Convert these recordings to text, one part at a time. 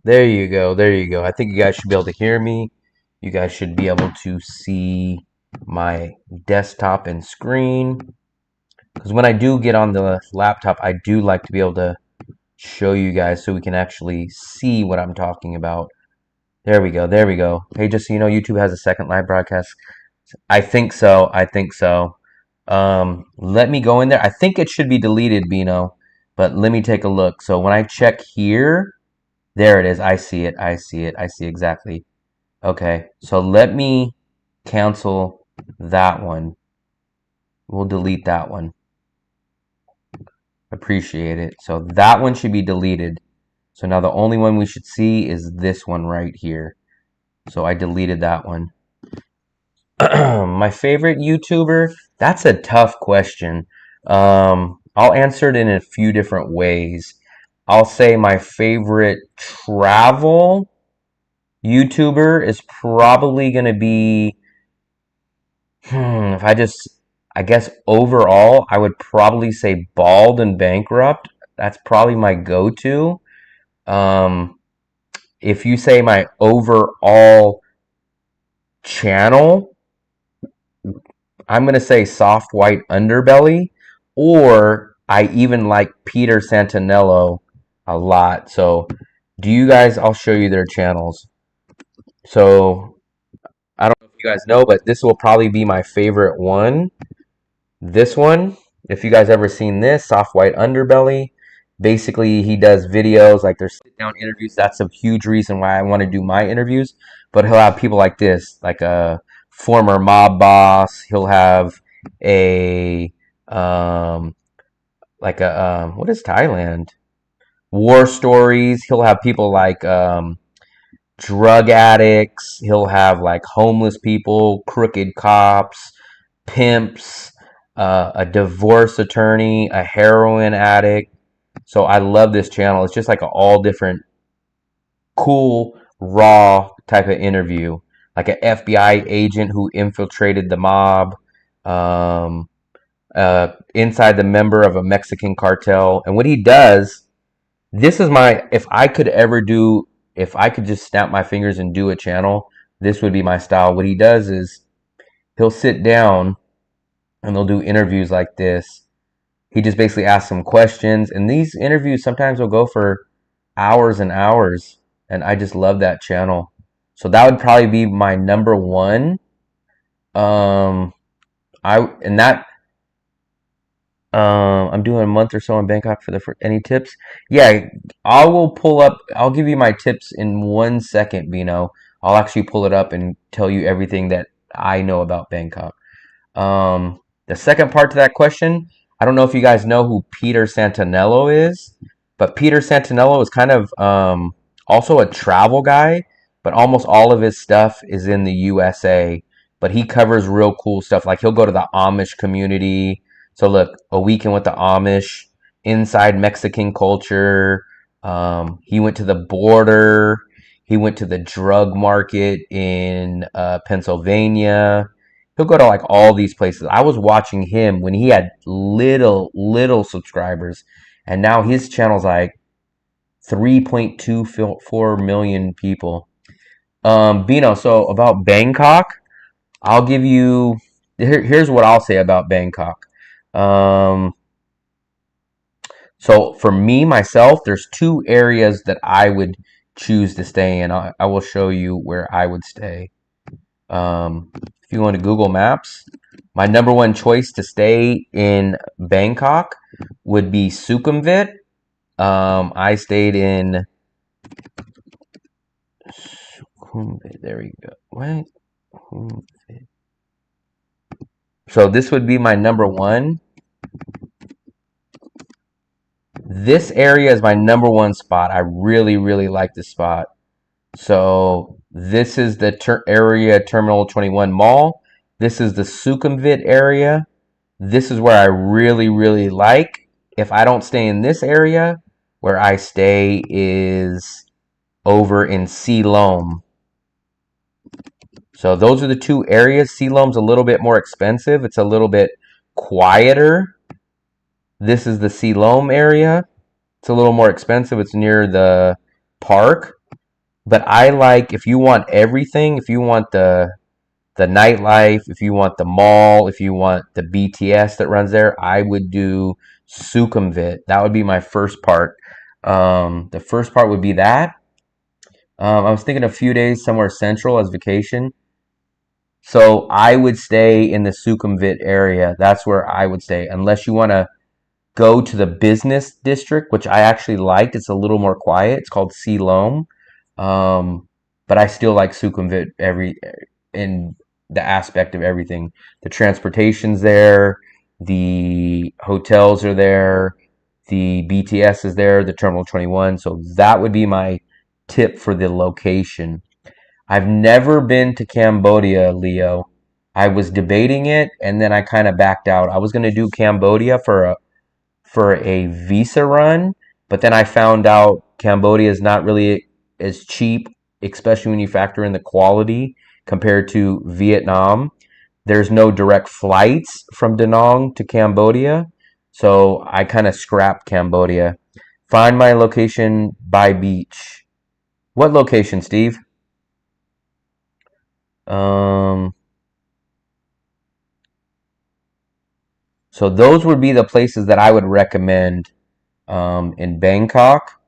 There you go. There you go. I think you guys should be able to hear me. You guys should be able to see my desktop and screen. Because when I do get on the laptop, I do like to be able to show you guys so we can actually see what I'm talking about. There we go. There we go. Hey, just so you know, YouTube has a second live broadcast. I think so. I think so. Let me go in there. I think it should be deleted, Bino, but let me take a look. So when I check here, there it is. I see it. I see it. I see exactly. Okay. So let me cancel that one. We'll delete that one. Appreciate it. So that one should be deleted. So now the only one we should see is this one right here. So I deleted that one. My favorite YouTuber? That's a tough question. I'll answer it in a few different ways. I'll say my favorite travel YouTuber is probably going to be, if I guess overall, I would probably say Bald and Bankrupt. That's probably my go-to. Um, if you say my overall channel, I'm going to say Soft White Underbelly, or I even like Peter Santanello a lot. So, do you guys, I'll show you their channels. So, I don't know if you guys know, but this will probably be my favorite one. This one, if you guys ever seen this, Soft White Underbelly, basically he does videos like there's sit down interviews. That's a huge reason why I want to do my interviews. But he'll have people like this, like a former mob boss. He'll have a what is Thailand? War stories. He'll have people like drug addicts. He'll have like homeless people, crooked cops, pimps, a divorce attorney, a heroin addict. So I love this channel. It's just like an all different cool, raw type of interview. Like an FBI agent who infiltrated the mob, um, inside the member of a Mexican cartel. And what he does, this is my, if I could just snap my fingers and do a channel, this would be my style. What he does is he'll sit down and they'll do interviews like this. He just basically asks some questions, and these interviews sometimes will go for hours and hours, and I just love that channel. So that would probably be my number one. Um, I and that I'm doing a month or so in Bangkok for any tips. Yeah, I will pull up. I'll give you my tips in 1 second, Bino. I'll actually pull it up and tell you everything that I know about Bangkok. The second part to that question, I don't know if you guys know who Peter Santanello is, but Peter Santanello is kind of also a travel guy, but almost all of his stuff is in the USA. But he covers real cool stuff. Like he'll go to the Amish community. So look, a weekend with the Amish, inside Mexican culture. He went to the border. He went to the drug market in Pennsylvania. He'll go to like all these places. I was watching him when he had little subscribers, and now his channel's like 3.24 million people. Bino, so about Bangkok, I'll give you here's what I'll say about Bangkok. Um, so for me myself, there's two areas that I would choose to stay in. I will show you where I would stay. If you go into Google Maps, my number one choice to stay in Bangkok would be Sukhumvit. I stayed in Sukhumvit. There we go. What? So this would be my number one. This area is my number one spot. I really like this spot. So this is the area Terminal 21 Mall. This is the Sukhumvit area. This is where I really like. If I don't stay in this area, where I stay is over in Siloam. So those are the two areas. Siloam's a little bit more expensive. It's a little bit quieter. This is the Siloam area. It's a little more expensive. It's near the park. But I like, if you want everything, if you want the nightlife, if you want the mall, if you want the BTS that runs there, I would do Sukhumvit. That would be my first part. The first part would be that. I was thinking a few days somewhere central as vacation. So I would stay in the Sukhumvit area. That's where I would stay, unless you want to go to the business district, which I actually liked. It's a little more quiet. It's called Siloam. Um, but I still like Sukhumvit in the aspect of everything. The transportation's there, the hotels are there, the BTS is there, the Terminal 21. So that would be my tip for the location. I've never been to Cambodia, Leo. I was debating it and then I kind of backed out. I was going to do Cambodia for a visa run, but then I found out Cambodia is not really as cheap, especially when you factor in the quality compared to Vietnam. There's no direct flights from Da Nang to Cambodia, so I kind of scrapped Cambodia. Find my location by beach. What location, Steve? Um, so those would be the places that I would recommend in Bangkok.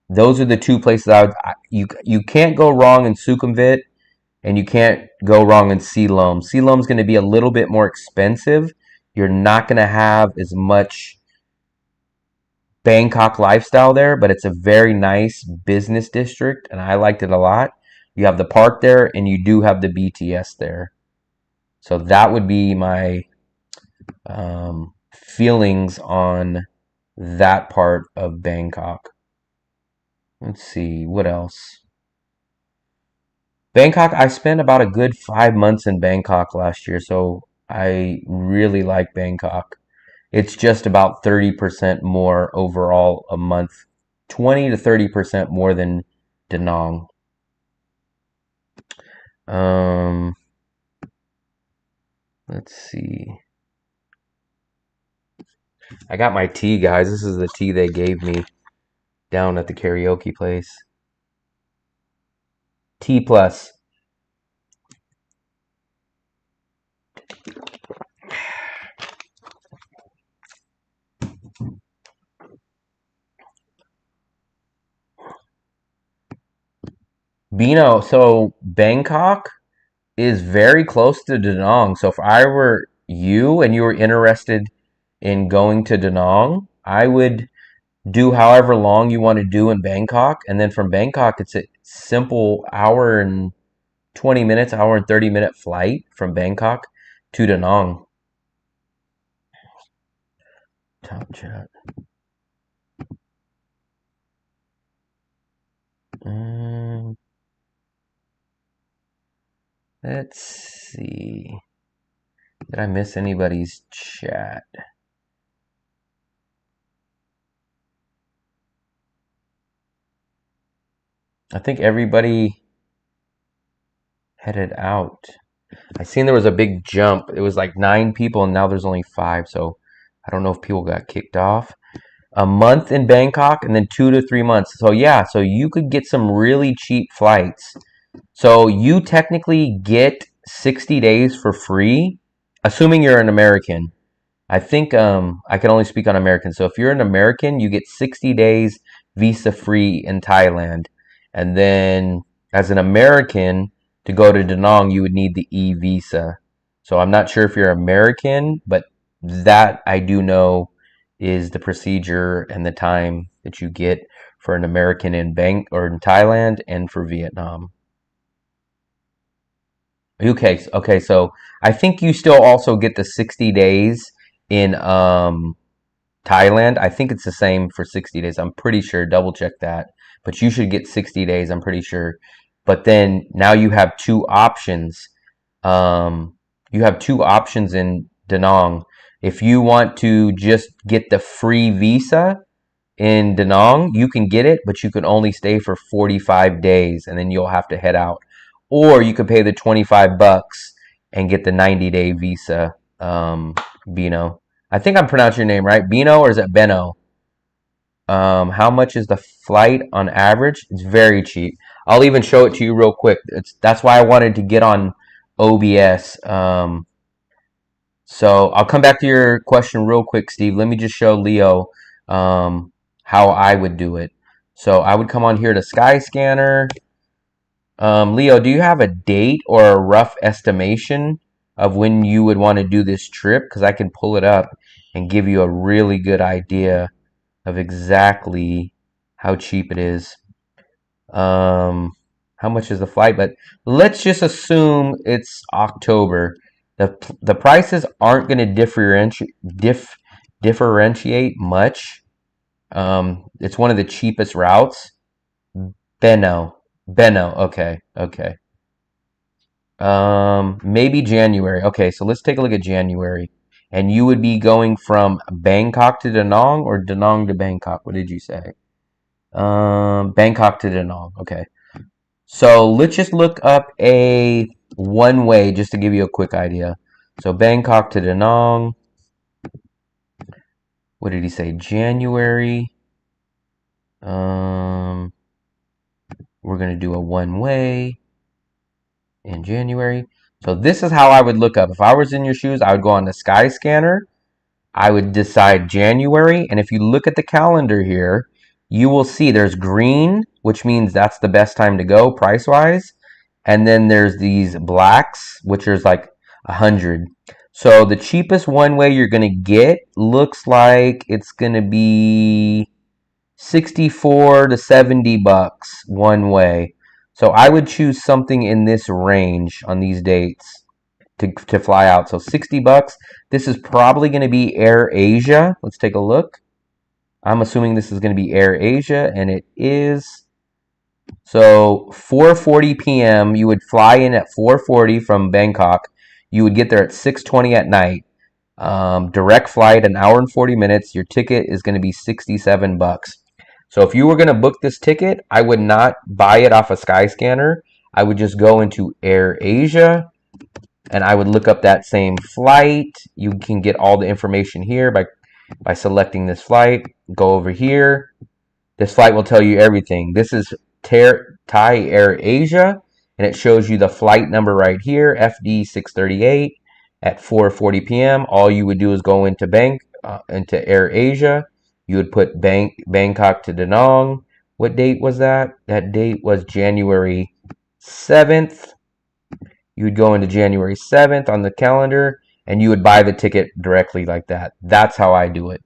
Those are the two places you can't go wrong in Sukhumvit and you can't go wrong in Siloam. Siloam's going to be a little bit more expensive. You're not going to have as much Bangkok lifestyle there, but it's a very nice business district and I liked it a lot. You have the park there and you do have the BTS there. So that would be my feelings on that part of Bangkok. Let's see, what else? Bangkok, I spent about a good 5 months in Bangkok last year, so I really like Bangkok. It's just about 30% more overall a month, 20 to 30% more than Da Nang. Um, let's see. I got my tea, guys. This is the tea they gave me down at the karaoke place. T plus. Bino, so Bangkok is very close to Da Nang. So if I were you and you were interested in going to Da Nang, I would do however long you want to do in Bangkok. And then from Bangkok, it's a simple hour and 20 minutes, hour and 30-minute flight from Bangkok to Da Nang. Top chat. Let's see. Did I miss anybody's chat? I think everybody headed out. I seen there was a big jump. It was like 9 people and now there's only 5. So I don't know if people got kicked off. A month in Bangkok and then 2 to 3 months. So yeah, so you could get some really cheap flights. So you technically get 60 days for free, assuming you're an American. I think I can only speak on Americans. So if you're an American, you get 60 days visa free in Thailand. And then as an American, to go to Da Nang, you would need the e-visa. So I'm not sure if you're American, but that I do know is the procedure and the time that you get for an American in in Thailand and for Vietnam. Okay, so I think you still also get the 60 days in Thailand. I think it's the same for 60 days. I'm pretty sure. Double check that. But you should get 60 days, I'm pretty sure. But then now you have two options. You have two options in Da Nang. If you want to just get the free visa in Da Nang, you can get it, but you can only stay for 45 days and then you'll have to head out. Or you could pay the 25 bucks and get the 90-day visa, Bino. I think I'm pronouncing your name right. Bino, or is it Beno? How much is the flight on average? It's very cheap. I'll even show it to you real quick. That's why I wanted to get on OBS. So I'll come back to your question real quick, Steve. Let me just show Leo how I would do it. So I would come on here to Skyscanner. Leo, do you have a date or a rough estimation of when you would want to do this trip? Because I can pull it up and give you a really good idea of exactly how cheap it is. How much is the flight? But let's just assume it's October. The prices aren't going to differentiate much. It's one of the cheapest routes. Benno. Okay. Maybe January. Okay, so let's take a look at January. And you would be going from Bangkok to Danang or Danang to Bangkok? What did you say? Bangkok to Danang. Okay. So let's just look up a one way just to give you a quick idea. So Bangkok to Danang. What did he say? January. We're gonna do a one way in January. So this is how I would look up. If I was in your shoes, I would go on the Skyscanner. I would decide January, and if you look at the calendar here, you will see there's green, which means that's the best time to go price-wise, and then there's these blacks, which is like 100. So the cheapest one way you're gonna get looks like it's gonna be 64 to 70 bucks one way. So I would choose something in this range on these dates to fly out. So 60 bucks. This is probably going to be Air Asia. Let's take a look. I'm assuming this is going to be Air Asia, and it is. So 4:40 p.m. You would fly in at 4:40 from Bangkok. You would get there at 6:20 at night. Direct flight, an hour and 40 minutes. Your ticket is going to be 67 bucks. So if you were going to book this ticket, I would not buy it off a Skyscanner. I would just go into Air Asia, and I would look up that same flight. You can get all the information here by selecting this flight. Go over here. This flight will tell you everything. This is Thai Air Asia, and it shows you the flight number right here, FD 638 at 4:40 p.m. All you would do is go into into Air Asia. You would put Bangkok to Danang. What date was that? That date was January 7th. You would go into January 7th on the calendar, and you would buy the ticket directly like that. That's how I do it.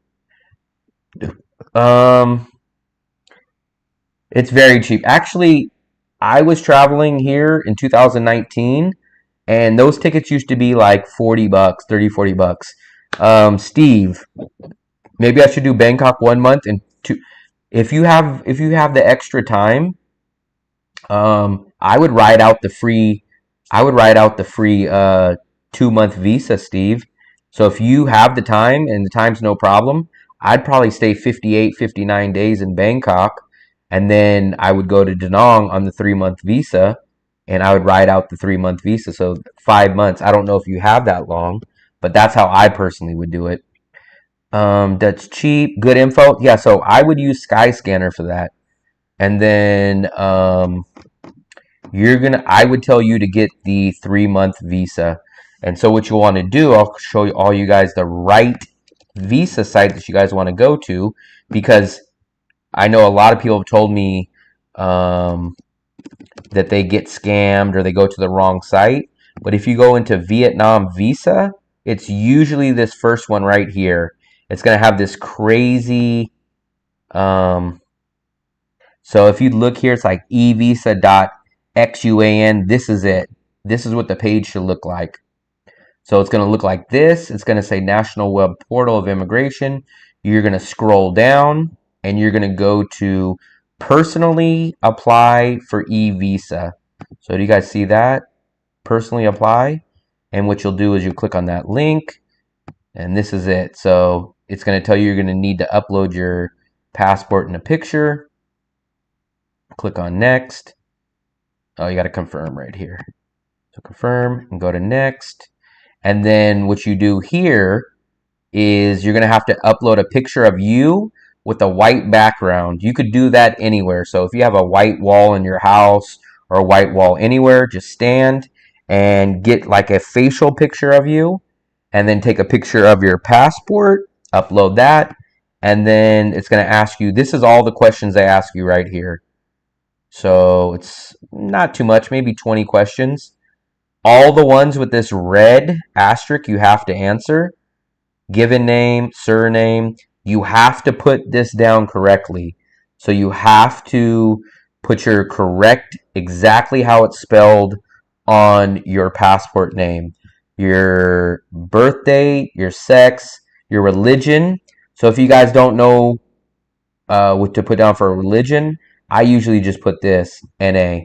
It's very cheap. Actually, I was traveling here in 2019, and those tickets used to be like 40 bucks, 30, 40 bucks. Steve, maybe I should do Bangkok 1 month and two. If you have the extra time, I would ride out the free 2 month visa, Steve. So if you have the time and the time's no problem, I'd probably stay 58, 59 days in Bangkok, and then I would go to Danang on the 3 month visa, and I would ride out the 3 month visa. So 5 months. I don't know if you have that long, but that's how I personally would do it. That's cheap, good info. Yeah, so I would use Skyscanner for that. And then I would tell you to get the 3 month visa. And so what you want to do, I'll show you all you guys the right visa site that you guys want to go to, because I know a lot of people have told me that they get scammed or they go to the wrong site. But if you go into Vietnam Visa, it's usually this first one right here. It's going to have this crazy, so if you look here, it's like evisa.xuan. This is it. This is what the page should look like. So it's going to look like this. It's going to say National Web Portal of Immigration. You're going to scroll down, and you're going to go to personally apply for e-visa. So do you guys see that? Personally apply. And what you'll do is you click on that link, and this is it. So it's going to tell you you're going to need to upload your passport and a picture. Click on next. Oh, you got to confirm right here. So confirm and go to next. And then what you do here is you're going to have to upload a picture of you with a white background. You could do that anywhere. So if you have a white wall in your house or a white wall anywhere, just stand and get like a facial picture of you, and then take a picture of your passport, upload that, and then it's going to ask you, this is all the questions they ask you right here. So it's not too much, maybe 20 questions. All the ones with this red asterisk you have to answer. Given name, surname. You have to put this down correctly. So you have to put your correct, exactly how it's spelled on your passport name. Your birth date, your sex, your religion. So if you guys don't know what to put down for a religion, I usually just put this, NA.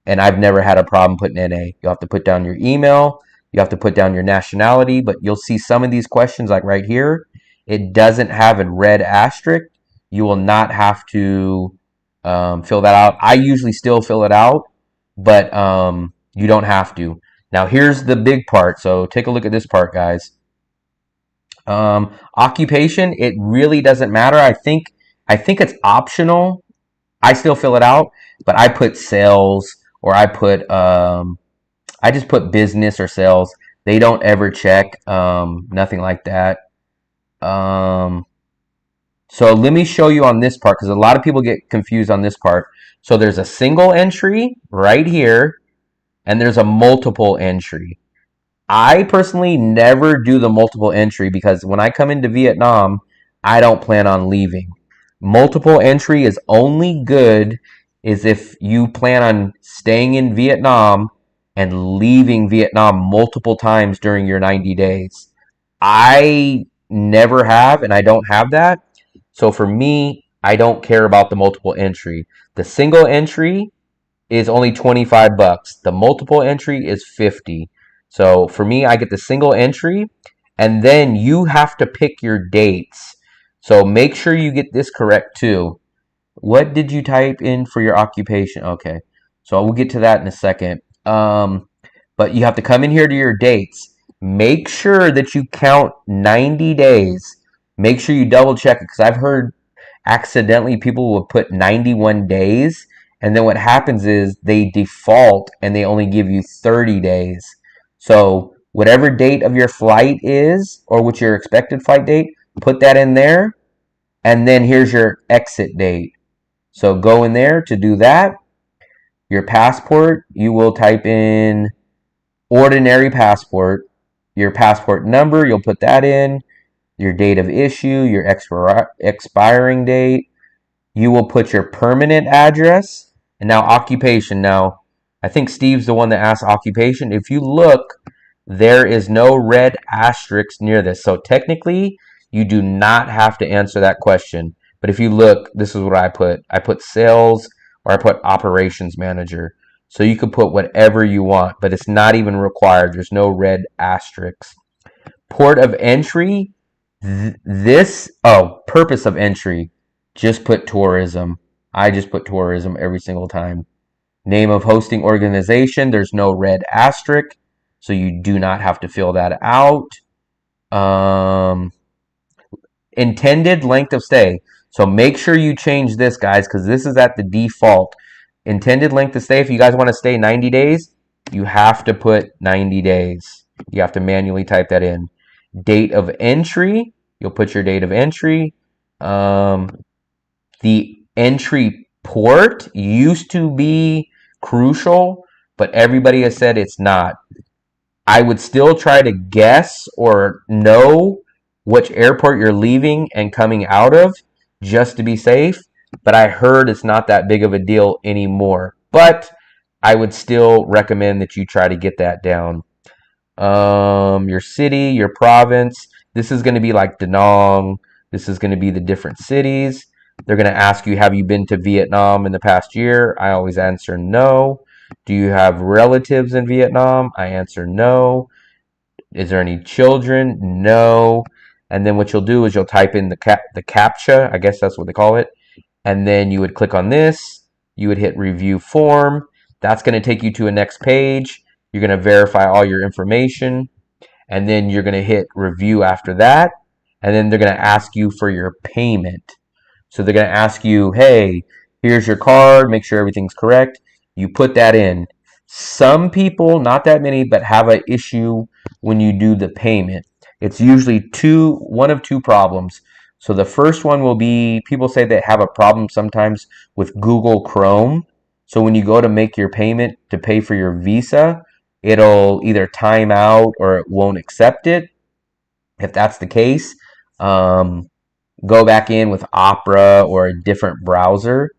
And I've never had a problem putting NA. You'll have to put down your email. You have to put down your nationality. But you'll see some of these questions, like right here, it doesn't have a red asterisk. You will not have to fill that out. I usually still fill it out, but you don't have to. Now, here's the big part. So take a look at this part, guys. Occupation, it really doesn't matter. I think it's optional. I still fill it out, but I put sales, or I just put business or sales. They don't ever check, nothing like that. So let me show you on this part, because a lot of people get confused on this part. So there's a single entry right here, and there's a multiple entry. I personally never do the multiple entry, because when I come into Vietnam, I don't plan on leaving. Multiple entry is only good is if you plan on staying in Vietnam and leaving Vietnam multiple times during your 90 days. I never have, and I don't have that. So for me, I don't care about the multiple entry. The single entry is only 25 bucks. The multiple entry is 50. So for me, I get the single entry, and then you have to pick your dates. So make sure you get this correct too. What did you type in for your occupation? Okay, so we'll get to that in a second. But you have to come in here to your dates. Make sure that you count 90 days. Make sure you double check it, because I've heard accidentally people will put 91 days, and then what happens is they default and they only give you 30 days. So whatever date of your flight is, or what's your expected flight date, put that in there, and then here's your exit date. So go in there to do that. Your passport, you will type in ordinary passport. Your passport number, you'll put that in. Your date of issue, your expiring date. You will put your permanent address. And now occupation. Now, I think Steve's the one that asked occupation. If you look, there is no red asterisk near this. So technically, you do not have to answer that question. But if you look, this is what I put. I put sales, or I put operations manager. So you can put whatever you want, but it's not even required. There's no red asterisks. Port of entry, purpose of entry, just put tourism. I just put tourism every single time. Name of hosting organization, there's no red asterisk, so you do not have to fill that out. Intended length of stay. So make sure you change this, guys, because this is at the default. Intended length of stay, if you guys want to stay 90 days, you have to put 90 days. You have to manually type that in. Date of entry, you'll put your date of entry. The entry port used to be crucial, but everybody has said it's not. I would still try to guess or know which airport you're leaving and coming out of, just to be safe. But I heard it's not that big of a deal anymore. But I would still recommend that you try to get that down. Your city, your province. This is going to be like Danang. This is going to be the different cities. They're going to ask you, have you been to Vietnam in the past year? I always answer no. Do you have relatives in Vietnam? I answer no. Is there any children? No. And then what you'll do is you'll type in the CAPTCHA. I guess that's what they call it. And then you would click on this. You would hit review form. That's going to take you to a next page. You're going to verify all your information. And then you're going to hit review after that. And then they're going to ask you for your payment. So they're going to ask you, hey, here's your card, make sure everything's correct. You put that in. Some people, not that many, but have an issue when you do the payment. It's usually one of two problems. So the first one will be people say they have a problem sometimes with Google Chrome. So when you go to make your payment to pay for your Visa, it'll either time out or it won't accept it. If that's the case, um, go back in with Opera or a different browser.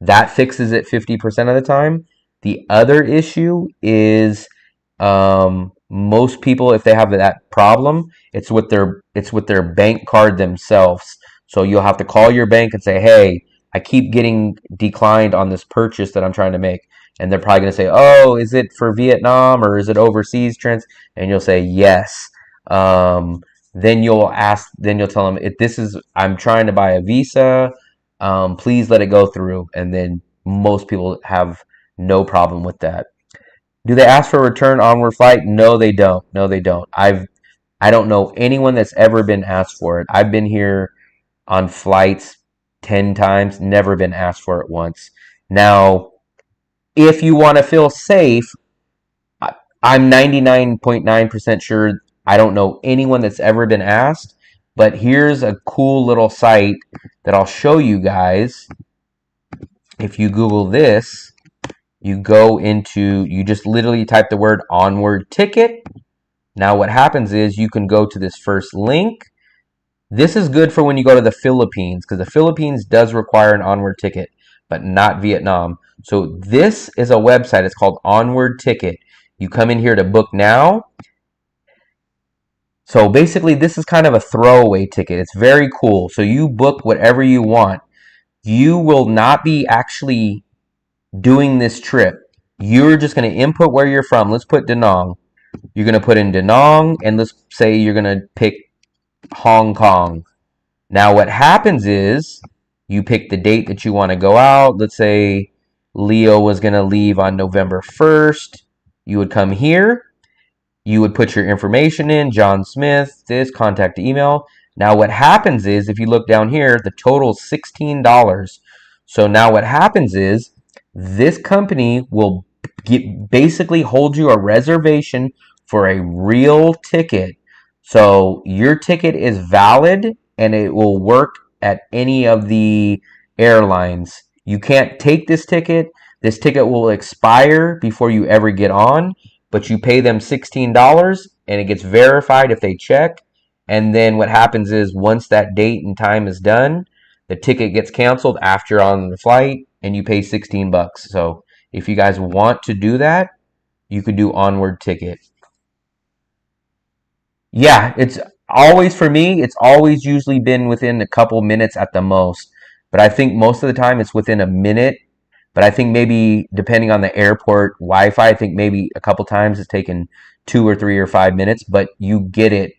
That fixes it 50% of the time. The other issue is most people, if they have that problem, it's with their bank card themselves. So you'll have to call your bank and say, "Hey, I keep getting declined on this purchase that I'm trying to make." And they're probably going to say, "Oh, is it for Vietnam or is it overseas trans?" And you'll say, "Yes." Then you'll tell them, if this is, I'm trying to buy a Visa, please let it go through. And then most people have no problem with that. Do they ask for a return onward flight? No, they don't. No, they don't. I don't know anyone that's ever been asked for it. I've been here on flights 10 times, never been asked for it once. Now, if you want to feel safe, I'm 99.9% sure I don't know anyone that's ever been asked, but here's a cool little site that I'll show you guys. If you Google this, you just literally type the word onward ticket. Now what happens is you can go to this first link. This is good for when you go to the Philippines, because the Philippines does require an onward ticket, but not Vietnam. So this is a website. It's called Onward Ticket. You come in here to book now. So basically, this is kind of a throwaway ticket. It's very cool. So you book whatever you want. You will not be actually doing this trip. You're just going to input where you're from. Let's put Danang. You're going to put in Danang, and let's say you're going to pick Hong Kong. Now what happens is you pick the date that you want to go out. Let's say Leo was going to leave on November 1st. You would come here. You would put your information in, John Smith, this, contact email. Now what happens is, if you look down here, the total is $16. So now what happens is, this company will basically hold you a reservation for a real ticket. So your ticket is valid and it will work at any of the airlines. You can't take this ticket. This ticket will expire before you ever get on, but you pay them $16 and it gets verified if they check. And then what happens is, once that date and time is done, the ticket gets canceled after you're on the flight and you pay 16 bucks. So if you guys want to do that, you could do Onward Ticket. Yeah, it's always, for me, it's always usually been within a couple minutes at the most. But I think most of the time it's within a minute. But I think maybe depending on the airport Wi-Fi, I think maybe a couple times it's taken 2 or 3 or 5 minutes, but you get it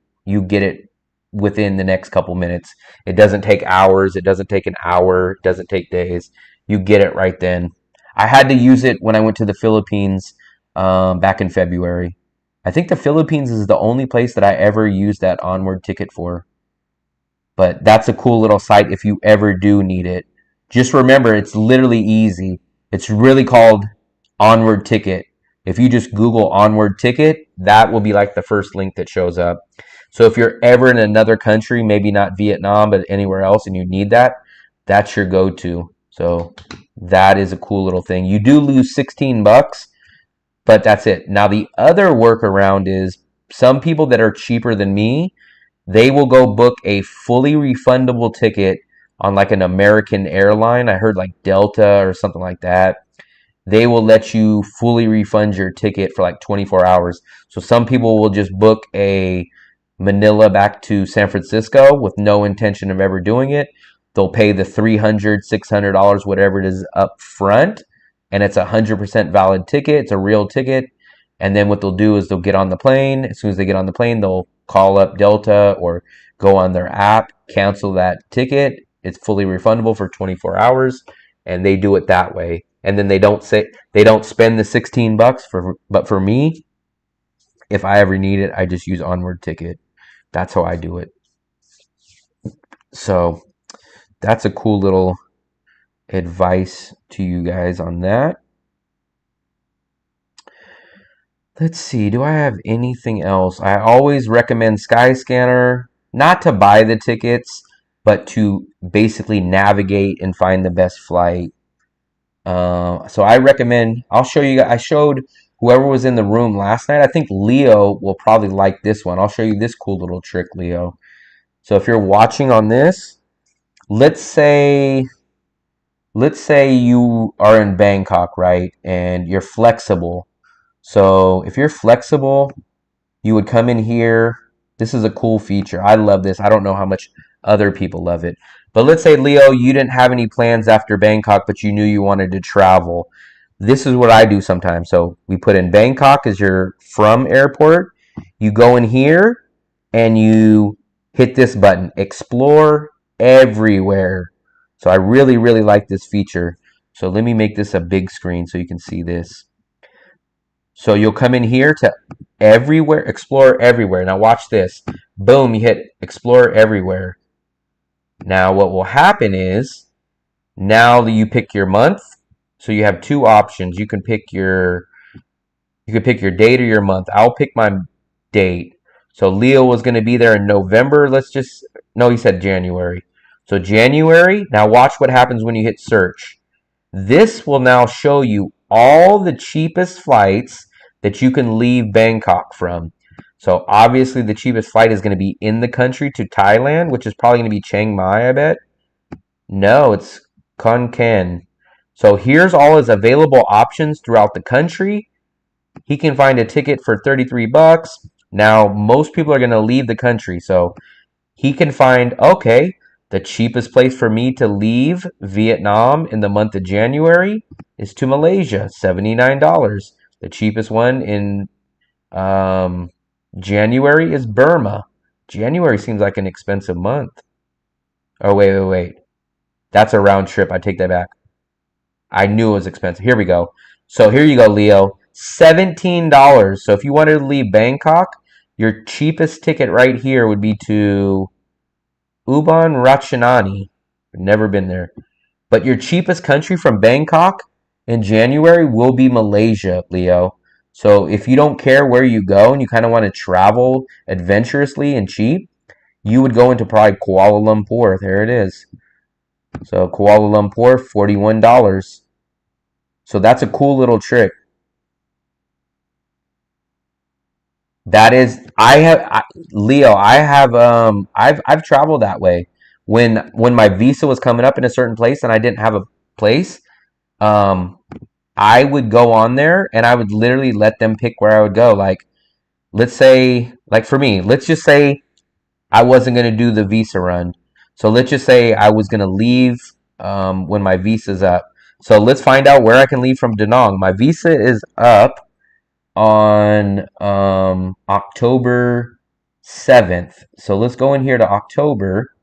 within the next couple minutes. It doesn't take hours, it doesn't take an hour, it doesn't take days. You get it right then. I had to use it when I went to the Philippines back in February. I think the Philippines is the only place that I ever used that onward ticket for. But that's a cool little site if you ever do need it. Just remember, it's literally easy. It's really called Onward Ticket. If you just Google Onward Ticket, that will be like the first link that shows up. So if you're ever in another country, maybe not Vietnam, but anywhere else, and you need that, that's your go-to. So that is a cool little thing. You do lose 16 bucks, but that's it. Now the other workaround is, some people that are cheaper than me, they will go book a fully refundable ticket on like an American airline. I heard like Delta or something like that. They will let you fully refund your ticket for like 24 hours. So some people will just book a Manila back to San Francisco with no intention of ever doing it. They'll pay the $300, $600, whatever it is, up front, and it's a 100% valid ticket. It's a real ticket. And then what they'll do is they'll get on the plane. As soon as they get on the plane, they'll call up Delta or go on their app, cancel that ticket. It's fully refundable for 24 hours, and they do it that way. And then they don't spend the 16 bucks but for me, if I ever need it, I just use Onward Ticket. That's how I do it. So that's a cool little advice to you guys on that. Let's see, do I have anything else? I always recommend Skyscanner, not to buy the tickets, but to basically navigate and find the best flight. So I recommend, I'll show you, I showed whoever was in the room last night. I think Leo will probably like this one. I'll show you this cool little trick, Leo. So if you're watching on this, let's say you are in Bangkok, right? And you're flexible. So if you're flexible, you would come in here. This is a cool feature. I love this. I don't know how much other people love it. But let's say, Leo, you didn't have any plans after Bangkok, but you knew you wanted to travel. This is what I do sometimes. So we put in Bangkok as your from airport. You go in here and you hit this button, Explore Everywhere. So I really, really like this feature. So let me make this a big screen so you can see this. So you'll come in here to everywhere, explore everywhere. Now watch this. Boom, you hit explore everywhere. Now what will happen is, now that you pick your month, so you have two options. You can pick your date or your month. I'll pick my date. So Leo was going to be there in November. No, he said January. So January, now watch what happens when you hit search. This will now show you all the cheapest flights that you can leave Bangkok from. So obviously the cheapest flight is going to be in the country to Thailand, which is probably going to be Chiang Mai, I bet. No, it's Khon Kaen. So here's all his available options throughout the country. He can find a ticket for 33 bucks. Now, most people are going to leave the country, so he can find, okay, the cheapest place for me to leave Vietnam in the month of January is to Malaysia, $79. The cheapest one in January is Burma. January seems like an expensive month. Oh, wait. That's a round trip. I take that back. I knew it was expensive. Here we go. So here you go, Leo. $17. So if you wanted to leave Bangkok, your cheapest ticket right here would be to Ubon Ratchathani. Never been there. But your cheapest country from Bangkok in January will be Malaysia, Leo. So if you don't care where you go and you kind of want to travel adventurously and cheap, you would go into probably Kuala Lumpur. There it is. So Kuala Lumpur, $41. So that's a cool little trick. That is, Leo, I've traveled that way. When my visa was coming up in a certain place and I didn't have a place, I would go on there and I would literally let them pick where I would go. Like, let's say, like for me, let's just say I wasn't going to do the visa run. So let's just say I was going to leave when my visa's up. So let's find out where I can leave from Danang. My visa is up on October 7th. So let's go in here to October.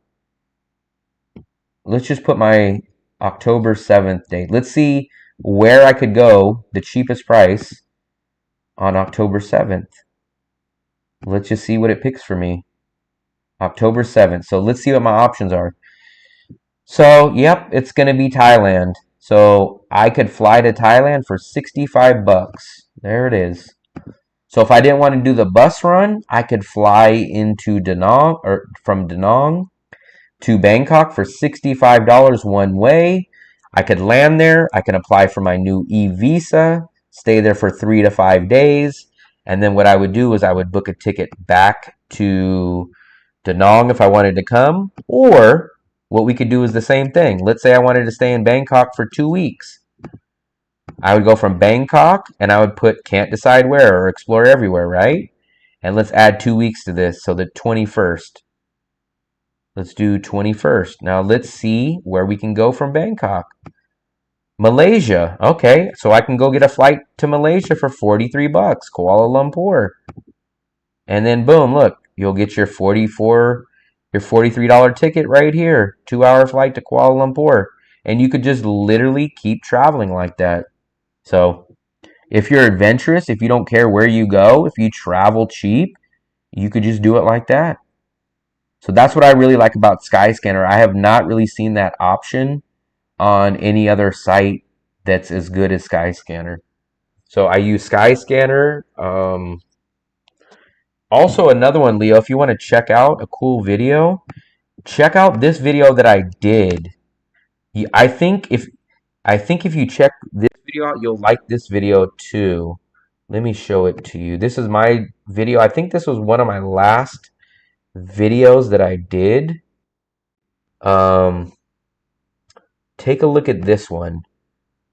Let's just put my October 7th date. Let's see where I could go, the cheapest price on October 7th. Let's just see what it picks for me. October 7th. So let's see what my options are. So, yep, it's going to be Thailand. So I could fly to Thailand for 65 bucks. There it is. So if I didn't want to do the bus run, I could fly into Danang, or from Danang to Bangkok for $65 one way. I could land there. I can apply for my new e-visa, stay there for 3 to 5 days. And then what I would do is I would book a ticket back to Danang if I wanted to come. Or what we could do is the same thing. Let's say I wanted to stay in Bangkok for 2 weeks. I would go from Bangkok and I would put can't decide where or explore everywhere, right? And let's add 2 weeks to this. So the 21st. Let's do 21st. Now let's see where we can go from Bangkok. Malaysia. Okay, so I can go get a flight to Malaysia for 43 bucks, Kuala Lumpur. And then boom, look, you'll get your $43 ticket right here. 2-hour flight to Kuala Lumpur. And you could just literally keep traveling like that. So if you're adventurous, if you don't care where you go, if you travel cheap, you could just do it like that. So that's what I really like about Skyscanner. I have not really seen that option on any other site that's as good as Skyscanner. So I use Skyscanner. Also, another one, Leo, if you want to check out a cool video, check out this video that I did. I think if you check this video out, you'll like this video too. Let me show it to you. This is my video. I think this was one of my last videos that I did. Um, Take a look at this one.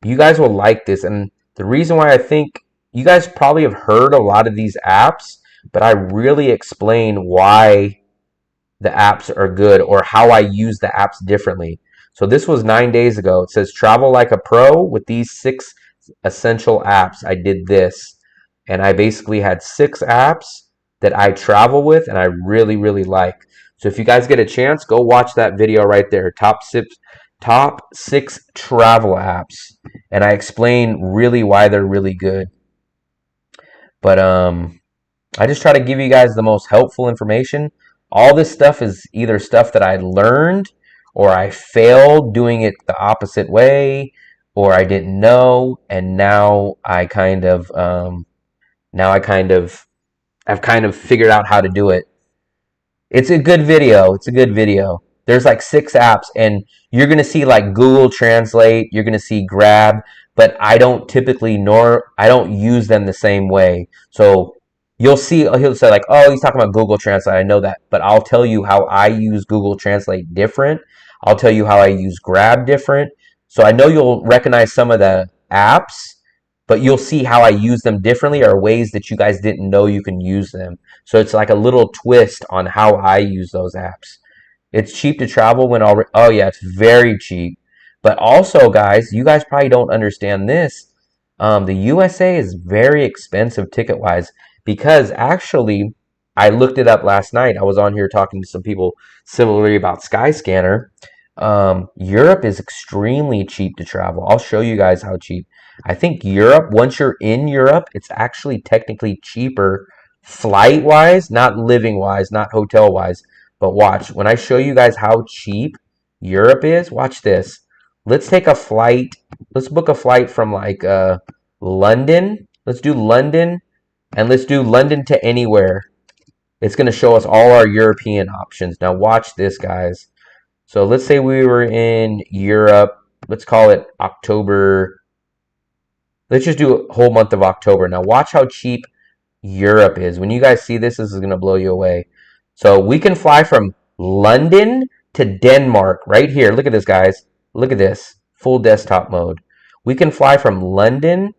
You guys will like this, and the reason why I think you guys probably have heard a lot of these apps, but I really explain why the apps are good or how I use the apps differently. So this was 9 days ago. It says travel like a pro with these 6 essential apps. I did this, and I basically had 6 apps that I travel with and I really, really like. So if you guys get a chance, go watch that video right there. Top six travel apps, and I explain really why they're really good. But I just try to give you guys the most helpful information. All this stuff is either stuff that I learned or I failed doing it the opposite way or I didn't know, and now I kind of I've kind of figured out how to do it. It's a good video. It's a good video. There's like 6 apps, and you're gonna see like Google Translate. You're gonna see Grab, but I don't typically nor I don't use them the same way. So you'll see he'll say like, "Oh, he's talking about Google Translate." I know that, but I'll tell you how I use Google Translate different. I'll tell you how I use Grab different. So I know you'll recognize some of the apps, but you'll see how I use them differently or ways that you guys didn't know you can use them. So it's like a little twist on how I use those apps. It's cheap to travel when already. Oh yeah, it's very cheap. But also, guys, you guys probably don't understand this. The USA is very expensive ticket wise because actually, I looked it up last night. I was on here talking to some people similarly about Skyscanner. Europe is extremely cheap to travel. I'll show you guys how cheap. I think Europe, once you're in Europe, it's actually technically cheaper flight wise, not living wise, not hotel wise. But watch, when I show you guys how cheap Europe is, watch this. Let's take a flight. Let's book a flight from like London. Let's do London, and let's do London to anywhere. It's going to show us all our European options. Now watch this, guys. So let's say we were in Europe. Let's call it October. Let's just do a whole month of October. Now watch how cheap Europe is. When you guys see this, this is going to blow you away. So we can fly from London to Denmark right here. Look at this, guys. Look at this. Full desktop mode. We can fly from London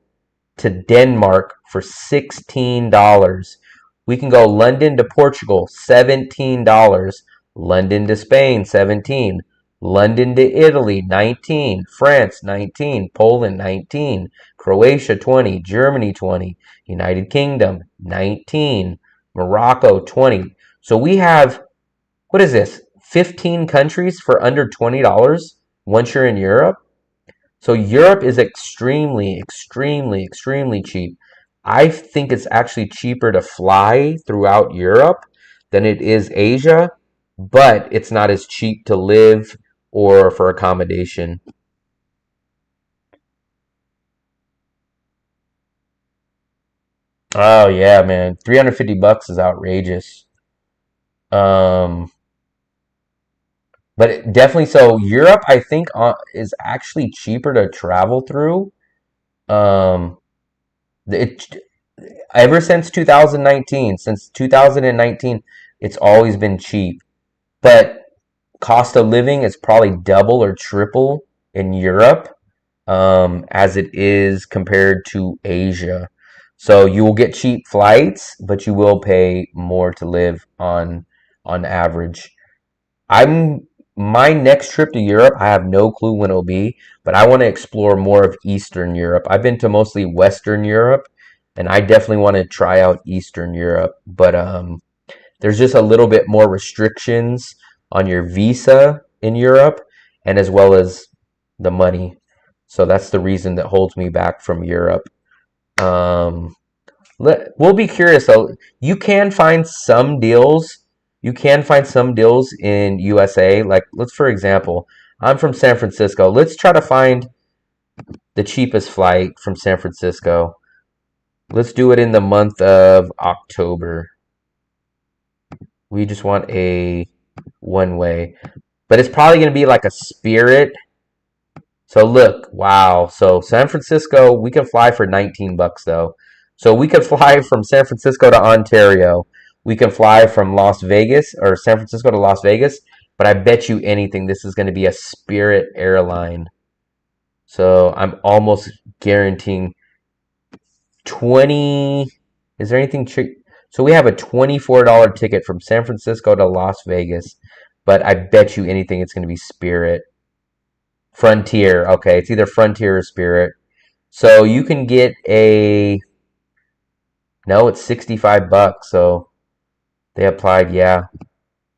to Denmark for $16. We can go London to Portugal, $17. London to Spain, $17. London to Italy, $19. France, $19. Poland, $19. Croatia, $20. Germany, $20. United Kingdom, $19. Morocco, $20. So we have, what is this, 15 countries for under $20 once you're in Europe? So Europe is extremely, extremely, extremely cheap. I think it's actually cheaper to fly throughout Europe than it is Asia, but it's not as cheap to live or for accommodation. Oh yeah, man. $350 is outrageous. Um, but definitely, so Europe, I think, is actually cheaper to travel through. Um, it ever since 2019, since 2019, it's always been cheap. But cost of living is probably double or triple in Europe, as it is compared to Asia. So you will get cheap flights, but you will pay more to live on average. I'm My next trip to Europe, I have no clue when it'll be, but I want to explore more of Eastern Europe. I've been to mostly Western Europe, and I definitely want to try out Eastern Europe. But there's just a little bit more restrictions on your visa in Europe, and as well as the money. So that's the reason that holds me back from Europe. We'll be curious though. You can find some deals You can find some deals in USA. Like, let's, for example, I'm from San Francisco. Let's try to find the cheapest flight from San Francisco. Let's do it in the month of October. We just want a one way. But it's probably going to be like a Spirit. So look, wow. So San Francisco, we can fly for 19 bucks though. So we could fly from San Francisco to Ontario. We can fly from Las Vegas or San Francisco to Las Vegas. But I bet you anything this is going to be a Spirit airline. So I'm almost guaranteeing 20. Is there anything cheap? So we have a $24 ticket from San Francisco to Las Vegas. But I bet you anything it's going to be Spirit. Frontier. Okay, it's either Frontier or Spirit. So you can get a. No, it's 65 bucks. So they applied, yeah.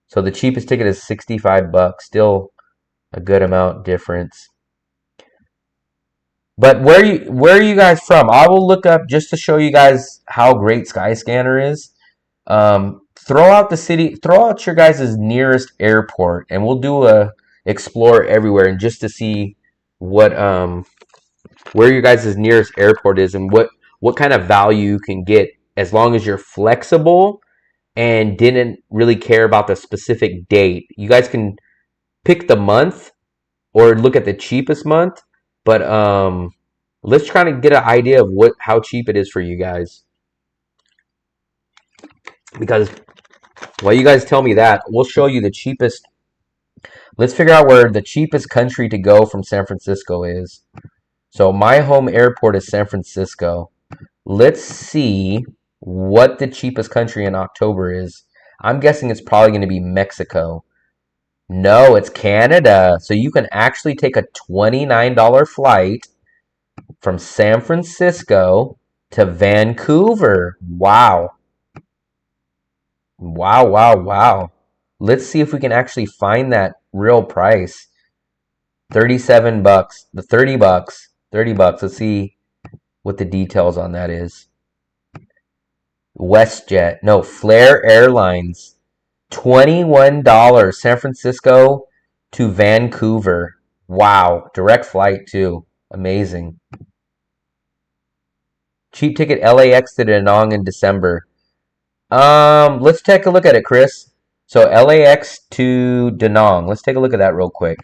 So the cheapest ticket is 65 bucks. Still a good amount difference. But where are you guys from? I will look up just to show you guys how great Skyscanner is. Throw out the city, throw out your guys' nearest airport, and we'll do a explore everywhere, and just to see what where your guys' nearest airport is and what kind of value you can get as long as you're flexible and didn't really care about the specific date. You guys can pick the month or look at the cheapest month, but let's try to get an idea of how cheap it is for you guys. Because while you guys tell me that, we'll show you the cheapest. Let's figure out where the cheapest country to go from San Francisco is. So my home airport is San Francisco. Let's see what the cheapest country in October is. I'm guessing it's probably going to be Mexico. No, it's Canada. So you can actually take a $29 flight from San Francisco to Vancouver. Wow. Wow, wow, wow. Let's see if we can actually find that real price. 37 bucks. The 30 bucks. 30 bucks. Let's see what the details on that is. WestJet. No, Flair Airlines. $21. San Francisco to Vancouver. Wow. Direct flight too. Amazing. Cheap ticket LAX to Danang in December. Let's take a look at it, Chris. So LAX to Danang. Let's take a look at that real quick.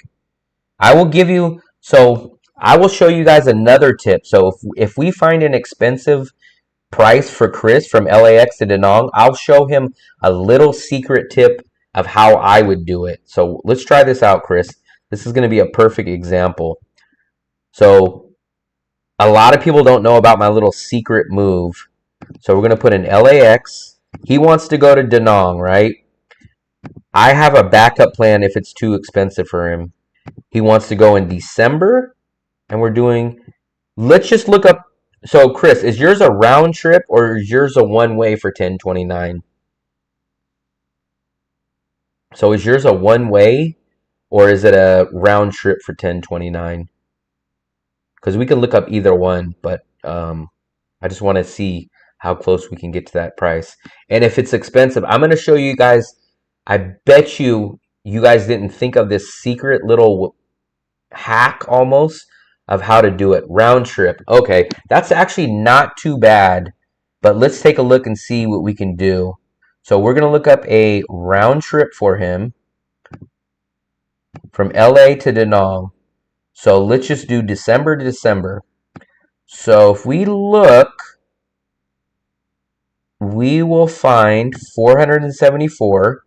I will give you, so I will show you guys another tip. So if we find an expensive price for Chris from LAX to Danang, I'll show him a little secret tip of how I would do it. So let's try this out, Chris. This is going to be a perfect example. So a lot of people don't know about my little secret move. So we're going to put in LAX. He wants to go to Danang, right? I have a backup plan if it's too expensive for him. He wants to go in December, and we're doing, let's just look up. So Chris, is yours a round trip or is yours a one way for 1029? So is yours a one way or is it a round trip for 1029? Because we can look up either one, but I just want to see how close we can get to that price. And if it's expensive, I'm going to show you guys. I bet you guys didn't think of this secret little hack almost of how to do it. Round trip. Okay, that's actually not too bad, but let's take a look and see what we can do. So we're going to look up a round trip for him from LA to Danang. So let's just do December to December. So if we look, we will find 474,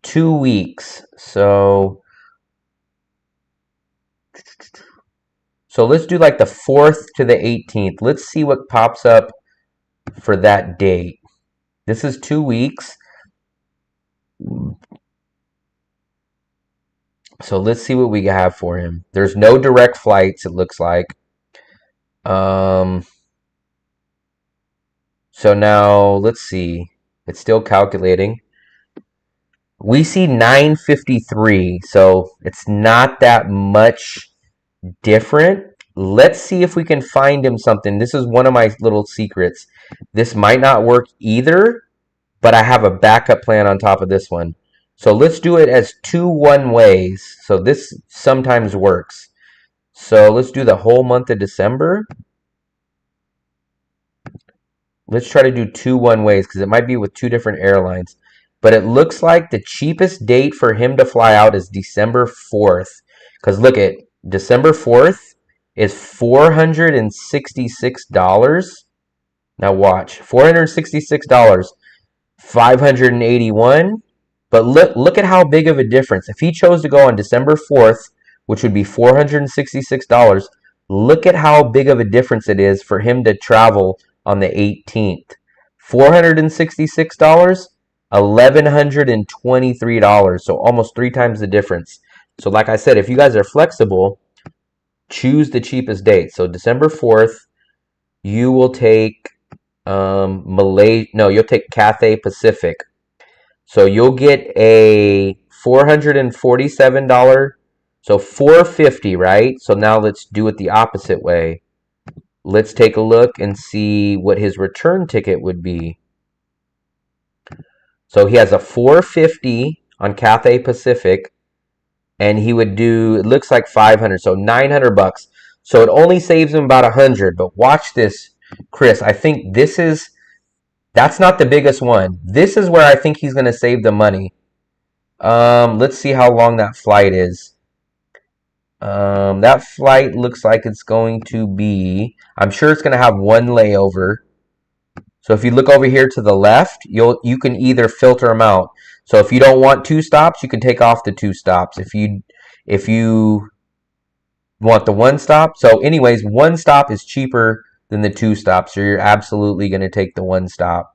2 weeks. So let's do like the 4th to the 18th. Let's see what pops up for that date. This is 2 weeks. So let's see what we have for him. There's no direct flights, it looks like. So now let's see. It's still calculating. We see 953, so it's not that much different. Let's see if we can find him something. This is one of my little secrets. This might not work either, but I have a backup plan on top of this one. So let's do it as two one-ways. So this sometimes works. So let's do the whole month of December. Let's try to do two one-ways because it might be with two different airlines. But it looks like the cheapest date for him to fly out is December 4th. Because look at December 4th is $466. Now watch, $466, 581. But look at how big of a difference. If he chose to go on December 4th, which would be $466, look at how big of a difference it is for him to travel on the 18th. $466, $1,123. So almost three times the difference. So like I said, if you guys are flexible, choose the cheapest date. So December 4th, you will take you'll take Cathay Pacific. So you'll get a $447, so $450, right? So now let's do it the opposite way. Let's take a look and see what his return ticket would be. So he has a $450 on Cathay Pacific, and he would do, it looks like 500, so $900. So it only saves him about 100. But watch this, Chris. I think that's not the biggest one. This is where I think he's going to save the money. Let's see how long that flight is. That flight looks like it's going to be, I'm sure it's going to have one layover. So if you look over here to the left, you can either filter them out. So if you don't want two stops, you can take off the two stops. If you want the one stop, so anyways, one stop is cheaper than the two stops. So you're absolutely going to take the one stop.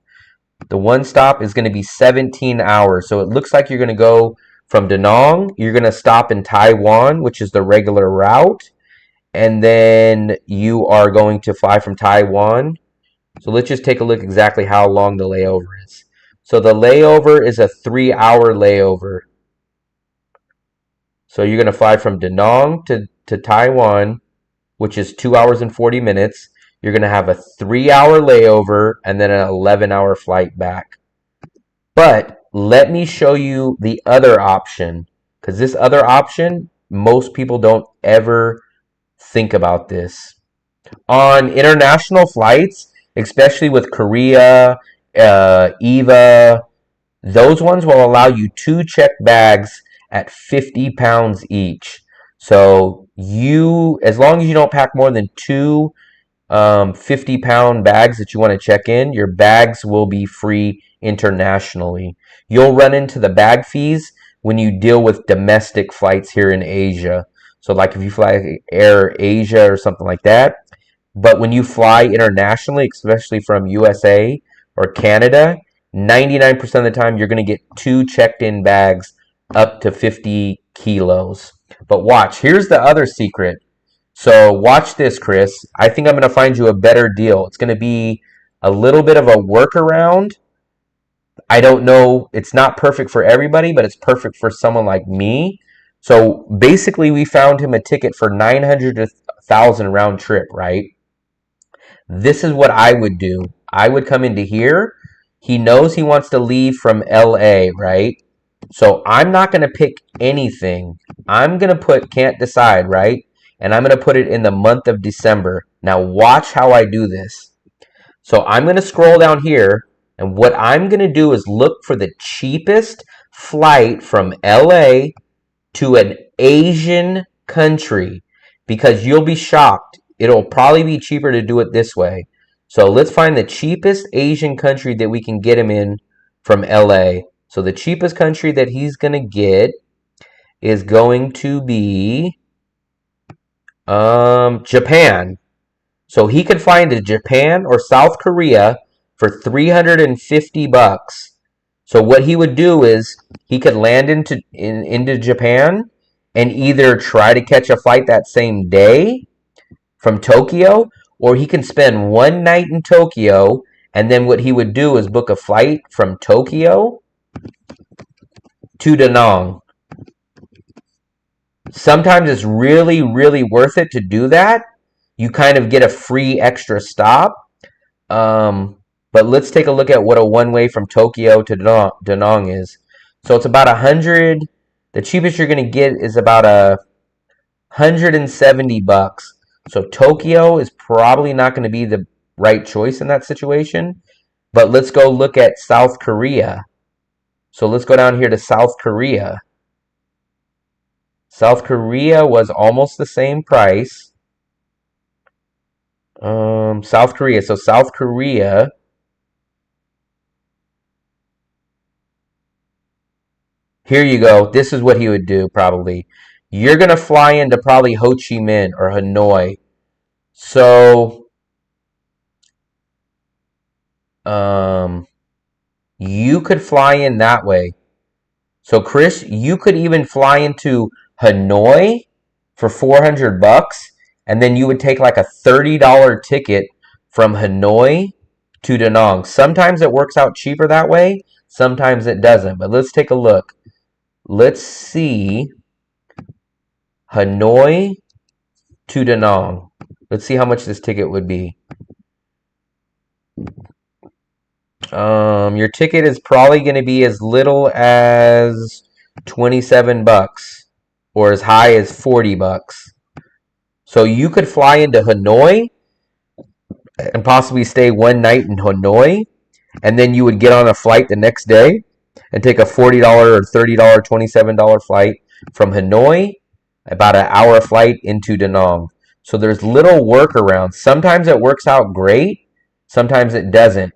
The one stop is going to be 17 hours. So it looks like you're going to go from Danang. You're going to stop in Taiwan, which is the regular route. And then you are going to fly from Taiwan. So let's just take a look exactly how long the layover is. So the layover is a 3-hour layover. So you're going to fly from Danang to Taiwan, which is 2 hours and 40 minutes. You're going to have a 3-hour layover and then an 11-hour flight back. But let me show you the other option, because this other option, most people don't ever think about this. On international flights, especially with Korea, EVA, those ones will allow you 2 checked bags at 50 pounds each. So as long as you don't pack more than 2 50-pound bags that you want to check in, your bags will be free internationally. You'll run into the bag fees when you deal with domestic flights here in Asia. So like if you fly Air Asia or something like that. But when you fly internationally, especially from USA or Canada, 99% of the time you're going to get 2 checked-in bags up to 50 kilos. But watch, here's the other secret. So watch this, Chris. I think I'm going to find you a better deal. It's going to be a little bit of a workaround. I don't know. It's not perfect for everybody, but it's perfect for someone like me. So basically, we found him a ticket for 900 to 1,000 round trip, right? This is what I would do. I would come into here. He knows he wants to leave from LA, right? So I'm not going to pick anything. I'm going to put can't decide, right? And I'm going to put it in the month of December. Now watch how I do this. So I'm going to scroll down here, and what I'm going to do is look for the cheapest flight from LA to an Asian country, because you'll be shocked. It'll probably be cheaper to do it this way. So let's find the cheapest Asian country that we can get him in from LA. So the cheapest country that he's going to get is going to be Japan. So he could fly into Japan or South Korea for $350. So what he would do is he could land into Japan and either try to catch a flight that same day from Tokyo, or he can spend one night in Tokyo, and then what he would do is book a flight from Tokyo to Danang. Sometimes it's really, really worth it to do that. You kind of get a free extra stop. But let's take a look at what a one-way from Tokyo to Danang is. So it's about 100. The cheapest you're going to get is about $170. So Tokyo is probably not going to be the right choice in that situation. But let's go look at South Korea. So let's go down here to South Korea. South Korea was almost the same price. South Korea. So South Korea, here you go. This is what he would do probably. You're going to fly into probably Ho Chi Minh or Hanoi. So you could fly in that way. So Chris, you could even fly into Hanoi for $400, and then you would take like a $30 ticket from Hanoi to Danang. Sometimes it works out cheaper that way, sometimes it doesn't. But let's take a look. Let's see Hanoi to Danang. Let's see how much this ticket would be. Your ticket is probably going to be as little as $27 or as high as $40. So you could fly into Hanoi and possibly stay one night in Hanoi, and then you would get on a flight the next day and take a $40 or $30, $27 flight from Hanoi, about an hour flight into Danang. So there's little workarounds. Sometimes it works out great, sometimes it doesn't.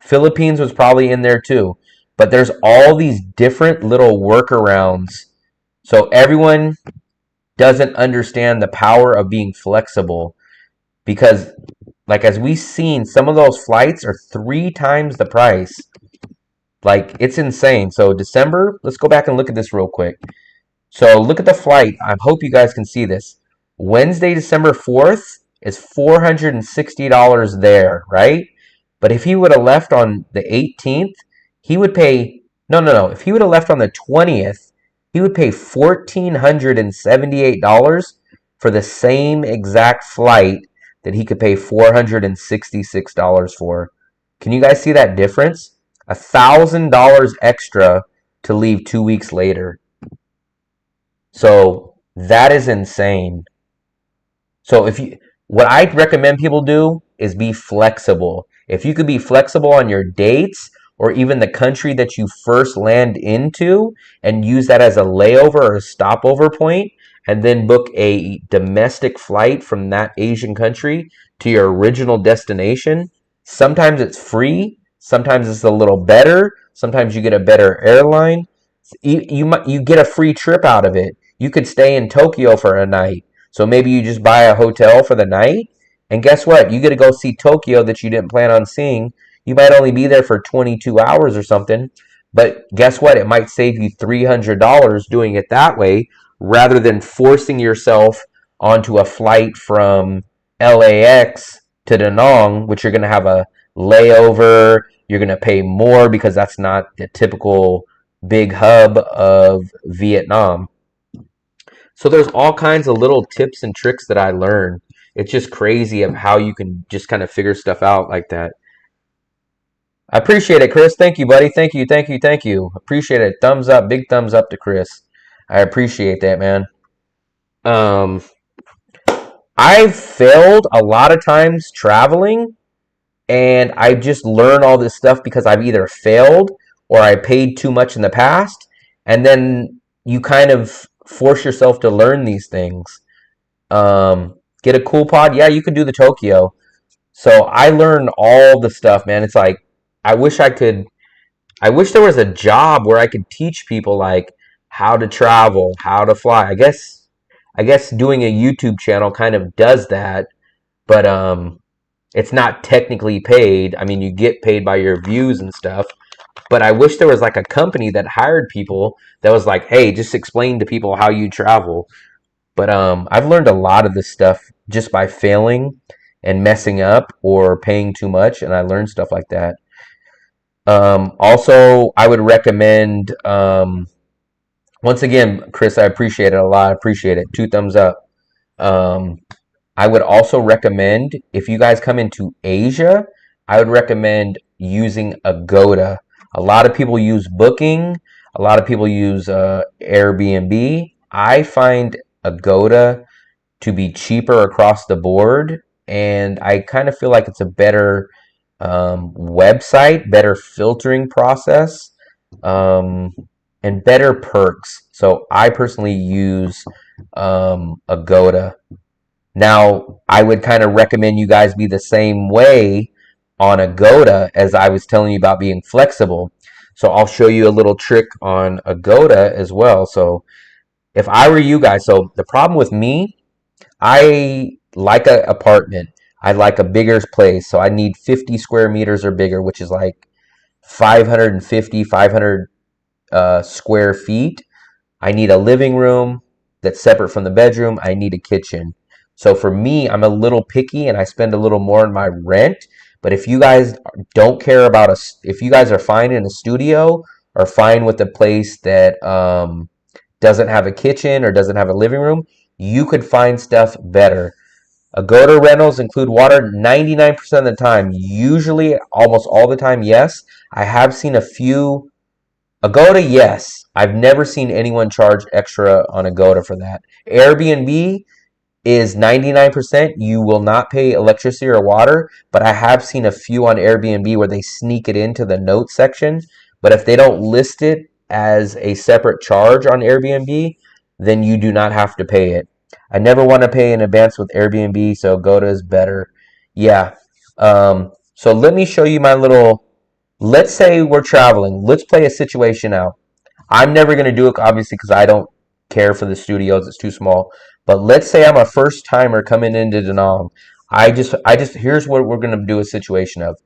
Philippines was probably in there too. But there's all these different little workarounds. So everyone doesn't understand the power of being flexible. Because, like, as we've seen, some of those flights are 3 times the price. Like, it's insane. So December, let's go back and look at this real quick. So look at the flight. I hope you guys can see this. Wednesday, December 4th is $460 there, right? But if he would have left on the 18th, he would pay, no. If he would have left on the 20th, he would pay $1,478 for the same exact flight that he could pay $466 for. Can you guys see that difference? $1,000 extra to leave 2 weeks later. So that is insane. So what I recommend people do is be flexible. If you could be flexible on your dates or even the country that you first land into and use that as a layover or a stopover point, and then book a domestic flight from that Asian country to your original destination, sometimes it's free, sometimes it's a little better, sometimes you get a better airline. You get a free trip out of it. You could stay in Tokyo for a night. So maybe you just buy a hotel for the night, and guess what? You get to go see Tokyo that you didn't plan on seeing. You might only be there for 22 hours or something, but guess what? It might save you $300 doing it that way rather than forcing yourself onto a flight from LAX to Danang, which you're going to have a layover. You're going to pay more because that's not the typical big hub of Vietnam. So there's all kinds of little tips and tricks that I learned. It's just crazy of how you can just kind of figure stuff out like that. I appreciate it, Chris. Thank you, buddy. Thank you. Appreciate it. Thumbs up. Big thumbs up to Chris. I appreciate that, man. I've failed a lot of times traveling, and I just learn all this stuff because I've either failed or I paid too much in the past, and then you kind of force yourself to learn these things. Get a cool pod. Yeah, you could do the Tokyo. So I learned all the stuff, man. It's like I wish there was a job where I could teach people like how to travel, how to fly. I guess doing a YouTube channel kind of does that, but it's not technically paid. I mean, you get paid by your views and stuff. But I wish there was like a company that hired people that was like, hey, just explain to people how you travel. But I've learned a lot of this stuff just by failing and messing up or paying too much, and I learned stuff like that. Also, I would recommend, once again, Chris, I appreciate it a lot. I appreciate it. 2 thumbs up. I would also recommend, if you guys come into Asia, I would recommend using Agoda. A lot of people use Booking. A lot of people use Airbnb. I find Agoda to be cheaper across the board, and I kind of feel like it's a better website, better filtering process, um, and better perks. So I personally use Agoda. Now, I would kind of recommend you guys be the same way on Agoda as I was telling you about being flexible. So I'll show you a little trick on Agoda as well. So if I were you guys, so the problem with me, I like an apartment. I like a bigger place. So I need 50 square meters or bigger, which is like 550, 500 square feet. I need a living room that's separate from the bedroom. I need a kitchen. So for me, I'm a little picky and I spend a little more on my rent. But if you guys don't care about us, if you guys are fine in a studio or fine with a place that doesn't have a kitchen or doesn't have a living room, you could find stuff better. Agoda rentals include water 99% of the time. Usually, almost all the time, yes. I have seen a few Agoda, yes. I've never seen anyone charge extra on Agoda for that. Airbnb is 99%. You will not pay electricity or water, but I have seen a few on Airbnb where they sneak it into the notes section. But if they don't list it as a separate charge on Airbnb, then you do not have to pay it. I never want to pay in advance with Airbnb, so Agoda is better. Yeah. So let me show you my little. Let's say we're traveling. Let's play a situation out. I'm never going to do it, obviously, because I don't care for the studios. It's too small. But let's say I'm a first timer coming into Danang. Here's what we're going to do a situation of.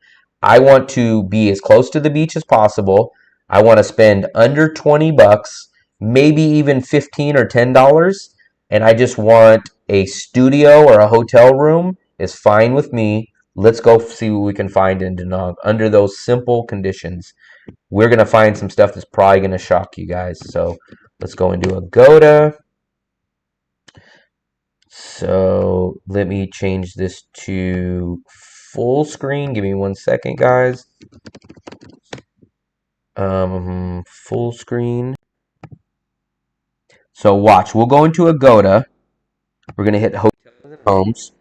I want to be as close to the beach as possible. I want to spend under 20 bucks, maybe even 15 or $10. And I just want a studio or a hotel room is fine with me. Let's go see what we can find in Danang under those simple conditions. We're going to find some stuff that's probably going to shock you guys. So let's go into Agoda. So let me change this to full screen. Give me 1 second, guys. Full screen. So watch. We'll go into Agoda. We're going to hit hotels and homes.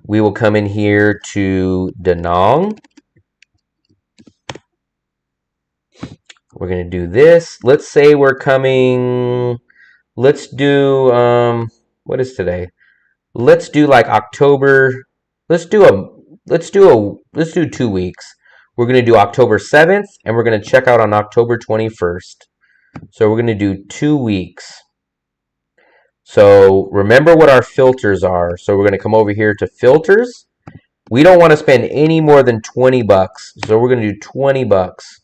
We will come in here to Danang. We're going to do this. Let's say we're coming. Let's do what is today? Let's do like October. Let's do 2 weeks. We're going to do October 7th and we're going to check out on October 21st. So we're going to do 2 weeks. So remember what our filters are. So we're going to come over here to filters. We don't want to spend any more than 20 bucks. So we're going to do 20 bucks.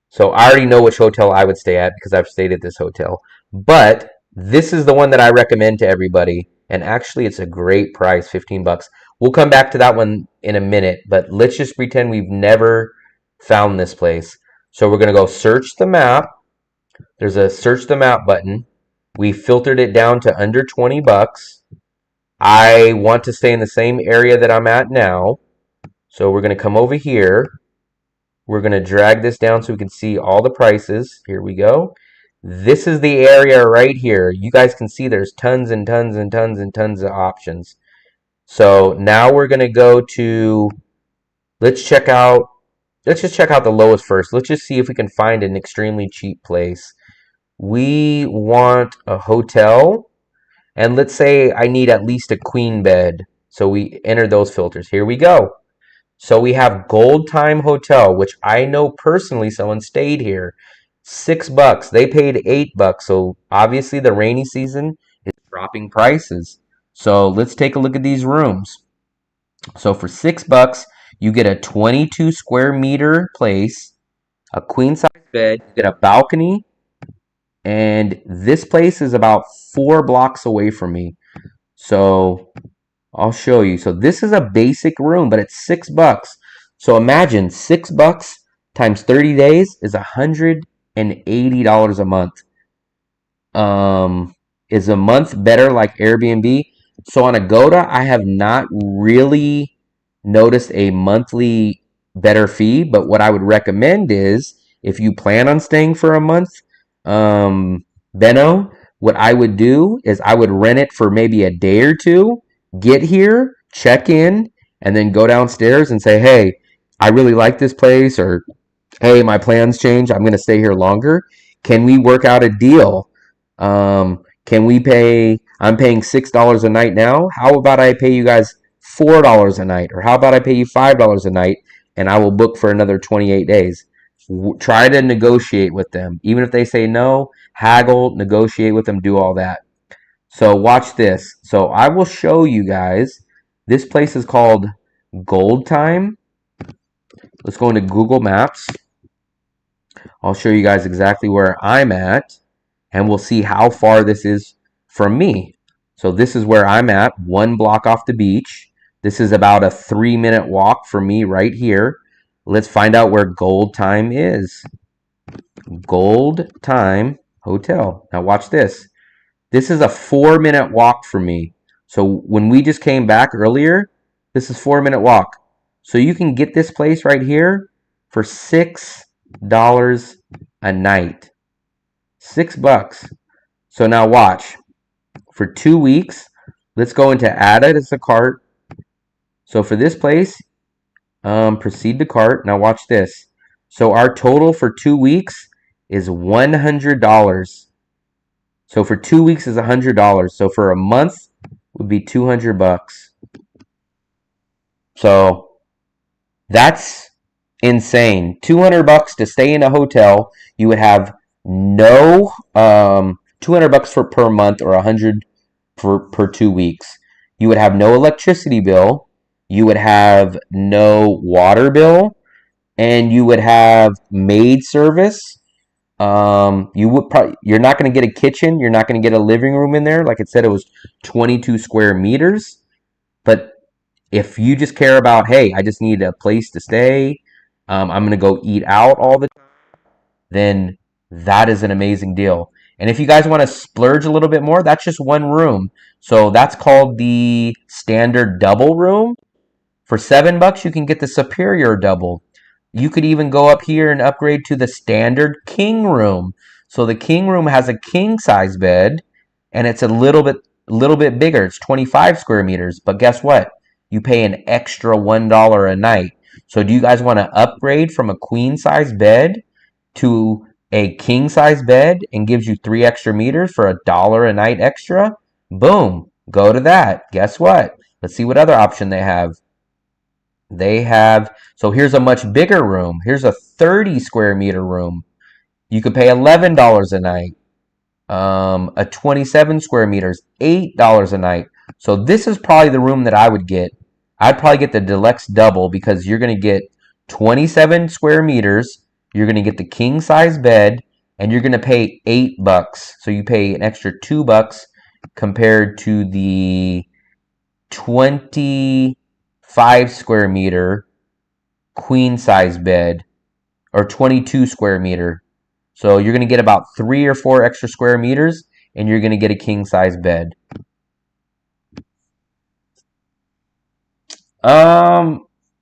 So I already know which hotel I would stay at because I've stayed at this hotel. But this is the one that I recommend to everybody. And actually, it's a great price, 15 bucks. We'll come back to that one in a minute. But let's just pretend we've never found this place. So we're going to go search the map. There's a search the map button. We filtered it down to under 20 bucks. I want to stay in the same area that I'm at now. So we're going to come over here. We're going to drag this down so we can see all the prices. Here we go. This is the area right here. You guys can see there's tons and tons and tons and tons of options. So now we're going to go to, let's just check out the lowest first. Let's just see if we can find an extremely cheap place. We want a hotel. And let's say I need at least a queen bed. So we enter those filters. Here we go. So we have Gold Time Hotel, which I know personally someone stayed here. 6 bucks. They paid 8 bucks. So obviously the rainy season is dropping prices. So let's take a look at these rooms. So for 6 bucks, you get a 22 square meter place, a queen size bed, you get a balcony, and this place is about 4 blocks away from me. So I'll show you. So this is a basic room, but it's 6 bucks. So imagine 6 bucks times 30 days is $180 a month. Is a month better like Airbnb? So on Agoda, I have not really noticed a monthly better fee. But what I would recommend is if you plan on staying for a month, Benno, what I would do is I would rent it for maybe a day or two, get here, check in, and then go downstairs and say, hey, I really like this place, or hey, my plans change. I'm going to stay here longer. Can we work out a deal? Can we pay? I'm paying $6 a night now. How about I pay you guys $4 a night? Or how about I pay you $5 a night and I will book for another 28 days? Try to negotiate with them. Even if they say no, haggle, negotiate with them, do all that. So watch this. So I will show you guys. This place is called Gold Time. Let's go into Google Maps. I'll show you guys exactly where I'm at, and we'll see how far this is from me. So this is where I'm at, 1 block off the beach. This is about a 3-minute walk from me right here. Let's find out where Gold Time is. Gold Time Hotel. Now watch this. This is a 4-minute walk from me. So when we just came back earlier, this is 4-minute walk. So you can get this place right here for $6 a night. $6. So now watch. For 2 weeks, let's go into add it as a cart. So for this place, proceed to cart. Now watch this. So our total for 2 weeks is $100. So for 2 weeks is $100. So for a month would be $200. So that's insane. $200 to stay in a hotel. You would have no $200 for per month, or $100 per 2 weeks. You would have no electricity bill. You would have no water bill, and you would have maid service. You're not going to get a kitchen. You're not going to get a living room in there. Like it said, it was 22 square meters. But if you just care about, hey, I just need a place to stay, I'm going to go eat out all the time, then that is an amazing deal. And if you guys want to splurge a little bit more, that's just one room. So that's called the standard double room. For $7, you can get the superior double. You could even go up here and upgrade to the standard king room. So the king room has a king size bed, and it's a little bit bigger. It's 25 square meters. But guess what? You pay an extra $1 a night. So do you guys want to upgrade from a queen size bed to a king size bed and gives you 3 extra meters for $1 a night extra? Boom, go to that. Guess what? Let's see what other option they have. So here's a much bigger room. Here's a 30 square meter room. You could pay $11 a night. A 27 square meters, $8 a night. So this is probably the room that I would get. I'd probably get the deluxe double, because you're going to get 27 square meters. You're going to get the king size bed, and you're going to pay $8. So you pay an extra $2 compared to the 25 square meter queen size bed, or 22 square meter. So you're going to get about 3 or 4 extra square meters, and you're going to get a king size bed.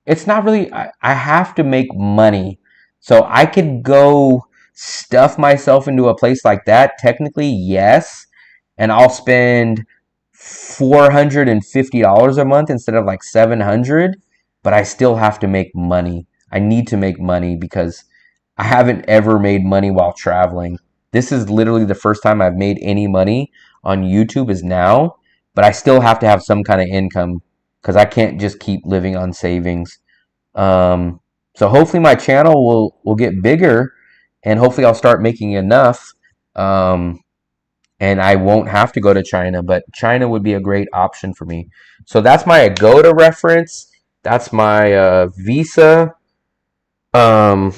It's not really, I have to make money. So I could go stuff myself into a place like that. Technically, yes. And I'll spend $450 a month instead of like $700, but I still have to make money. I need to make money because I haven't ever made money while traveling. This is literally the first time I've made any money on YouTube is now, but I still have to have some kind of income because I can't just keep living on savings. So hopefully my channel will get bigger, and hopefully I'll start making enough, and I won't have to go to China, but China would be a great option for me. So that's my Agoda reference. That's my Visa. So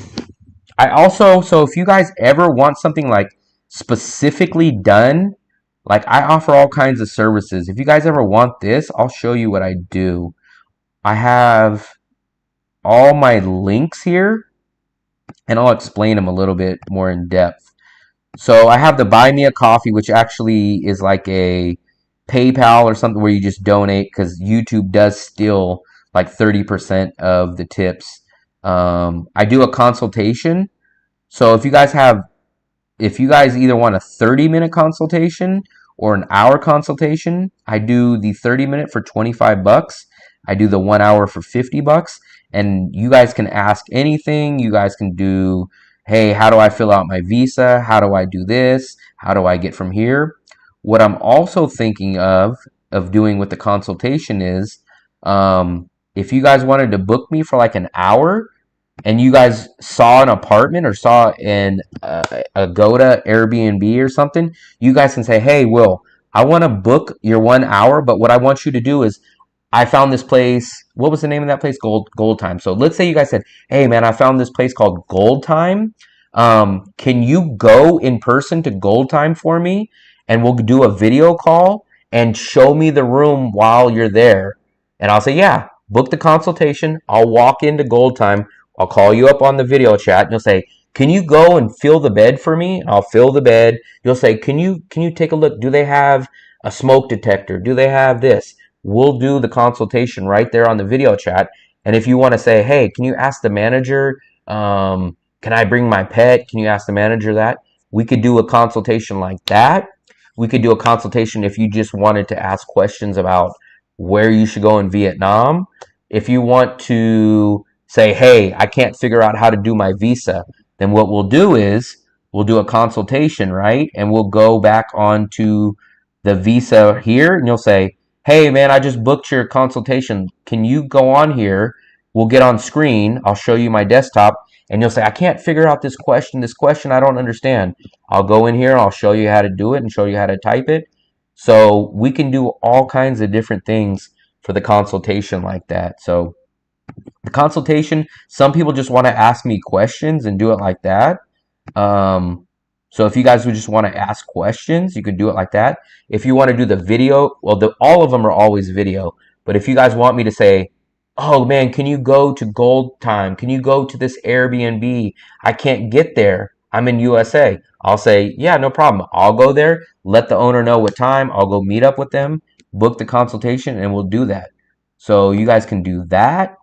if you guys ever want something like specifically done, like I offer all kinds of services. If you guys ever want this, I'll show you what I do. I have all my links here, and I'll explain them a little bit more in depth. So I have the Buy Me a Coffee, which actually is like a PayPal or something where you just donate, because YouTube does still like 30% of the tips. I do a consultation. So if you guys either want a 30-minute consultation or an hour consultation, I do the 30-minute for 25 bucks. I do the 1 hour for 50 bucks. And you guys can ask anything. You guys can do, hey, how do I fill out my visa? How do I do this? How do I get from here? What I'm also thinking of doing with the consultation is, if you guys wanted to book me for like an hour, and you guys saw an apartment or saw an Agoda Airbnb or something, you guys can say, "Hey, Will, I want to book your 1 hour, but what I want you to do is I found this place. What was the name of that place? Gold Time. So let's say you guys said, "Hey, man, I found this place called Gold Time. Can you go in person to Gold Time for me, and we'll do a video call and show me the room while you're there?" And I'll say, "Yeah, book the consultation. I'll walk into Gold Time. I'll call you up on the video chat, and you'll say, 'Can you go and fill the bed for me?' I'll fill the bed. You'll say, 'Can you take a look? Do they have a smoke detector? Do they have this?' We'll do the consultation right there on the video chat. And if you want to say, hey, can you ask the manager, can I bring my pet? Can you ask the manager that? We could do a consultation like that. We could do a consultation if you just wanted to ask questions about where you should go in Vietnam. If you want to say, hey, I can't figure out how to do my visa, then what we'll do is we'll do a consultation, right? And we'll go back onto the visa here, and you'll say, hey, man, I just booked your consultation. Can you go on here? We'll get on screen. I'll show you my desktop. And you'll say, I can't figure out this question. This question I don't understand. I'll go in here. I'll show you how to do it and show you how to type it. So we can do all kinds of different things for the consultation like that. So the consultation, some people just want to ask me questions and do it like that. So if you guys would just want to ask questions, you could do it like that. If you want to do the video, well, all of them are always video. But if you guys want me to say, oh man, can you go to Gold Time? Can you go to this Airbnb? I can't get there. I'm in USA. I'll say, yeah, no problem. I'll go there, let the owner know what time. I'll go meet up with them, book the consultation, and we'll do that. So you guys can do that.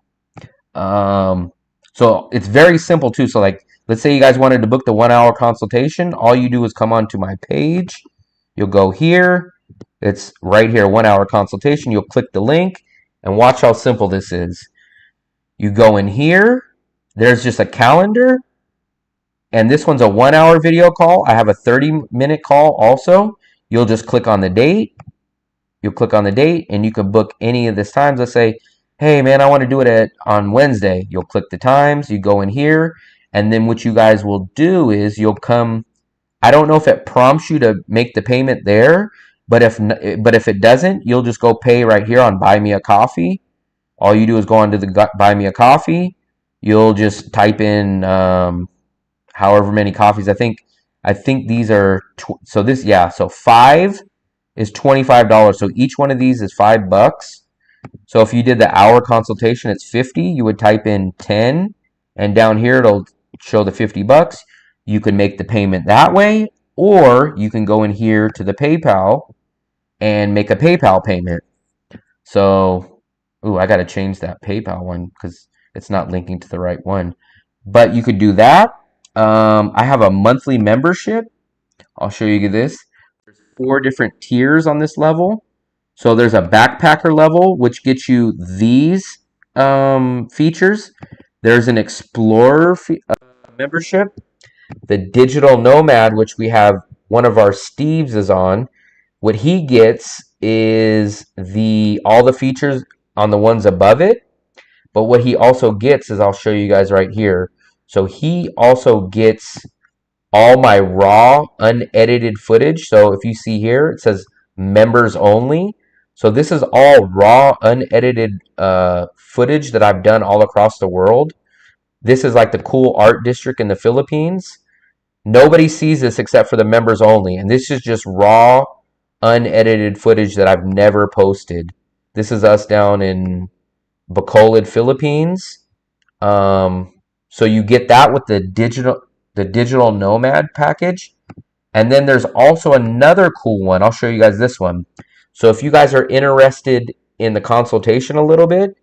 So it's very simple too. So like, let's say you guys wanted to book the 1 hour consultation. All you do is come onto my page. You'll go here. It's right here, 1 hour consultation. You'll click the link and watch how simple this is. You go in here. There's just a calendar. And this one's a 1 hour video call. I have a 30-minute call also. You'll just click on the date. You'll click on the date and you can book any of this times. Let's say, hey man, I want to do it on Wednesday. You'll click the times. You go in here. And then what you guys will do is you'll come, I don't know if it prompts you to make the payment there, but if it doesn't, you'll just go pay right here on Buy Me a Coffee. All you do is go onto the Buy Me a Coffee. You'll just type in however many coffees. I think these are, so 5 is $25. So each one of these is $5. So if you did the hour consultation, it's 50. You would type in 10, and down here it'll show the $50. You can make the payment that way, or you can go in here to the PayPal and make a PayPal payment. So, I got to change that PayPal one because it's not linking to the right one. But you could do that. I have a monthly membership. I'll show you this. There's 4 different tiers on this level. So there's a backpacker level, which gets you these features. There's an explorer membership. The digital nomad, which we have one of our Steves is on. What he gets is all the features on the ones above it. But what he also gets is, I'll show you guys right here. So he also gets all my raw, unedited footage. So if you see here, it says members only. So this is all raw, unedited footage that I've done all across the world. This is like the cool art district in the Philippines. Nobody sees this except for the members only. And this is just raw, unedited footage that I've never posted. This is us down in Bacolod, Philippines. So you get that with the digital nomad package. And then there's also another cool one. I'll show you guys this one. So if you guys are interested in the consultation a little bit,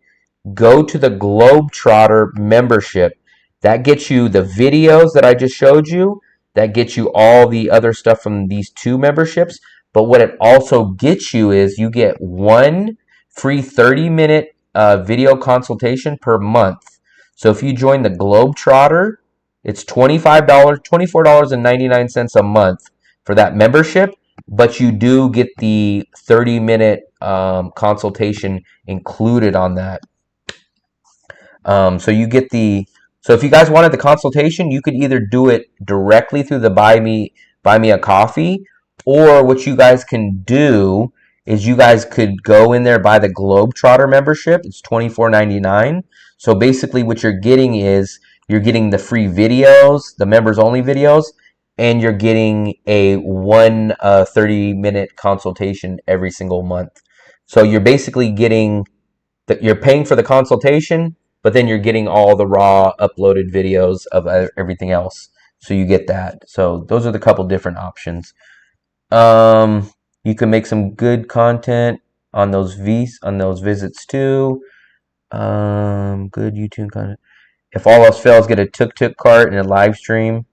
go to the Globetrotter membership. That gets you the videos that I just showed you. That gets you all the other stuff from these two memberships. But what it also gets you is you get one free 30-minute video consultation per month. So if you join the Globetrotter, it's $25, $24.99 a month for that membership. But you do get the 30-minute consultation included on that. So you get the so if you guys wanted the consultation, you could either do it directly through the buy me a coffee, or what you guys can do is you guys could go in there, buy the Globetrotter membership. It's $24.99. So basically what you're getting is you're getting the free videos, the members only videos, and you're getting a 30-minute consultation every single month. So you're basically getting that you're paying for the consultation, but then you're getting all the raw uploaded videos of everything else. So you get that. So those are the couple different options. You can make some good content on those visits too. Good YouTube content. If all else fails, get a tuk-tuk cart and a live stream.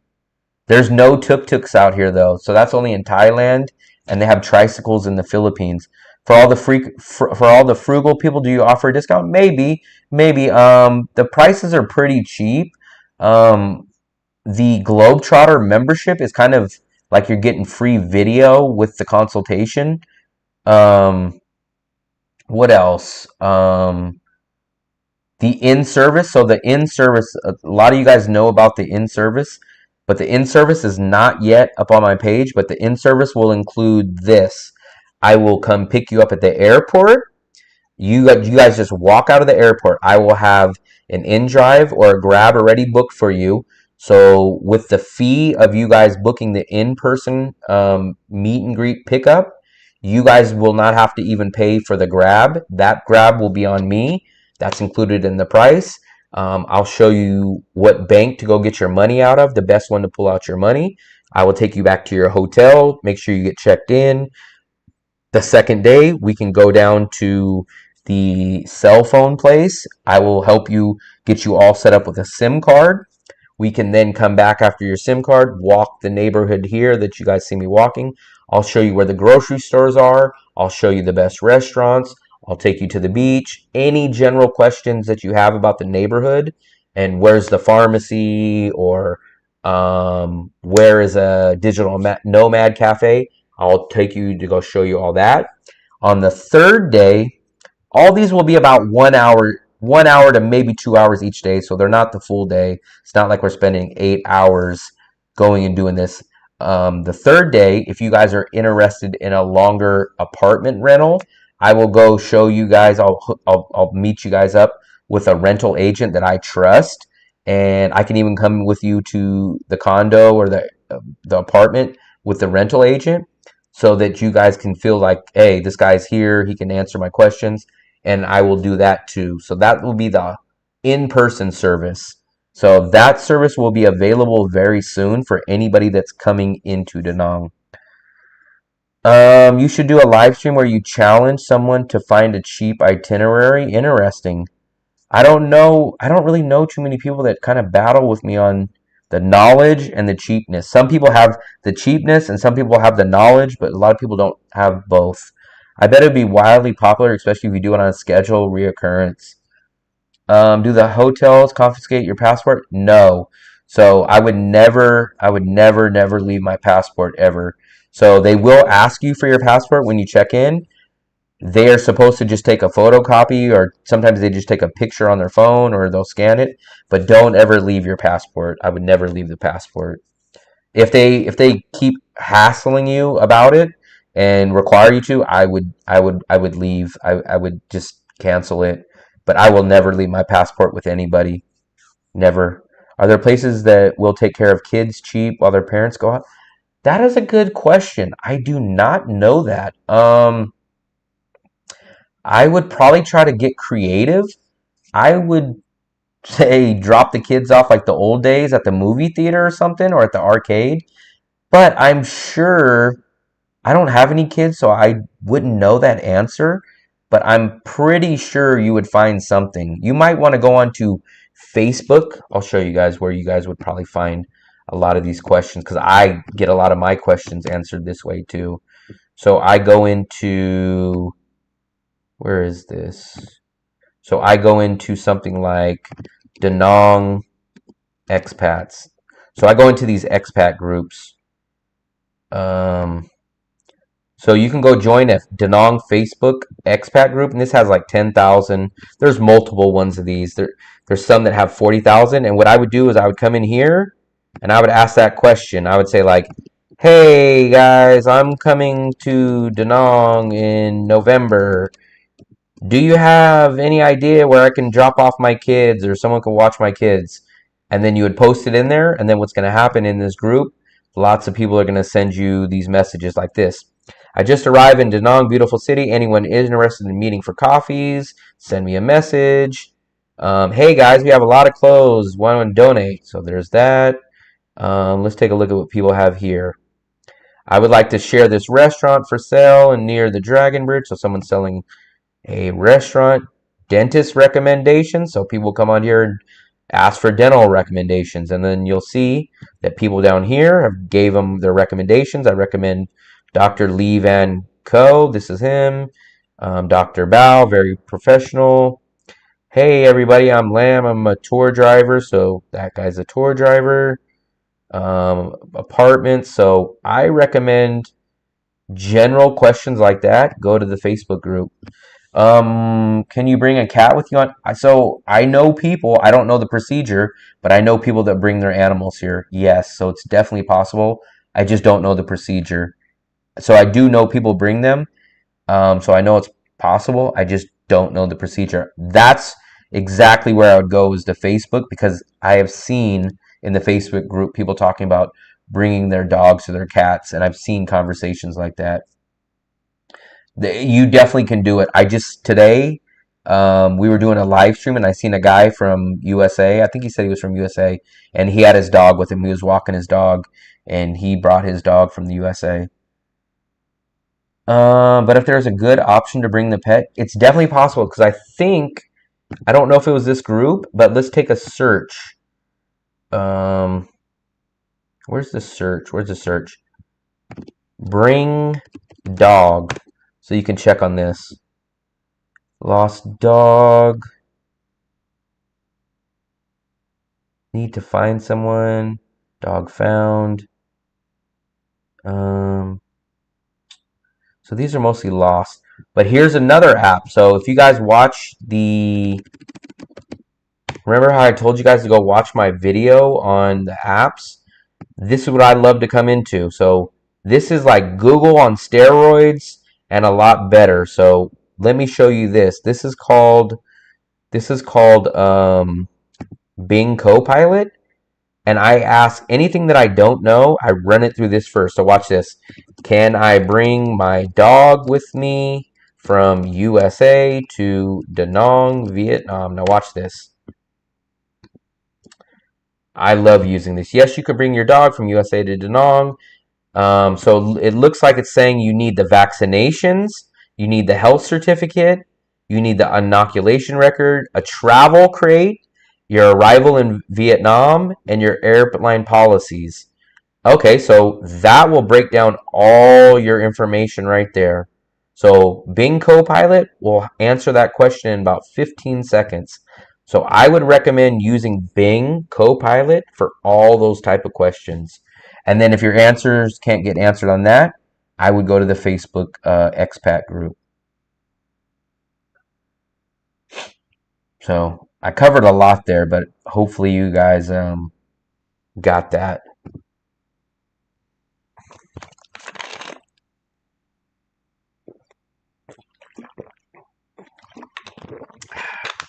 There's no tuk-tuks out here though, so that's only in Thailand, and they have tricycles in the Philippines. For all the frugal people, do you offer a discount? Maybe. The prices are pretty cheap. The Globetrotter membership is kind of like you're getting free video with the consultation. What else? The in-service. So the in-service, a lot of you guys know about the in-service, but the in-service is not yet up on my page, but the in-service will include this. I will come pick you up at the airport. You guys just walk out of the airport. I will have an in-drive or a grab already booked for you. So with the fee of you guys booking the in-person meet and greet pickup, you guys will not have to even pay for the grab. That grab will be on me. That's included in the price. I'll show you what bank to go get your money out of, the best one to pull out your money. I will take you back to your hotel, make sure you get checked in. The second day, we can go down to the cell phone place. I will help you get you all set up with a SIM card. We can then come back after your SIM card, walk the neighborhood here that you guys see me walking. I'll show you where the grocery stores are. I'll show you the best restaurants. I'll take you to the beach. Any general questions that you have about the neighborhood and where's the pharmacy or where is a digital nomad cafe, I'll take you to go show you all that. On the third day, all these will be about 1 hour to maybe 2 hours each day, so they're not the full day. It's not like we're spending 8 hours going and doing this. The third day, if you guys are interested in a longer apartment rental, I will go show you guys. I'll meet you guys up with a rental agent that I trust, and I can even come with you to the condo or the apartment with the rental agent, so that you guys can feel like, hey, this guy's here. He can answer my questions, and I will do that too. So that will be the in-person service. So that service will be available very soon for anybody that's coming into Danang. You should do a live stream where you challenge someone to find a cheap itinerary. Interesting. I don't know. I don't really know too many people that kind of battle with me on the knowledge and the cheapness. Some people have the cheapness and some people have the knowledge, but a lot of people don't have both. I bet it'd be wildly popular, especially if you do it on a schedule reoccurrence. Do the hotels confiscate your passport? No. So I would never leave my passport ever. So they will ask you for your passport when you check in. They are supposed to just take a photocopy, or sometimes they just take a picture on their phone, or they'll scan it. But don't ever leave your passport. I would never leave the passport. If they keep hassling you about it and require you to, I would leave. I would just cancel it. But I will never leave my passport with anybody. Never. Are there places that will take care of kids cheap while their parents go out? That is a good question. I do not know that. I would probably try to get creative. I would say drop the kids off like the old days at the movie theater or something, or at the arcade. But I'm sure I don't have any kids, so I wouldn't know that answer. but I'm pretty sure you would find something. You might want to go onto Facebook. I'll show you guys where you guys would probably find a lot of these questions because I get a lot of my questions answered this way too. So I go into, where is this? So I go into something like Danang expats. So I go into these expat groups. So you can go join a Danang Facebook expat group, and this has like 10,000. There's multiple ones of these. There's some that have 40,000. And what I would do is I would come in here and I would ask that question. I would say like, "Hey guys, I'm coming to Danang in November. Do you have any idea where I can drop off my kids or someone can watch my kids?" And then you would post it in there. And then what's going to happen in this group, lots of people are going to send you these messages like this. "I just arrived in Danang, beautiful city. Anyone interested in meeting for coffees? Send me a message. Hey guys, we have a lot of clothes. Why don't donate?" So there's that. Let's take a look at what people have here. "I would like to share this restaurant for sale and near the Dragon Bridge." So someone's selling a restaurant. Dentist recommendations. So people come on here and ask for dental recommendations, and then you'll see that people down here have gave them their recommendations. I recommend Dr. Lee Van Co. This is him. Dr. Bao, very professional. "Hey everybody, I'm Lamb. I'm a tour driver." So that guy's a tour driver. Apartments. So I recommend general questions like that. Go to the Facebook group. Can you bring a cat with you on? So I know people, I don't know the procedure, but I know people that bring their animals here. Yes, so it's definitely possible. I just don't know the procedure. So I do know people bring them. So I know it's possible. I just don't know the procedure. That's exactly where I would go is to Facebook because I have seen in the Facebook group people talking about bringing their dogs or their cats, and I've seen conversations like that. You definitely can do it. I just today we were doing a live stream and I seen a guy from USA. I think he said he was from USA, and he had his dog with him. He was walking his dog, and he brought his dog from the USA. But if there's a good option to bring the pet, it's definitely possible because I don't know if it was this group, but let's take a search. Um, where's the search? Where's the search? Bring dog. So you can check on this. Lost dog. Need to find someone. Dog found. So these are mostly lost. But here's another app. So if you guys watch remember how I told you guys to go watch my video on the apps? This is what I love to come into. So this is like Google on steroids and a lot better. So let me show you this. This is called Bing Copilot. And I ask anything that I don't know, I run it through this first. So watch this. "Can I bring my dog with me from USA to Danang, Vietnam?" Now watch this. I love using this. "Yes, you could bring your dog from USA to Danang." So it looks like it's saying you need the vaccinations, you need the health certificate, you need the inoculation record, a travel crate, your arrival in Vietnam, and your airline policies. Okay, so that will break down all your information right there. So Bing Copilot will answer that question in about 15 seconds. So I would recommend using Bing Copilot for all those type of questions. And then if your answers can't get answered on that, I would go to the Facebook expat group. So I covered a lot there, but hopefully you guys got that.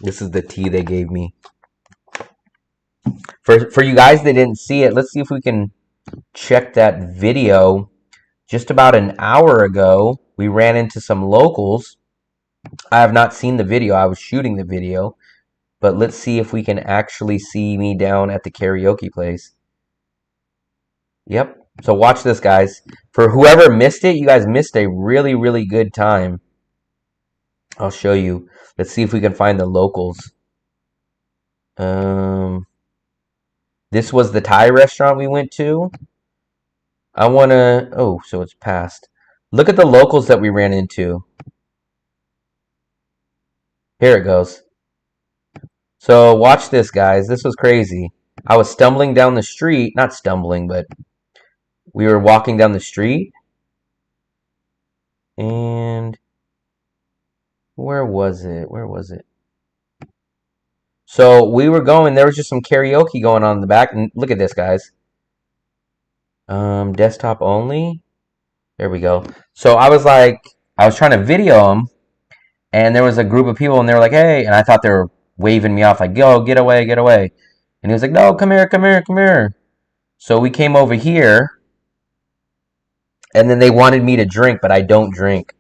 This is the tea they gave me. For you guys that didn't see it, let's see if we can check that video. Just about an hour ago, we ran into some locals. I have not seen the video. I was shooting the video. But let's see if we can actually see me down at the karaoke place. Yep. So watch this, guys. For whoever missed it, you guys missed a really, really good time. I'll show you. Let's see if we can find the locals. This was the Thai restaurant we went to. I want to... Oh, so it's past. Look at the locals that we ran into. Here it goes. So watch this, guys. This was crazy. I was stumbling down the street. Not stumbling, but we were walking down the street. And where was it? Where was it? So we were going. There was just some karaoke going on in the back. And look at this, guys. Desktop only. There we go. So I was trying to video them, and there was a group of people, and they were like, "Hey," and I thought they were waving me off, like, "Yo, get away, get away." And he was like, "No, come here, come here, come here." So we came over here, and then they wanted me to drink, but I don't drink.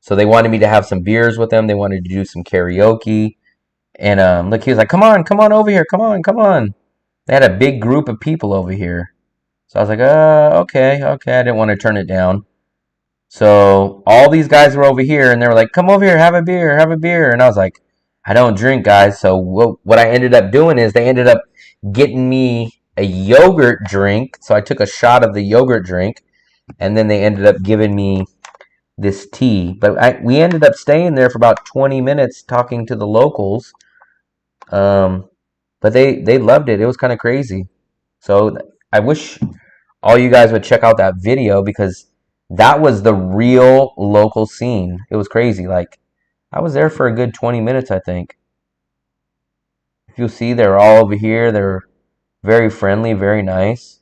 So they wanted me to have some beers with them. They wanted to do some karaoke. And look, he was like, come on over here. Come on, come on. They had a big group of people over here. So I was like, okay, okay. I didn't want to turn it down. So all these guys were over here, and they were like, come over here, have a beer, have a beer. And I was like, I don't drink, guys. So what I ended up doing is they ended up getting me a yogurt drink. So I took a shot of the yogurt drink, and then they ended up giving me this tea. But we ended up staying there for about 20 minutes talking to the locals. But they loved it. It was kind of crazy. So I wish all you guys would check out that video, because that was the real local scene. It was crazy. Like, I was there for a good 20 minutes, I think. If you'll see, they're all over here. They're very friendly, very nice,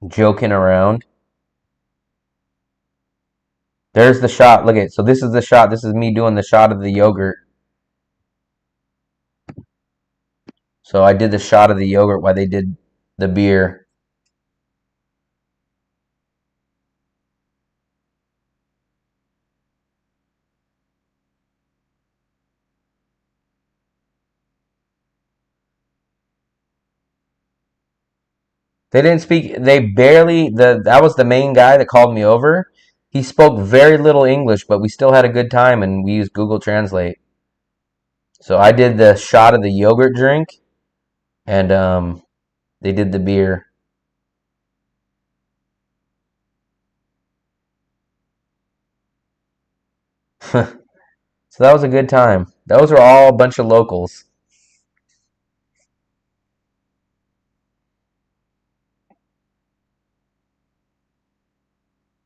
joking around. There's the shot. Look at it. So this is the shot. This is me doing the shot of the yogurt. So I did the shot of the yogurt while they did the beer. They didn't speak. They barely. That was the main guy that called me over. He spoke very little English, but we still had a good time, and we used Google Translate. So I did the shot of the yogurt drink, and they did the beer. So that was a good time. Those are all a bunch of locals.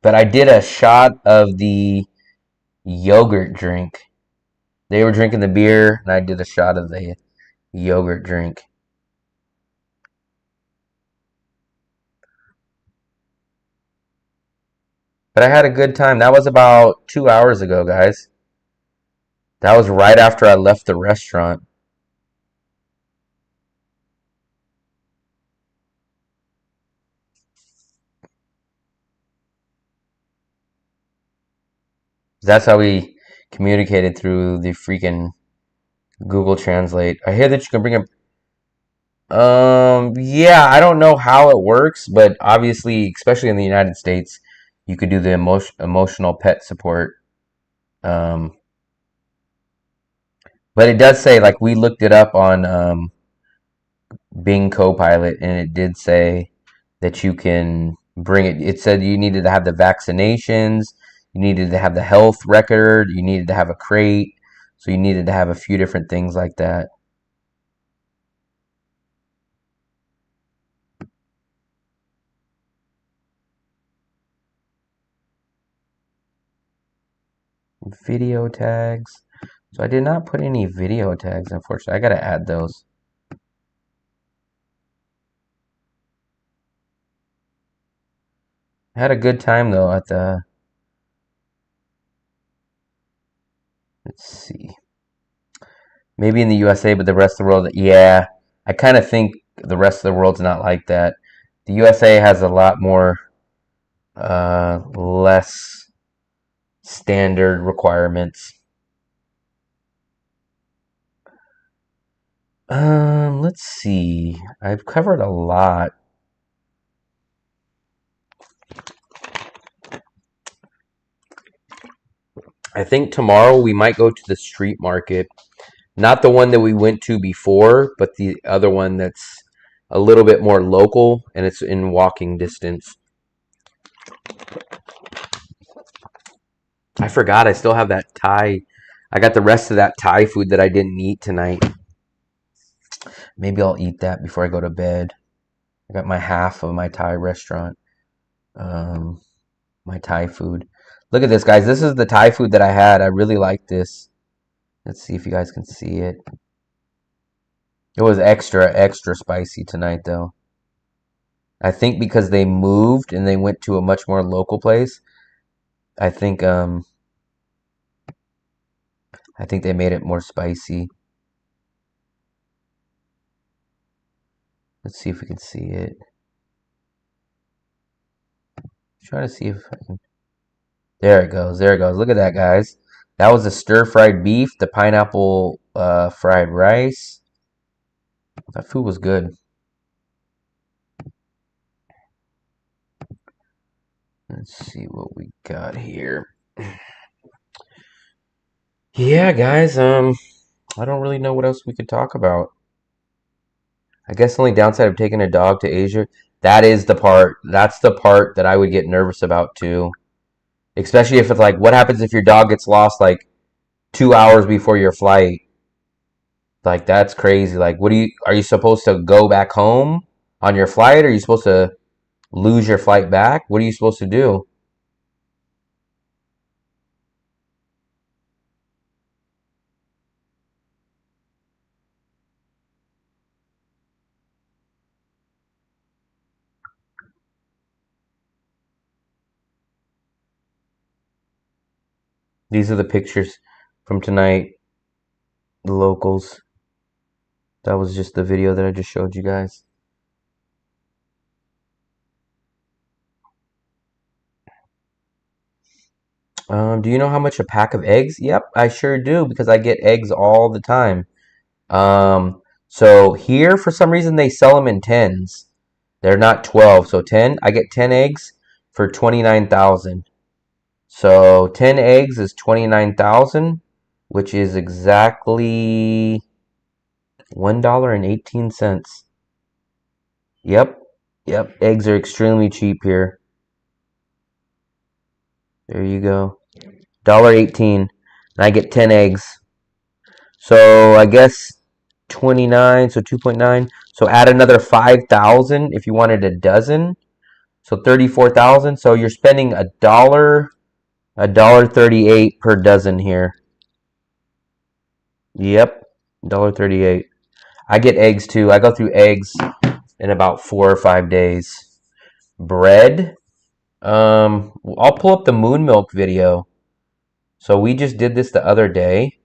But I did a shot of the yogurt drink. They were drinking the beer, and I did a shot of the yogurt drink. But I had a good time. That was about 2 hours ago, guys. That was right after I left the restaurant. That's how we communicated, through the freaking Google Translate. I hear that you can bring up. Yeah, I don't know how it works, but obviously, especially in the United States, you could do the emotional pet support. Um, but it does say, like, we looked it up on Bing Copilot, and it did say that you can bring it. It said you needed to have the vaccinations, you needed to have the health record, you needed to have a crate, so you needed to have a few different things like that. Video tags. So I did not put any video tags, unfortunately. I gotta add those. I had a good time though at the. Let's see. Maybe in the USA, but the rest of the world, yeah. I kind of think the rest of the world's not like that. The USA has a lot more, less standard requirements. Let's see. I've covered a lot. I think tomorrow we might go to the street market. Not the one that we went to before, but the other one that's a little bit more local and it's in walking distance. I forgot I still have that Thai. I got the rest of that Thai food that I didn't eat tonight. Maybe I'll eat that before I go to bed. I got my half of my Thai restaurant, um, my Thai food. Look at this, guys. This is the Thai food that I had. I really like this. Let's see if you guys can see it. It was extra spicy tonight, though. I think because they moved and they went to a much more local place. I think they made it more spicy. Let's see if we can see it. Trying to see if I can. There it goes. There it goes. Look at that, guys. That was the stir-fried beef, the pineapple fried rice. That food was good. Let's see what we got here. Yeah, guys, I don't really know what else we could talk about. I guess the only downside of taking a dog to Asia, that's the part that I would get nervous about too. Especially if it's like, what happens if your dog gets lost like 2 hours before your flight? Like that's crazy. Like, are you supposed to go back home on your flight? Or are you supposed to lose your flight back? What are you supposed to do? These are the pictures from tonight, the locals. That was just the video that I just showed you guys. Do you know how much a pack of eggs? Yep, I sure do because I get eggs all the time. So here, for some reason, they sell them in tens. They're not 12, so 10. I get 10 eggs for 29,000. So 10 eggs is 29,000, which is exactly $1.18. Yep, yep. Eggs are extremely cheap here. There you go. $1.18. And I get 10 eggs. So I guess 29, so 2.9. So add another 5,000 if you wanted a dozen. So 34,000. So you're spending $1.38 per dozen here. Yep, $1.38. I get eggs too. I go through eggs in about 4 or 5 days. Bread. I'll pull up the moon milk video. So we just did this the other day.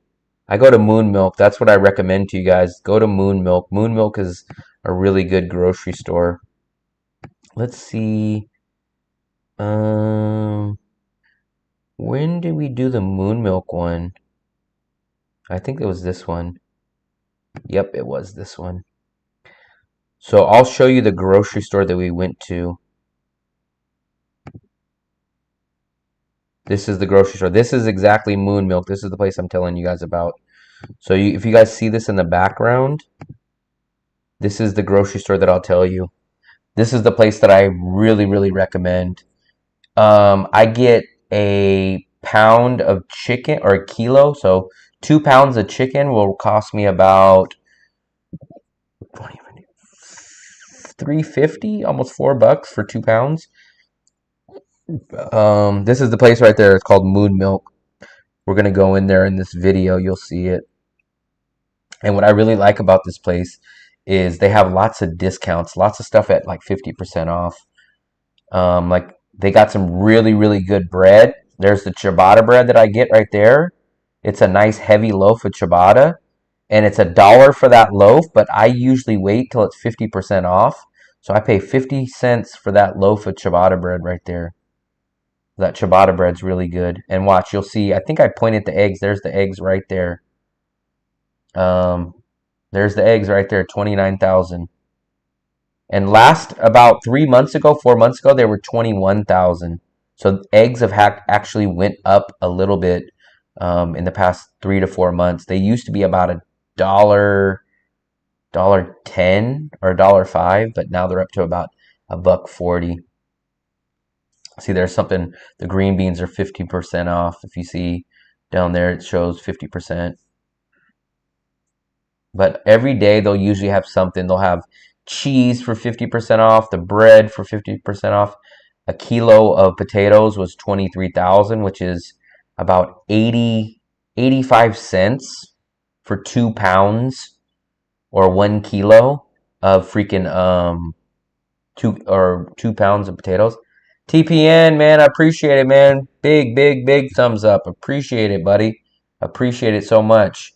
I go to Moon Milk. That's what I recommend to you guys. Go to Moon Milk. Moon Milk is a really good grocery store. Let's see. When did we do the Moon Milk one? I think it was this one. Yep, it was this one. So I'll show you the grocery store that we went to. This is the grocery store. This is exactly Moon Milk. This is the place I'm telling you guys about. So if you guys see this in the background, this is the grocery store that I'll tell you. This is the place that I really, really recommend. I get a pound of chicken or a kilo. So 2 pounds of chicken will cost me about $3.50, almost $4 for 2 pounds. This is the place right there. It's called Moon Milk. We're gonna go in there in this video. You'll see it. And what I really like about this place is they have lots of discounts, lots of stuff at like 50% off. Like they got some really, really good bread. There's the ciabatta bread that I get right there. It's a nice heavy loaf of ciabatta, and it's $1 for that loaf, but I usually wait till it's 50% off. So I pay 50 cents for that loaf of ciabatta bread right there. That ciabatta bread's really good. And watch, you'll see, I think I pointed the eggs. There's the eggs right there. There's the eggs right there, 29,000. And last about 3 months ago, 4 months ago, they were 21,000. So eggs have actually went up a little bit in the past 3 to 4 months. They used to be about a dollar, $1.10 or $1.05, but now they're up to about $1.40. See, there's something. The green beans are 50% off. If you see down there, it shows 50%. But every day they'll usually have something. They'll have cheese for 50% off, the bread for 50% off. A kilo of potatoes was 23,000, which is about 85 cents for 2 pounds or 1 kilo of freaking 2 pounds of potatoes. TPN, man, I appreciate it, man. Big thumbs up. Appreciate it, buddy. Appreciate it so much.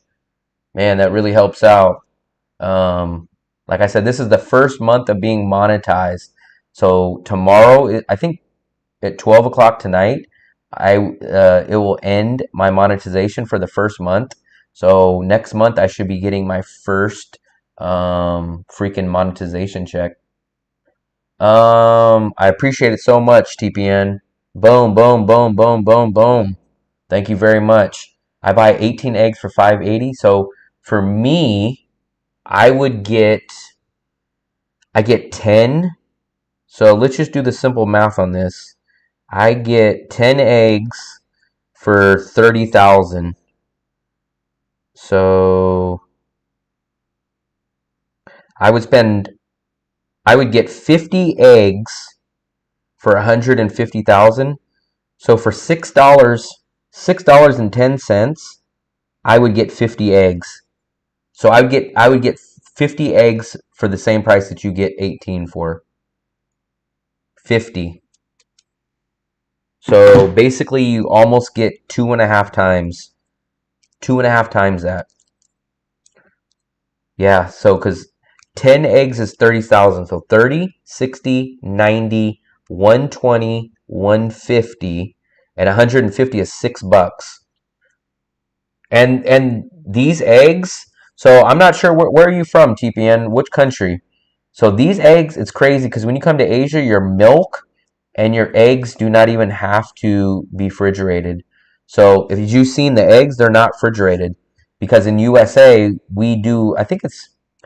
Man, that really helps out. Like I said, this is the first month of being monetized. So tomorrow, I think at 12 o'clock tonight, it will end my monetization for the first month. So next month, I should be getting my first freaking monetization check. I appreciate it so much, TPN. Boom, boom, boom, boom, boom, boom. Thank you very much. I buy 18 eggs for $5.80. So for me, I get 10. So let's just do the simple math on this. I get 10 eggs for 30,000. So I would get 50 eggs for 150,000. So for $6.10, I would get 50 eggs. So I would get 50 eggs for the same price that you get 18 for. 50. So basically you almost get 2.5 times. 2.5 times that. Yeah, so because 10 eggs is 30,000. So 30, 60, 90, 120, 150, and 150 is $6. And these eggs, so I'm not sure where are you from, TPN? Which country? So these eggs, it's crazy because when you come to Asia, your milk and your eggs do not even have to be refrigerated. So if you've seen the eggs, they're not refrigerated because in USA we do. I think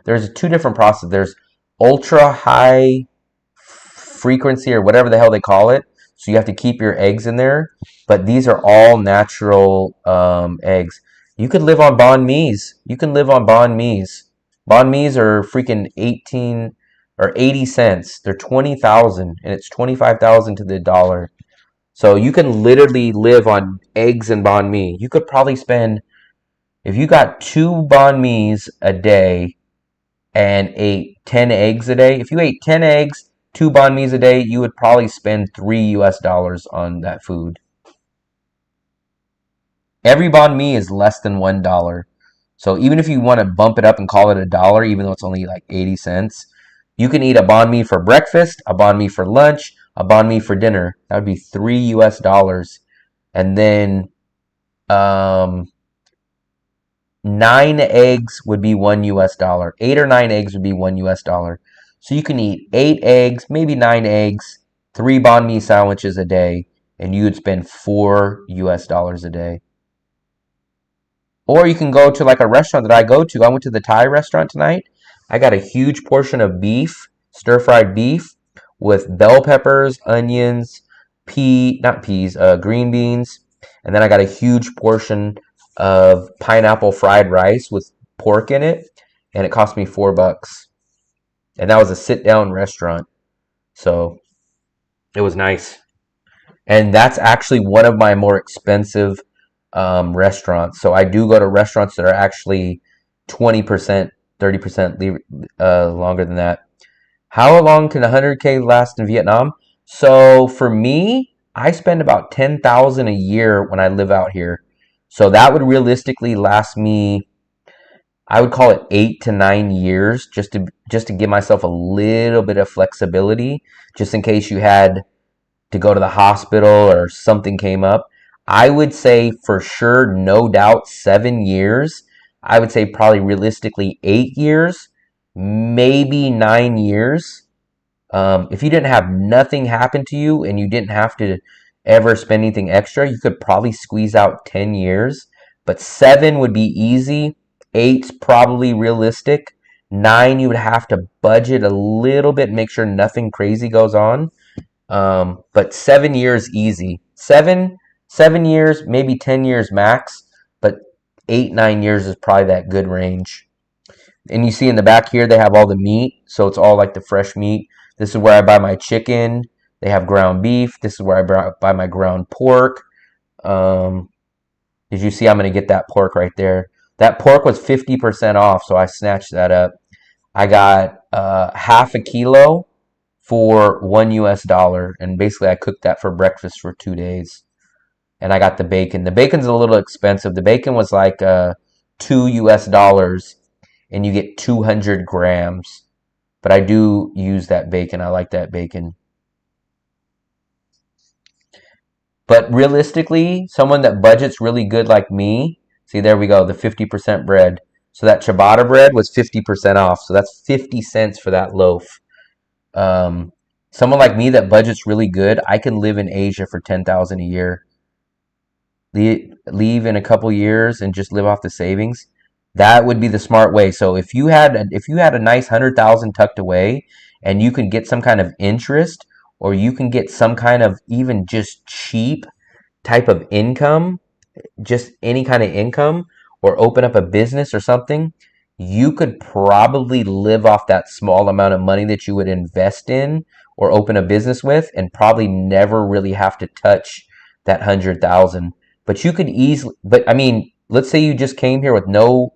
there's two different processes. There's ultra high frequency or whatever the hell they call it. So you have to keep your eggs in there, but these are all natural eggs. You could live on banh mi's. You can live on banh mi's. Banh mi's are freaking 18 or 80 cents. They're 20,000 and it's 25,000 to the dollar. So you can literally live on eggs and banh mi. You could probably spend, if you got 2 banh mi's a day and ate 10 eggs a day, if you ate 10 eggs, 2 banh mi's a day, you would probably spend $3 on that food. Every banh mi is less than $1. So even if you want to bump it up and call it $1, even though it's only like 80 cents, you can eat a banh mi for breakfast, a banh mi for lunch, a banh mi for dinner. That would be $3. And then 9 eggs would be $1. 8 or 9 eggs would be $1. So you can eat 8 eggs, maybe 9 eggs, 3 banh mi sandwiches a day, and you would spend $4 a day. Or you can go to like a restaurant that I go to. I went to the Thai restaurant tonight. I got a huge portion of beef, stir-fried beef with bell peppers, onions, green beans. And then I got a huge portion of pineapple fried rice with pork in it. And it cost me $4. And that was a sit-down restaurant. So it was nice. And that's actually one of my more expensive restaurants. So I do go to restaurants that are actually 20%, 30% longer than that. How long can 100K last in Vietnam? So for me, I spend about 10,000 a year when I live out here. So that would realistically last me, I would call it 8 to 9 years, just to give myself a little bit of flexibility, just in case you had to go to the hospital or something came up. I would say for sure, no doubt, 7 years. I would say probably realistically 8 years, maybe 9 years. If you didn't have nothing happen to you and you didn't have to ever spend anything extra, you could probably squeeze out 10 years. But 7 would be easy. 8's probably realistic. 9, you would have to budget a little bit, make sure nothing crazy goes on. But 7 years easy. 7 years, maybe 10 years max. But 8, 9 years is probably that good range. And you see in the back here, they have all the meat. So it's all like the fresh meat. This is where I buy my chicken. They have ground beef. This is where I buy my ground pork. As you see, I'm going to get that pork right there. That pork was 50% off, so I snatched that up. I got half a kilo for $1 US, and basically I cooked that for breakfast for 2 days. And I got the bacon. The bacon's a little expensive. The bacon was like $2 US, and you get 200 grams. But I do use that bacon. I like that bacon. But realistically, someone that budgets really good like me, see, there we go, the 50% bread. So that ciabatta bread was 50% off. So that's 50 cents for that loaf. Someone like me that budgets really good, I can live in Asia for 10,000 a year. Leave in a couple years and just live off the savings. That would be the smart way. So if you had a nice 100,000 tucked away, and you could get some kind of interest, or you can get some kind of even just cheap type of income, just any kind of income, or open up a business or something, you could probably live off that small amount of money that you would invest in or open a business with, and probably never really have to touch that 100,000. But you could easily, but I mean, let's say you just came here with no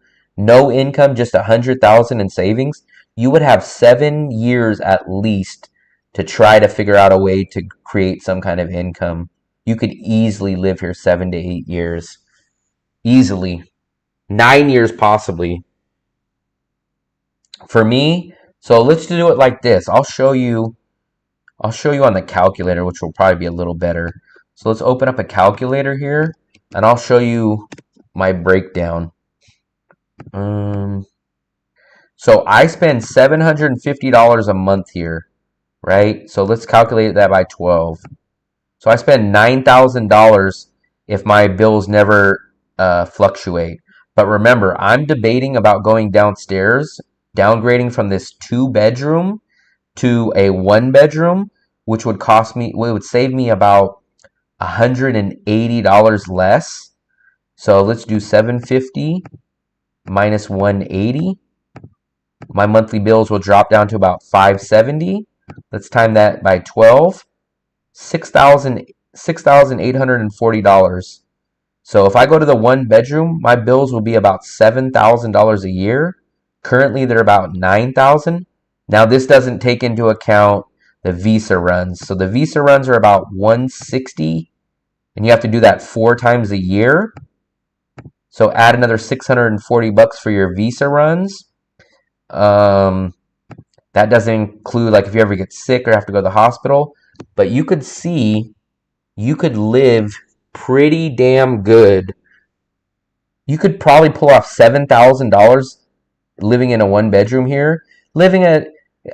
income, just 100,000 in savings, you would have 7 years at least to try to figure out a way to create some kind of income. You could easily live here 7 to 8 years. Easily. 9 years possibly. For me, so let's do it like this. I'll show you on the calculator, which will probably be a little better. So let's open up a calculator here, and I'll show you my breakdown. So I spend $750 a month here, right? So let's calculate that by 12. So I spend $9,000 if my bills never fluctuate. But remember, I'm debating about going downstairs, downgrading from this 2-bedroom to a 1-bedroom, which would cost me, it would save me about $180 less. So let's do 750 minus 180. My monthly bills will drop down to about 570. Let's time that by 12. $6,840. So if I go to the 1-bedroom, my bills will be about $7,000 a year. Currently, they're about $9,000. Now, this doesn't take into account the Visa runs. So the Visa runs are about $160, and you have to do that 4 times a year. So add another $640 for your Visa runs. That doesn't include like if you ever get sick or have to go to the hospital. But you could see, you could live pretty damn good. You could probably pull off $7,000 living in a 1-bedroom here.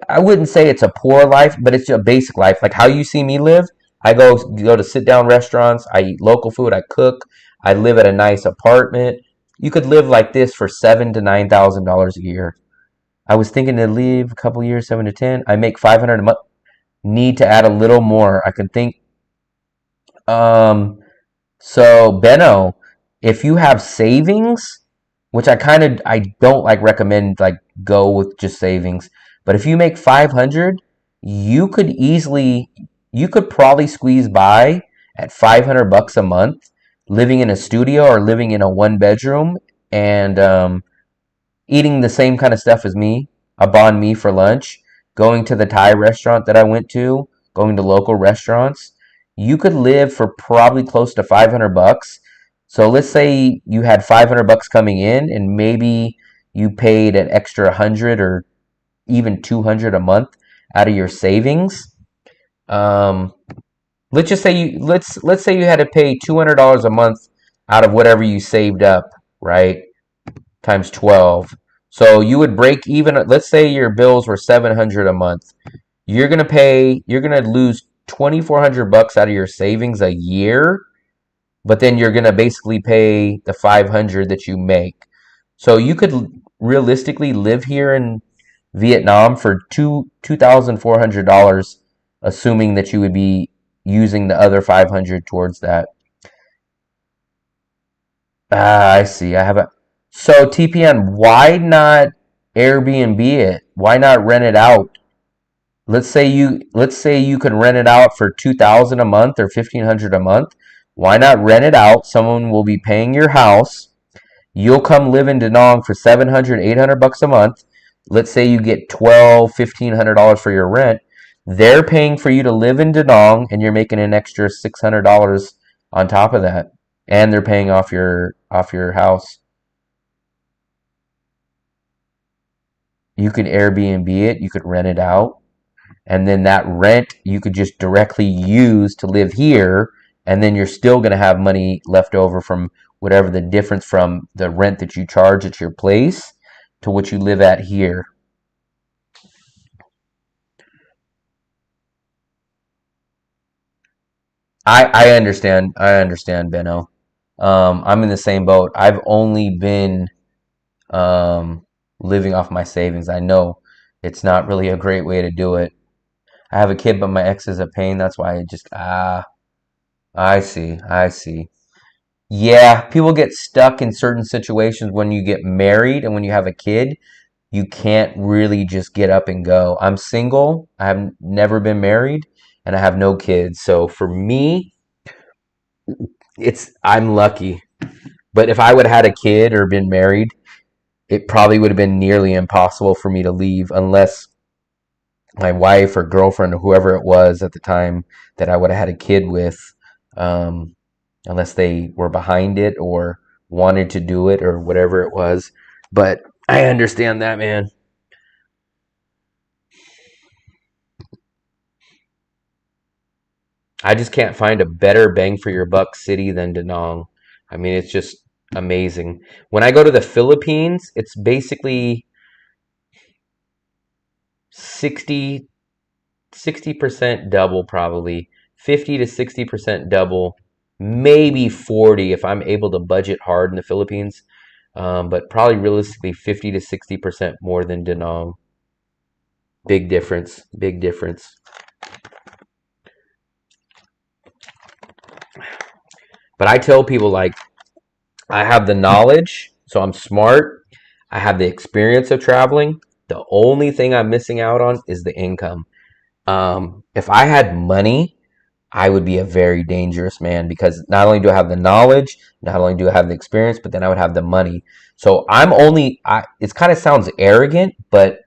I wouldn't say it's a poor life, but it's a basic life. Like how you see me live. I go to sit-down restaurants. I eat local food. I cook. I live at a nice apartment. You could live like this for $7,000 to $9,000 a year. I was thinking to leave a couple years, 7 to 10. I make $500 a month. Need to add a little more. I can think. So Benno, if you have savings, which I don't like recommend like go with just savings, but if you make 500, you could probably squeeze by at $500 a month, living in a studio or living in a 1-bedroom, and eating the same kind of stuff as me, a banh mi for lunch, going to the Thai restaurant that I went to, going to local restaurants. You could live for probably close to $500. So let's say you had $500 coming in, and maybe you paid an extra 100 or even 200 a month out of your savings. Let's say you had to pay $200 a month out of whatever you saved up, right? Times 12. So you would break even. Let's say your bills were $700 a month. You're gonna lose $2,400 out of your savings a year, but then you're gonna basically pay the 500 that you make. So you could realistically live here in Vietnam for $2,400, assuming that you would be using the other 500 towards that. Ah, I see. I have a So TPN, why not Airbnb it? Why not rent it out? Let's say you could rent it out for 2,000 a month or 1,500 a month. Why not rent it out? Someone will be paying your house. You'll come live in Danong for 700, 800 bucks a month. Let's say you get 12, $1,500 for your rent. They're paying for you to live in Danong, and you're making an extra $600 on top of that. And they're paying off your house. You could Airbnb it, you could rent it out, and then that rent you could just directly use to live here, and then you're still going to have money left over from whatever the difference from the rent that you charge at your place to what you live at here. I understand, Benno. I'm in the same boat. I've only been living off my savings. I know it's not really a great way to do it. I have a kid, but my ex is a pain. That's why I see. I see. Yeah, people get stuck in certain situations when you get married and when you have a kid. You can't really just get up and go. I'm single. I have never been married and I have no kids. So for me, I'm lucky. But if I would have had a kid or been married, it probably would have been nearly impossible for me to leave unless my wife or girlfriend or whoever it was at the time that I would have had a kid with, um, unless they were behind it or wanted to do it or whatever it was. But I understand that, man. I just can't find a better bang for your buck city than Danang. I mean, it's just amazing. When I go to the Philippines, it's basically 60 60% double, probably 50 to 60% double, maybe 40 if I'm able to budget hard in the Philippines. But probably realistically 50 to 60% more than Danang. Big difference. Big difference. But I tell people, like, I have the knowledge, so I'm smart. I have the experience of traveling. The only thing I'm missing out on is the income. If I had money, I would be a very dangerous man because not only do I have the knowledge, not only do I have the experience, but then I would have the money. So it kind of sounds arrogant, but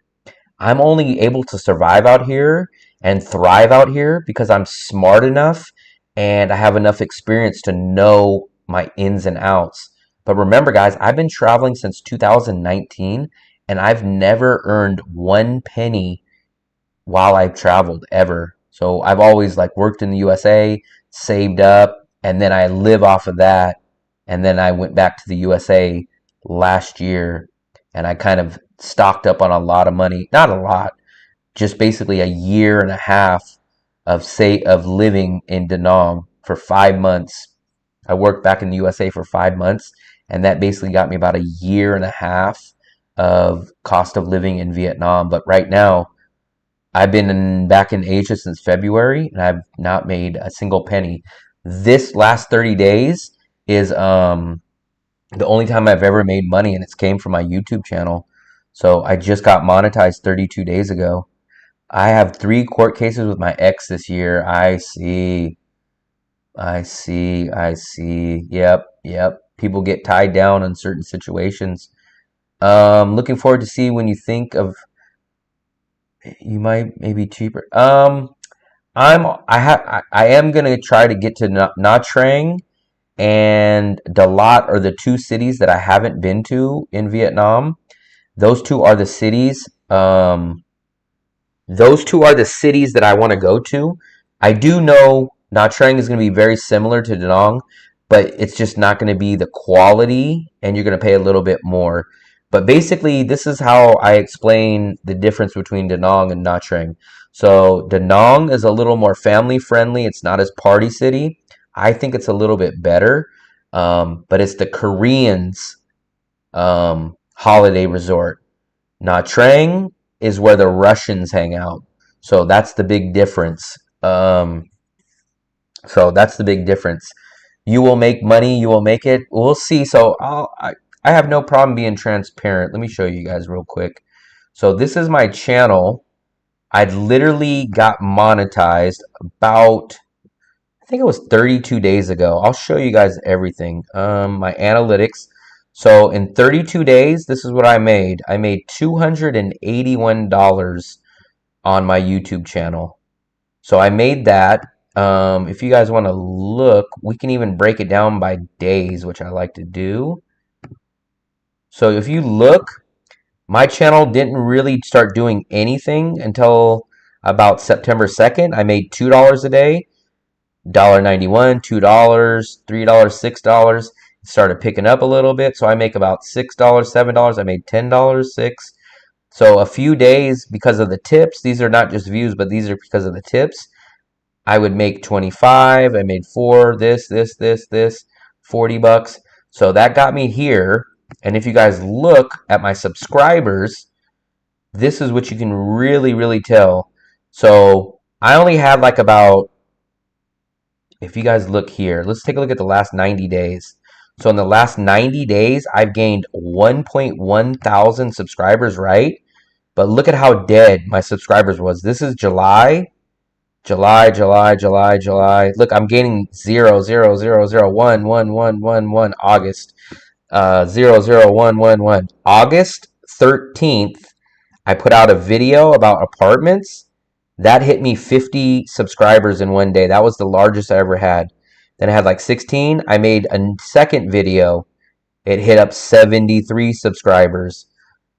I'm only able to survive out here and thrive out here because I'm smart enough and I have enough experience to know my ins and outs. But remember, guys, I've been traveling since 2019 and I've never earned one penny while I've traveled ever. So I've always like worked in the USA, saved up, and then I live off of that. And then I went back to the USA last year and I kind of stocked up on a lot of money. Not a lot, just basically a year and a half of living in Danang for 5 months. I worked back in the USA for 5 months, and that basically got me about a year and a half of cost of living in Vietnam. But right now, I've been back in Asia since February, and I've not made a single penny. This last 30 days is the only time I've ever made money, and it's came from my YouTube channel. So I just got monetized 32 days ago. I have 3 court cases with my ex this year. I see. I see. I see. Yep. Yep. People get tied down in certain situations. Looking forward to see when you think of you might maybe cheaper. I am gonna try to get to Nha Trang and Dalat are the 2 cities that I haven't been to in Vietnam. Those two are the cities. Those two are the cities that I want to go to. I do know Nha Trang is going to be very similar to Da Nang, but it's just not going to be the quality, and you're going to pay a little bit more. But basically, this is how I explain the difference between Danang and Nha Trang. So Danang is a little more family friendly. It's not as party city. I think it's a little bit better, but it's the Koreans' holiday resort. Nha Trang is where the Russians hang out. So that's the big difference. So that's the big difference. You will make money. You will make it. We'll see. So I have no problem being transparent. Let me show you guys real quick. So this is my channel. I literally got monetized about, I think it was 32 days ago. I'll show you guys everything. My analytics. So in 32 days, this is what I made. I made $281 on my YouTube channel. So I made that. If you guys want to look, we can even break it down by days, which I like to do. So if you look, my channel didn't really start doing anything until about September 2nd. I made $2 a day, $1.91, $2, $3, $6. It started picking up a little bit, so I make about $6, $7. I made $10, $6. So a few days because of the tips. These are not just views, but these are because of the tips. I would make 25. I made 4, this, 40 bucks. So that got me here. And if you guys look at my subscribers, this is what you can really, really tell. So I only had like about, if you guys look here, let's take a look at the last 90 days. So in the last 90 days, I've gained 1.1 thousand subscribers, right? But look at how dead my subscribers was. This is July. Look, I'm gaining 0, 0, 0, 0, 1, 1, 1, 1, 1. August, 0, 0, 1, 1, 1. August 13th, I put out a video about apartments. That hit me 50 subscribers in one day. That was the largest I ever had. Then I had like 16. I made a second video. It hit up 73 subscribers.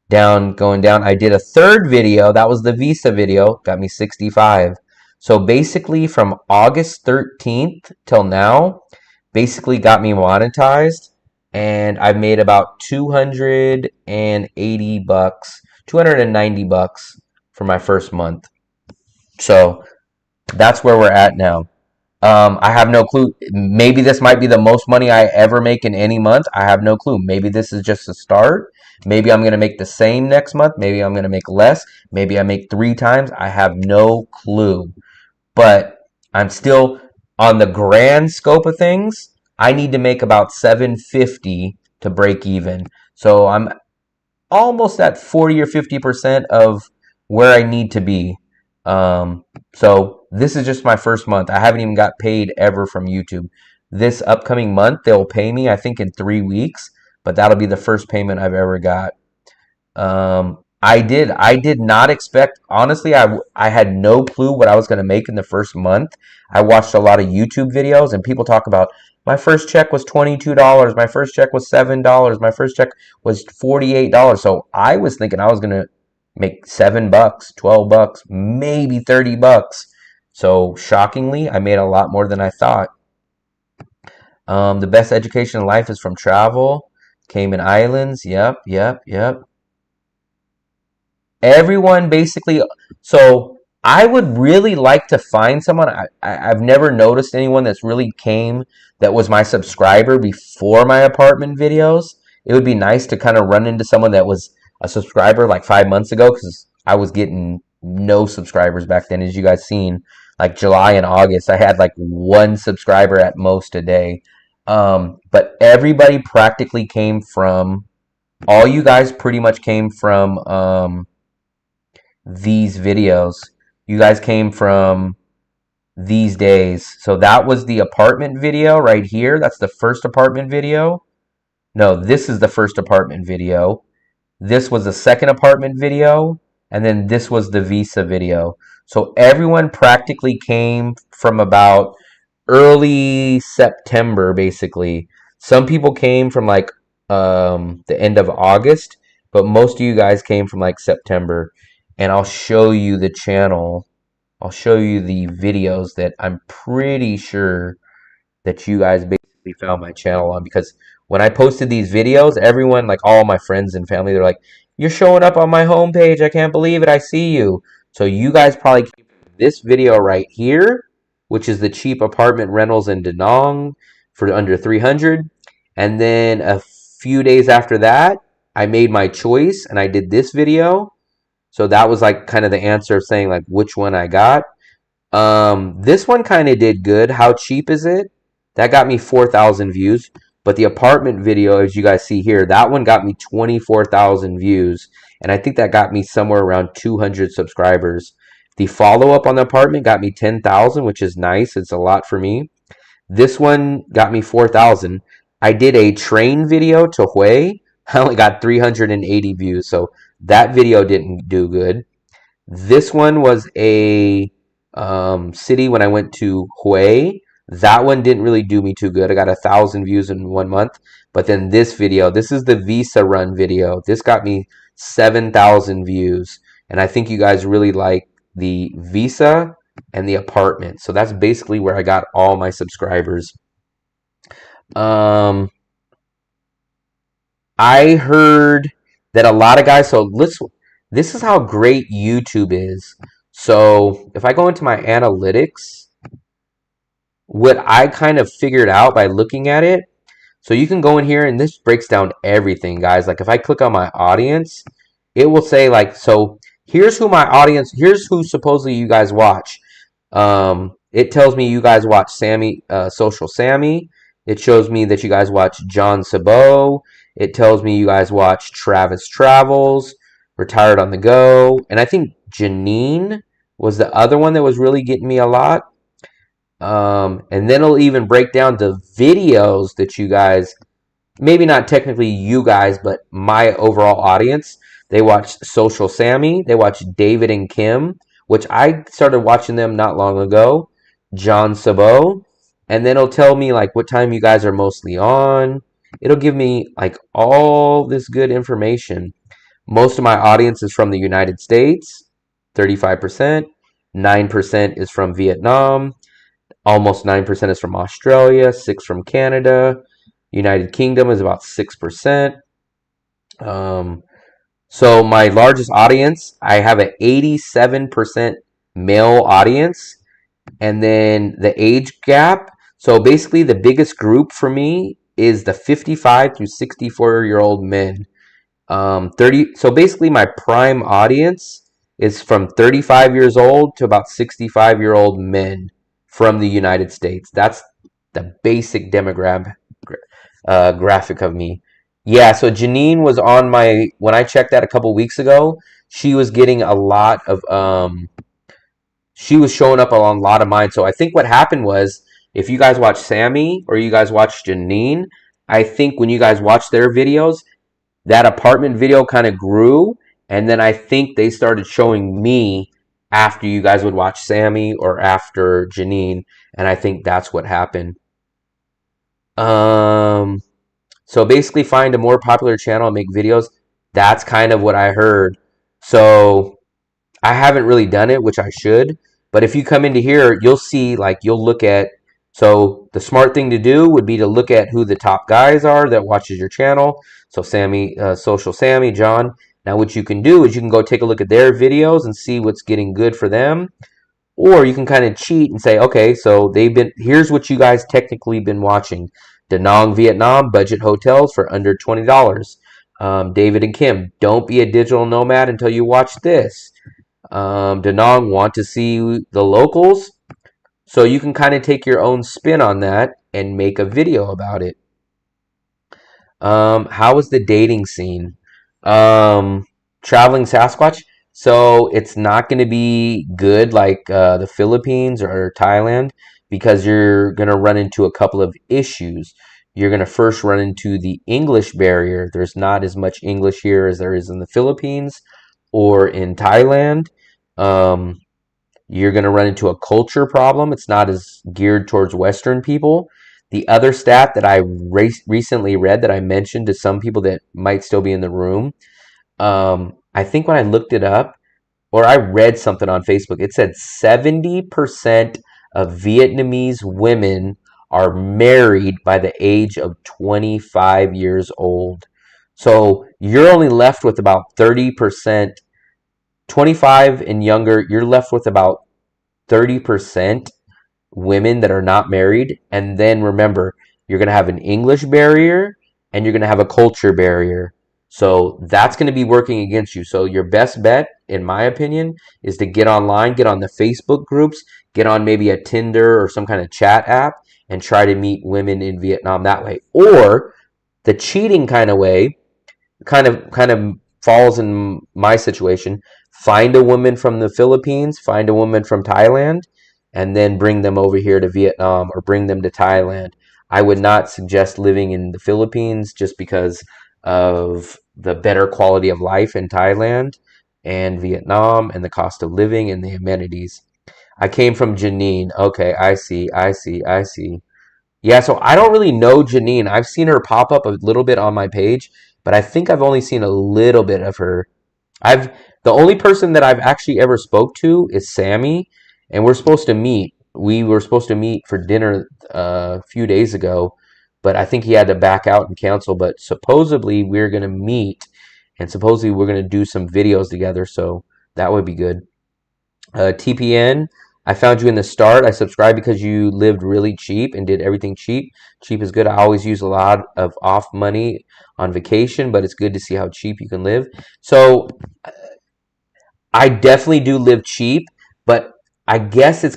Going down. I did a third video. That was the Visa video. Got me 65. So basically from August 13th till now, basically got me monetized. And I've made about 280 bucks, 290 bucks for my first month. So that's where we're at now. I have no clue. Maybe this might be the most money I ever make in any month. I have no clue. Maybe this is just a start. Maybe I'm going to make the same next month. Maybe I'm going to make less. Maybe I make 3 times. I have no clue. But I'm still on the grand scope of things. I need to make about 750 to break even. So I'm almost at 40 or 50% of where I need to be. So this is just my first month. I haven't even got paid ever from YouTube. This upcoming month, they'll pay me, I think, in 3 weeks, but that'll be the first payment I've ever got. I did not expect, honestly, I had no clue what I was going to make in the first month. I watched a lot of YouTube videos and people talk about, my first check was $22, my first check was $7, my first check was $48. So I was thinking I was going to make $7, $12, maybe $30. So shockingly, I made a lot more than I thought. The best education in life is from travel. Cayman Islands. Yep. Everyone basically. So I would really like to find someone. I've never noticed anyone that's really came that was my subscriber before my apartment videos. It would be nice to kind of run into someone that was a subscriber like 5 months ago, because I was getting no subscribers back then. As you guys seen, like July and August, I had like 1 subscriber at most a day. But everybody practically came from, all you guys pretty much came from these videos. You guys came from these days. So that was the apartment video right here. That's the first apartment video. No, this is the first apartment video. This was the second apartment video. And then this was the Visa video. So everyone practically came from about early September, basically. Some people came from like the end of August, but most of you guys came from like September. And I'll show you the channel. I'll show you the videos that I'm pretty sure that you guys basically found my channel on, because when I posted these videos, everyone, like all my friends and family, they're like, "You're showing up on my homepage. I can't believe it. I see you." So you guys probably came from this video right here, which is the cheap apartment rentals in Danang for under 300. And then a few days after that, I made my choice and I did this video. So that was like kind of the answer of saying like which one I got. This one kind of did good. How cheap is it? That got me 4,000 views. But the apartment video, as you guys see here, that one got me 24,000 views. And I think that got me somewhere around 200 subscribers. The follow-up on the apartment got me 10,000, which is nice. It's a lot for me. This one got me 4,000. I did a train video to Hue. I only got 380 views, so that video didn't do good. This one was a city when I went to Hue. That one didn't really do me too good. I got 1,000 views in 1 month. But then this video, this is the Visa Run video. This got me 7,000 views. And I think you guys really like the Visa and the apartment. So that's basically where I got all my subscribers. Um, I heard that a lot of guys, this is how great YouTube is. So if I go into my analytics, what I kind of figured out by looking at it, so you can go in here and this breaks down everything, guys. Like if I click on my audience, it will say like, so here's who my audience, here's who supposedly you guys watch. It tells me you guys watch Sammy, Social Sammy. It shows me that you guys watch John Sabot. It tells me you guys watch Travis Travels, Retired on the Go. And I think Janine was the other one that was really getting me a lot. And then it'll even break down the videos that you guys, maybe not technically you guys, but my overall audience. They watch Social Sammy. They watch David and Kim, which I started watching them not long ago. John Sabot. And then it'll tell me like what time you guys are mostly on. It'll give me like all this good information. Most of my audience is from the United States, 35%. 9% is from Vietnam. Almost 9% is from Australia, 6% from Canada. United Kingdom is about 6%. So my largest audience, I have an 87% male audience. And then the age gap. So basically the biggest group for me is the 55 through 64-year-old men. 30. So basically my prime audience is from 35 years old to about 65-year-old men from the United States. That's the basic demographic graphic of me. Yeah, so Janine was on my, when I checked that a couple weeks ago, she was getting a lot of, she was showing up on a lot of mine. So I think what happened was, if you guys watch Sammy or you guys watch Janine, I think when you guys watch their videos, that apartment video kind of grew. And then I think they started showing me after you guys would watch Sammy or after Janine. And I think that's what happened. So basically find a more popular channel and make videos. That's kind of what I heard. So I haven't really done it, which I should. But if you come into here, you'll see, like, you'll look at, so the smart thing to do would be to look at who the top guys are that watches your channel. So Sammy, Social Sammy, John. Now what you can do is you can go take a look at their videos and see what's getting good for them. Or you can kind of cheat and say, okay, so here's what you guys technically been watching. Danang, Vietnam, budget hotels for under $20. David and Kim, don't be a digital nomad until you watch this. Danang, want to see the locals? So you can kind of take your own spin on that and make a video about it. How is the dating scene? Traveling Sasquatch. So it's not going to be good like the Philippines or Thailand, because you're going to run into a couple of issues. You're going to first run into the English barrier. There's not as much English here as there is in the Philippines or in Thailand. You're going to run into a culture problem. It's not as geared towards Western people. The other stat that I recently read that I mentioned to some people that might still be in the room, I think when I looked it up, or I read something on Facebook, it said 70% of Vietnamese women are married by the age of 25 years old. So you're only left with about 30%, 25 and younger, you're left with about 30% women that are not married. And then remember, you're going to have an English barrier and you're going to have a culture barrier. So that's going to be working against you. So your best bet, in my opinion, is to get online, get on the Facebook groups, get on maybe a Tinder or some kind of chat app and try to meet women in Vietnam that way. Or the cheating kind of way, kind of falls in my situation. Find a woman from the Philippines, find a woman from Thailand, and then bring them over here to Vietnam or bring them to Thailand. I would not suggest living in the Philippines just because of the better quality of life in Thailand and Vietnam and the cost of living and the amenities. I came from Janine. Okay, I see. Yeah, so I don't really know Janine. I've seen her pop up a little bit on my page, but I think I've only seen a little bit of her. I've The only person that I've actually ever spoke to is Sammy, and we're supposed to meet. We were supposed to meet for dinner a few days ago, but I think he had to back out and cancel. But supposedly we're gonna meet, and supposedly we're gonna do some videos together, so that would be good. TPN, I found you in the start. I subscribed because you lived really cheap and did everything cheap. Cheap is good. I always use a lot of off money on vacation, but it's good to see how cheap you can live. So I definitely do live cheap, but I guess it's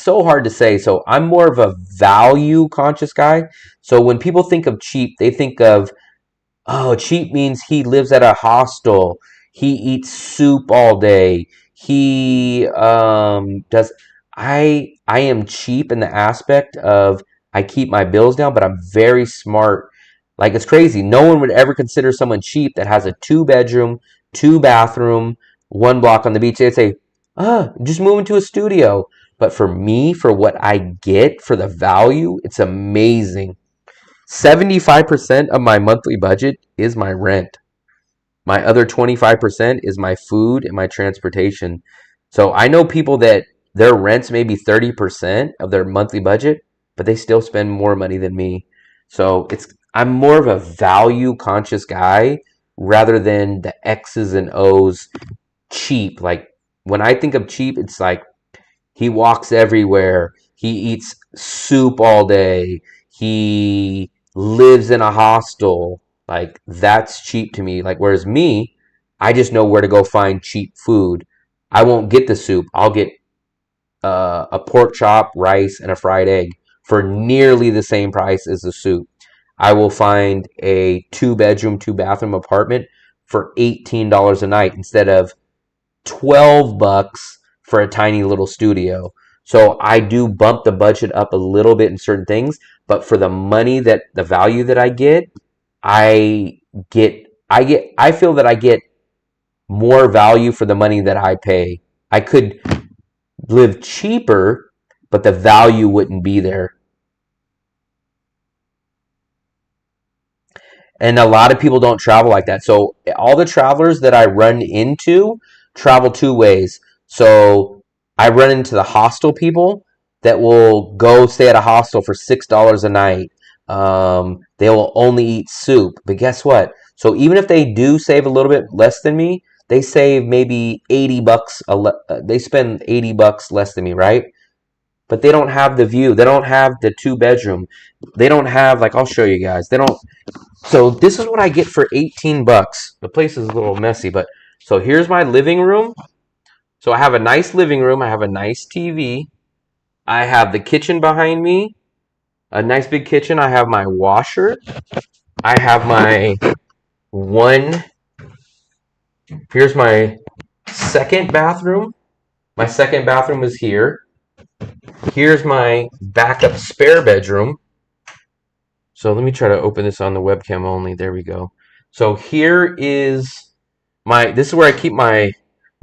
so hard to say. So I'm more of a value conscious guy. So when people think of cheap, they think of, oh, cheap means he lives at a hostel. He eats soup all day. He does. I am cheap in the aspect of I keep my bills down, but I'm very smart. Like it's crazy. No one would ever consider someone cheap that has a two-bedroom, two-bathroom, one block on the beach. They'd say, just move into a studio. But for me, for what I get for the value, it's amazing. 75% of my monthly budget is my rent. My other 25% is my food and my transportation. So I know people that their rents may be 30% of their monthly budget, but they still spend more money than me. So I'm more of a value conscious guy rather than the X's and O's cheap. Like when I think of cheap, it's like he walks everywhere. He eats soup all day. He lives in a hostel. Like that's cheap to me. Like whereas me, I just know where to go find cheap food. I won't get the soup. I'll get a pork chop, rice, and a fried egg for nearly the same price as the soup. I will find a two-bedroom, two-bathroom apartment for $18 a night instead of $12 for a tiny little studio. So I do bump the budget up a little bit in certain things, but for the money that the value that I get I feel that I get more value for the money that I pay. I could live cheaper, but the value wouldn't be there. And a lot of people don't travel like that. So all the travelers that I run into travel two ways. So I run into the hostel people that will go stay at a hostel for $6 a night. They will only eat soup. But guess what? So even if they do save a little bit less than me, they save maybe $80. They spend $80 less than me, right? But they don't have the view. They don't have the two-bedroom. They don't have, like, I'll show you guys. They don't. So this is what I get for $18. The place is a little messy, but so here's my living room. So I have a nice living room. I have a nice TV. I have the kitchen behind me, a nice big kitchen. I have my washer. I have my one. Here's my second bathroom. My second bathroom is here. Here's my backup spare bedroom. So let me try to open this on the webcam only. There we go. So here is this is where I keep my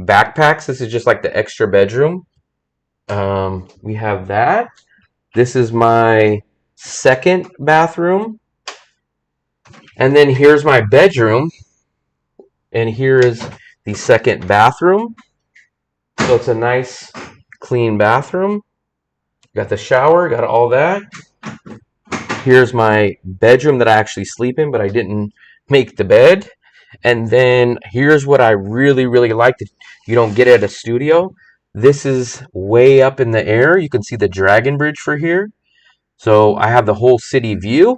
backpacks. This is just like the extra bedroom. We have that. This is my second bathroom. And then here's my bedroom. And here is the second bathroom. So it's a nice, clean bathroom. Got the shower, got all that. Here's my bedroom that I actually sleep in, but I didn't make the bed. And then here's what I really, really like that you don't get at a studio. This is way up in the air. You can see the Dragon Bridge for here. So I have the whole city view,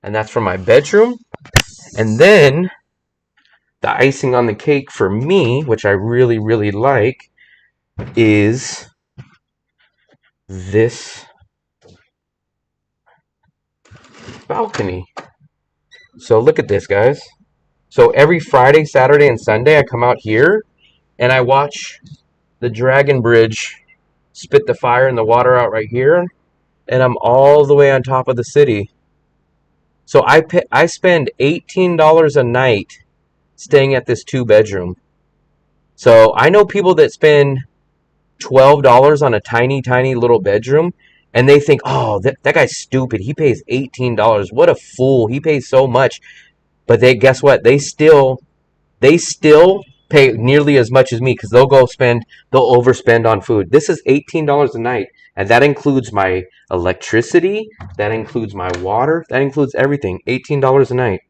and that's from my bedroom. And then the icing on the cake for me, which I really, really like, is this balcony. So look at this, guys. So every Friday, Saturday, and Sunday, I come out here and I watch the Dragon Bridge spit the fire and the water out right here, and I'm all the way on top of the city. So I spend $18 a night staying at this 2-bedroom. So I know people that spend $12 on a tiny, tiny little bedroom, and they think, oh, that guy's stupid. He pays $18. What a fool. He pays so much. But guess what? They still pay nearly as much as me because they'll overspend on food. This is $18 a night, and that includes my electricity, that includes my water, that includes everything. $18 a night.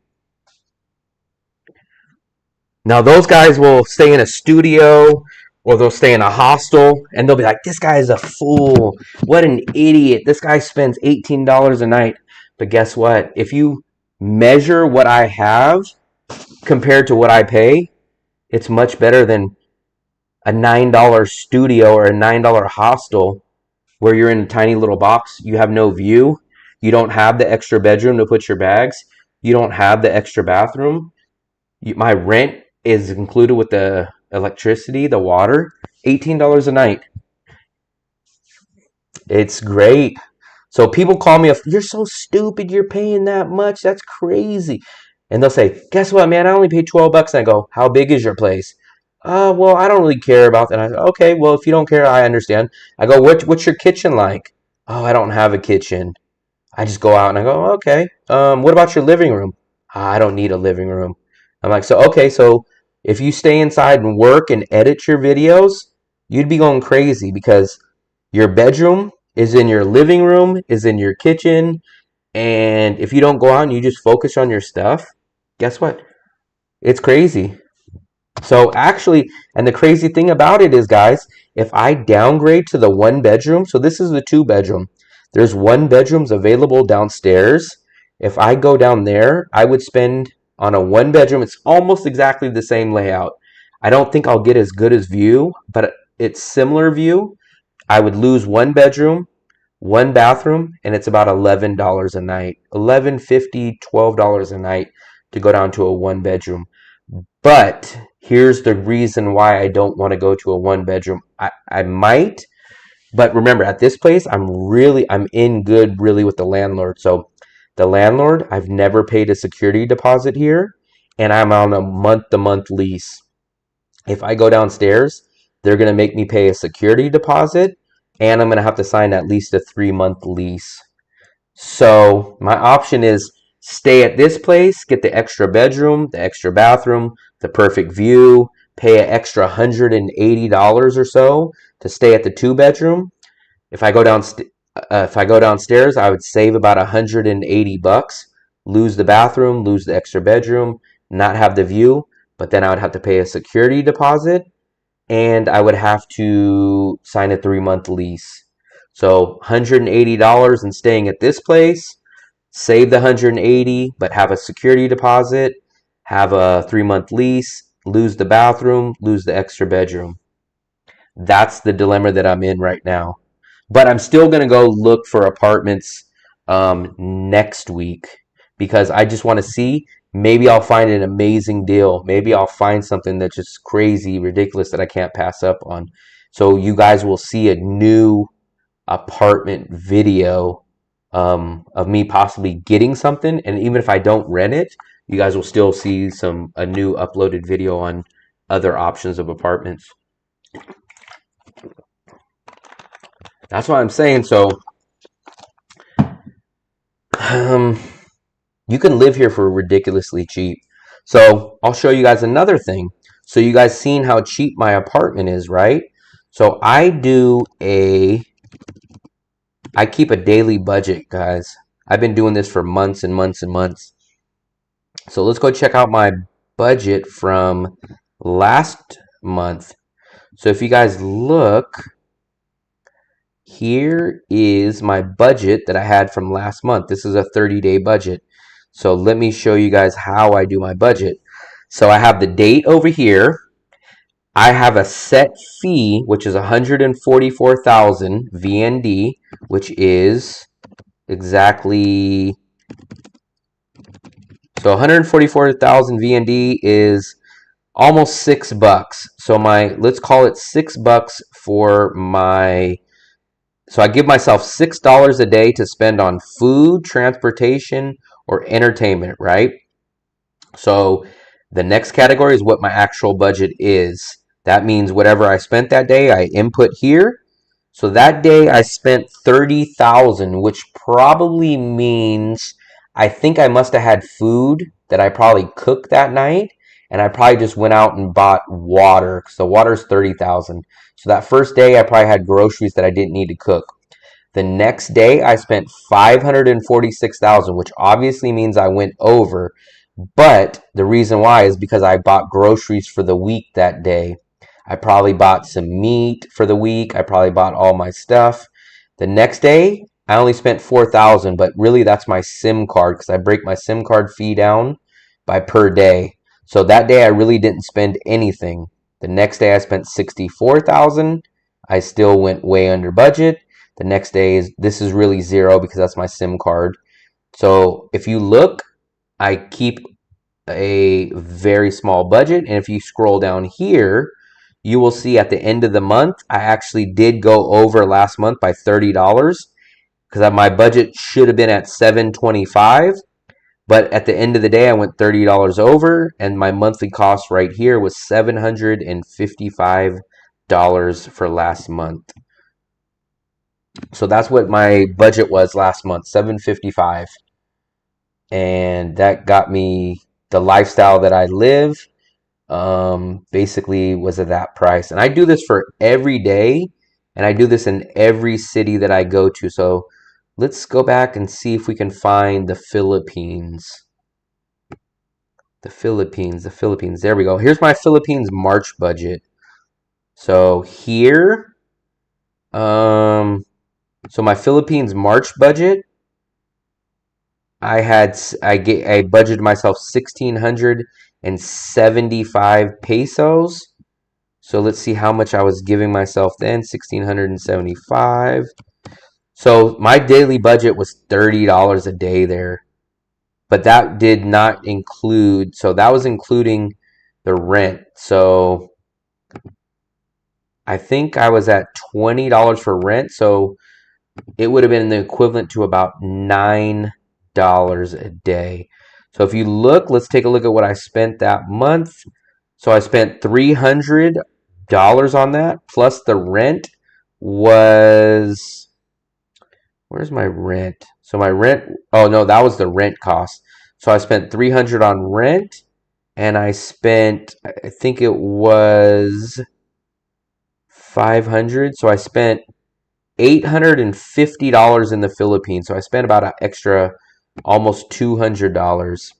Now those guys will stay in a studio or they'll stay in a hostel and they'll be like, this guy is a fool. What an idiot. This guy spends $18 a night. But guess what? If you measure what I have compared to what I pay, it's much better than a $9 studio or a $9 hostel where you're in a tiny little box. You have no view. You don't have the extra bedroom to put your bags. You don't have the extra bathroom. My rent is included with the electricity, the water. $18 a night. It's great. So people call me, you're so stupid, you're paying that much, that's crazy. And they'll say, guess what, man, I only paid $12. And I go, how big is your place? Well, I don't really care about that. And I go, okay, well, if you don't care, I understand. I go, what's your kitchen like? Oh, I don't have a kitchen. I just go out and I go, okay. What about your living room? I don't need a living room. I'm like, so, okay, so if you stay inside and work and edit your videos, you'd be going crazy because your bedroom is in your living room, is in your kitchen, and if you don't go out and you just focus on your stuff, guess what? It's crazy. So actually, and the crazy thing about it is, guys, if I downgrade to the 1-bedroom, so this is the 2-bedroom, there's 1-bedrooms available downstairs. If I go down there, I would spend on a 1-bedroom, it's almost exactly the same layout. I don't think I'll get as good as view, but it's similar view. I would lose 1-bedroom, 1-bathroom, and it's about $11 a night. $11.50, $12 a night to go down to a 1-bedroom. But here's the reason why I don't want to go to a 1-bedroom. I might, but remember, at this place, I'm in good really with the landlord. So the landlord, I've never paid a security deposit here, and I'm on a month-to-month lease. If I go downstairs, they're going to make me pay a security deposit, and I'm going to have to sign at least a 3-month lease. So my option is stay at this place, get the extra bedroom, the extra bathroom, the perfect view, pay an extra $180 or so to stay at the 2-bedroom. If I go downstairs, I would save about $180, lose the bathroom, lose the extra bedroom, not have the view, but then I would have to pay a security deposit and I would have to sign a 3-month lease. So $180 and staying at this place, save the $180, but have a security deposit, have a 3-month lease, lose the bathroom, lose the extra bedroom. That's the dilemma that I'm in right now. But I'm still going to go look for apartments next week because I just want to see. Maybe I'll find an amazing deal. Maybe I'll find something that's just crazy, ridiculous that I can't pass up on. So you guys will see a new apartment video of me possibly getting something. And even if I don't rent it, you guys will still see a new uploaded video on other options of apartments. That's what I'm saying. So you can live here for ridiculously cheap. So I'll show you guys another thing. So you guys seen how cheap my apartment is, right? So I do a I keep a daily budget, guys. I've been doing this for months and months and months. So let's go check out my budget from last month. So if you guys look, here is my budget that I had from last month. This is a 30-day budget. So let me show you guys how I do my budget. So I have the date over here. I have a set fee, which is 144,000 VND, which is exactly, so 144,000 VND is almost $6. So let's call it $6 for my, so I give myself $6 a day to spend on food, transportation, or entertainment, right? So the next category is what my actual budget is. That means whatever I spent that day, I input here. So that day I spent 30,000, which probably means I think I must have had food that I probably cooked that night, and I probably just went out and bought water. So water's 30,000. So that first day I probably had groceries that I didn't need to cook. The next day I spent 546,000, which obviously means I went over. But the reason why is because I bought groceries for the week that day. I probably bought some meat for the week. I probably bought all my stuff. The next day, I only spent 4,000, but really that's my SIM card because I break my SIM card fee down by per day. So that day I really didn't spend anything. The next day I spent 64,000. I still went way under budget. The next day this is really zero because that's my SIM card. So if you look, I keep a very small budget, and if you scroll down here, you will see at the end of the month, I actually did go over last month by $30 because my budget should have been at $725, but at the end of the day, I went $30 over, and my monthly cost right here was $755 for last month. So that's what my budget was last month, $755, and that got me the lifestyle that I live. Basically was at that price. And I do this for every day, and I do this in every city that I go to. So let's go back and see if we can find the Philippines. The Philippines. There we go. Here's my Philippines March budget. So here, so my Philippines March budget, I budgeted myself 1,675 pesos. So let's see how much I was giving myself then. 1,675. So my daily budget was $30 a day there. But that did not include, so that was including the rent. So I think I was at $20 for rent. So it would have been the equivalent to about $9 a day. So if you look, let's take a look at what I spent that month. So I spent $300 on that, plus the rent was, where's my rent? So my rent, oh no, that was the rent cost. So I spent $300 on rent, and I spent, I think it was $500. So I spent $850 in the Philippines. So I spent about an extra almost $200.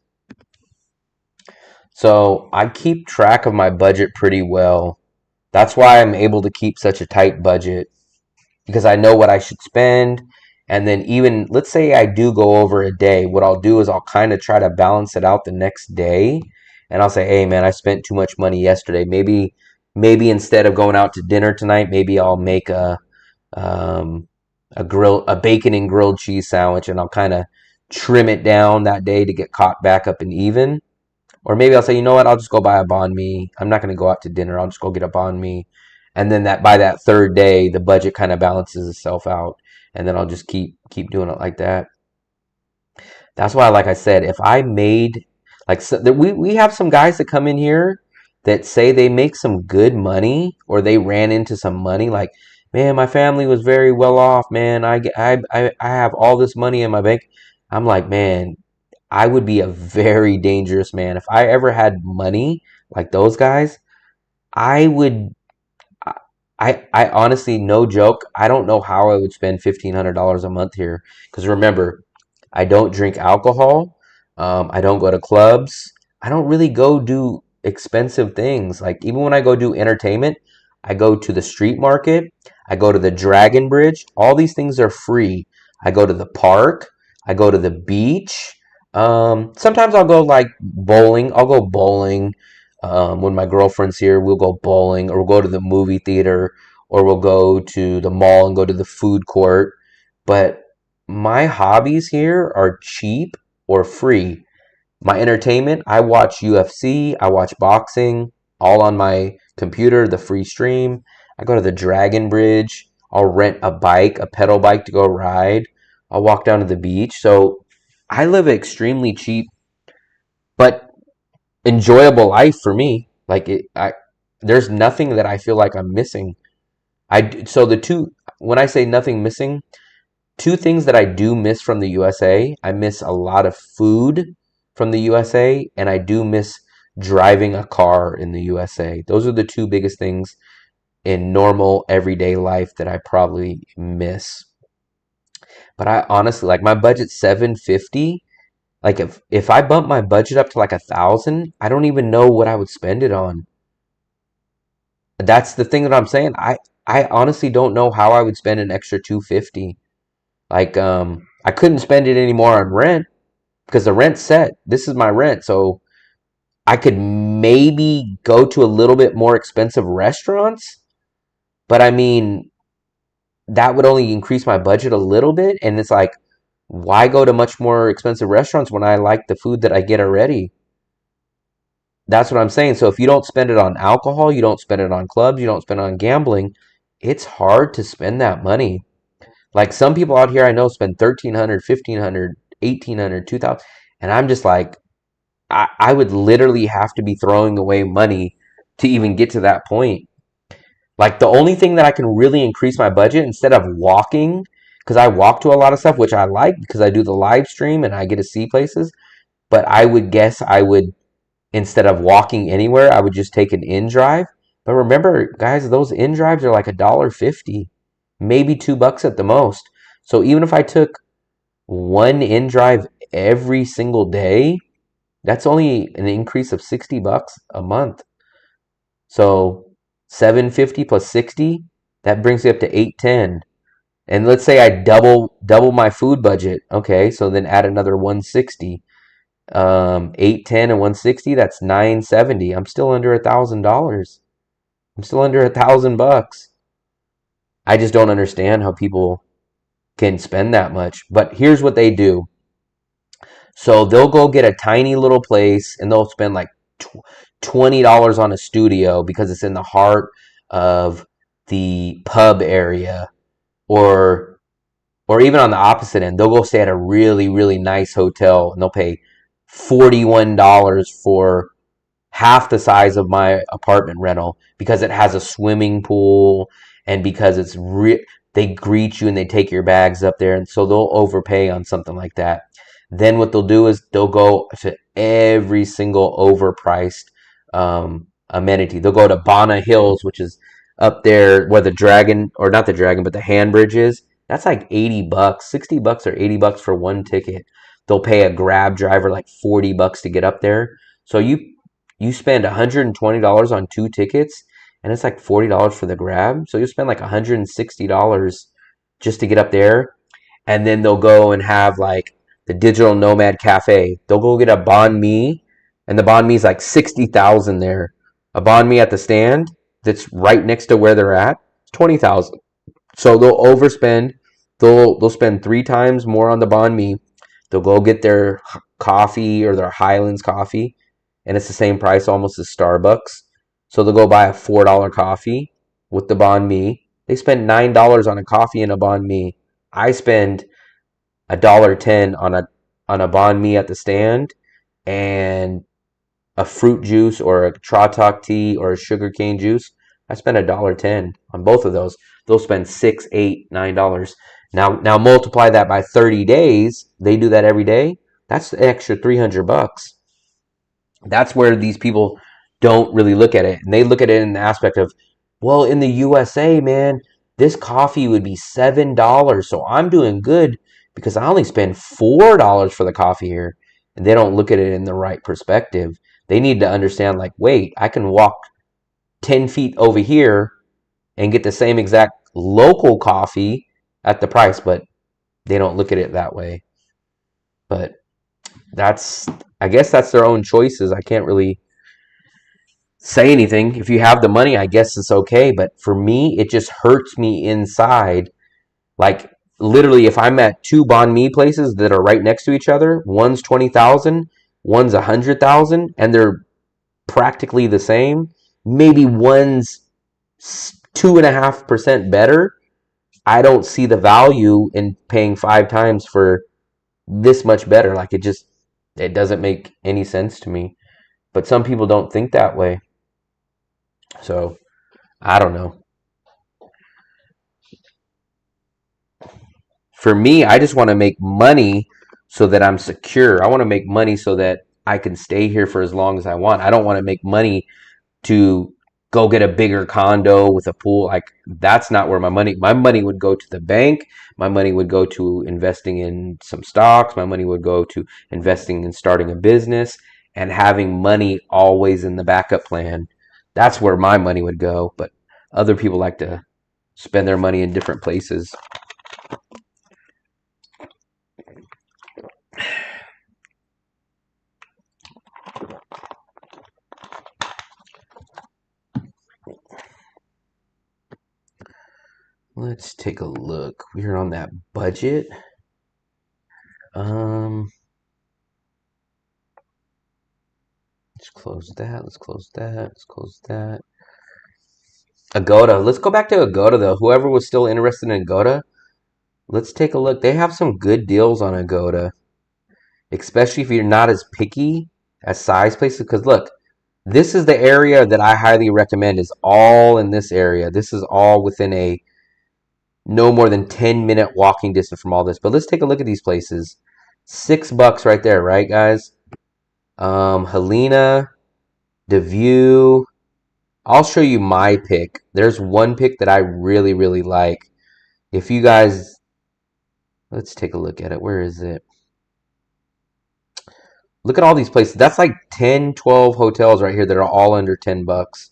So I keep track of my budget pretty well. That's why I'm able to keep such a tight budget, because I know what I should spend. And then even, let's say I do go over a day, what I'll do is I'll kind of try to balance it out the next day. And I'll say, hey man, I spent too much money yesterday. Maybe instead of going out to dinner tonight, maybe I'll make a bacon and grilled cheese sandwich, and I'll kind of trim it down that day to get caught back up and even. Or maybe I'll say, you know what, I'll just go buy a banh mi. I'm not going to go out to dinner. I'll just go get a banh mi. And then by that third day, the budget kind of balances itself out. And then I'll just keep doing it like that. That's why, like I said, if I made, like, so, we have some guys that come in here that say they make some good money, or they ran into some money. Like, man, my family was very well off, man. I have all this money in my bank. I'm like, man, I would be a very dangerous man. If I ever had money like those guys, I I honestly, no joke, I don't know how I would spend $1,500 a month here. Because remember, I don't drink alcohol. I don't go to clubs. I don't really go do expensive things. Like even when I go do entertainment, I go to the street market. I go to the Dragon Bridge. All these things are free. I go to the park. I go to the beach. Sometimes I'll go like bowling. I'll go bowling. When my girlfriend's here, we'll go bowling or we'll go to the movie theater or we'll go to the mall and go to the food court. But my hobbies here are cheap or free. My entertainment, I watch UFC, I watch boxing, all on my computer, the free stream. I go to the Dragon Bridge. I'll rent a bike, a pedal bike to go ride. I'll walk down to the beach. So I live an extremely cheap but enjoyable life for me. Like there's nothing that I feel like I'm missing. So the two, when I say nothing missing, two things that I do miss from the USA. I miss a lot of food from the USA, and I do miss driving a car in the USA. Those are the two biggest things in normal everyday life that I probably miss. But I honestly like my budget's 750. Like if I bump my budget up to like 1,000, I don't even know what I would spend it on. That's the thing that I'm saying. I honestly don't know how I would spend an extra 250. Like I couldn't spend it anymore on rent because the rent's set. This is my rent, so I could maybe go to a little bit more expensive restaurants, but I mean that would only increase my budget a little bit, and it's like why go to much more expensive restaurants when I like the food that I get already? That's what I'm saying. So if you don't spend it on alcohol, you don't spend it on clubs, you don't spend it on gambling, it's hard to spend that money. Like some people out here I know spend 1,300, 1,500, 1,800, 2,000, and I'm just like I would literally have to be throwing away money to even get to that point. Like the only thing that I can really increase my budget instead of walking, because I walk to a lot of stuff, which I like because I do the live stream and I get to see places. But I would guess I would, instead of walking anywhere, I would just take an in drive. But remember, guys, those in drives are like $1.50, maybe $2 at the most. So even if I took one in drive every single day, that's only an increase of $60 a month. So 750 plus 60, that brings me up to 810. And let's say I double my food budget. Okay, so then add another 160. 810 and 160, that's 970. I'm still under $1,000. I'm still under $1,000. I just don't understand how people can spend that much. But here's what they do. So they'll go get a tiny little place and they'll spend like $20 on a studio because it's in the heart of the pub area, or even on the opposite end, they'll go stay at a really, really nice hotel and they'll pay $41 for half the size of my apartment rental because it has a swimming pool and because they greet you and they take your bags up there, and so they'll overpay on something like that. Then what they'll do is they'll go to every single overpriced amenity. They'll go to Bana Hills, which is up there where the dragon, or not the dragon, but the hand bridge is. That's like $80, $60 or $80 for one ticket. They'll pay a Grab driver like $40 to get up there. So you spend $120 on two tickets, and it's like $40 for the Grab. So you spend like $160 just to get up there, and then they'll go and have like the Digital Nomad Cafe. They'll go get a banh mi, and the banh mi is like 60,000 there. A banh mi at the stand that's right next to where they're at, 20,000. So they'll overspend. They'll spend three times more on the banh mi. They'll go get their coffee or their Highlands coffee, and it's the same price almost as Starbucks. So they'll go buy a $4 coffee with the banh mi. They spend $9 on a coffee and a banh mi. I spend $1.10 on a banh mi at the stand and a fruit juice or a Tratak tea or a sugarcane juice. I spend $1.10 on both of those. They'll spend $6, $8, $9. Now multiply that by 30 days. They do that every day. That's an extra $300. That's where these people don't really look at it, and they look at it in the aspect of, Well, in the USA, man, this coffee would be $7. So I'm doing good because I only spend $4 for the coffee here. And they don't look at it in the right perspective. They need to understand, like, wait, I can walk 10 feet over here and get the same exact local coffee at the price, but they don't look at it that way. But that's, I guess that's their own choices. I can't really say anything. If you have the money, I guess it's okay. But for me, it just hurts me inside. Like literally, if I'm at two banh mi places that are right next to each other, one's 20,000, one's 100,000, and they're practically the same. Maybe one's 2.5% better. I don't see the value in paying 5 times for this much better. Like it doesn't make any sense to me. But some people don't think that way. So I don't know. For me, I just want to make money so that I'm secure. I want to make money so that I can stay here for as long as I want. I don't want to make money to go get a bigger condo with a pool. Like that's not where my money would go to the bank. My money would go to investing in some stocks. My money would go to investing in starting a business and having money always in the backup plan. That's where my money would go. But other people like to spend their money in different places. Let's take a look. We're on that budget. Um, let's close that. Let's close that. Let's close that. Agoda. Let's go back to Agoda though. Whoever was still interested in Agoda, let's take a look. They have some good deals on Agoda, especially if you're not as picky as size places. Because look, this is the area that I highly recommend. Is all in this area. This is all within a no more than 10-minute walking distance from all this. But let's take a look at these places. $6 right there, right, guys? Helena, DeView. I'll show you my pick. There's one pick that I really, really like. If you guys, let's take a look at it. Where is it? Look at all these places. That's like 10, 12 hotels right here that are all under $10.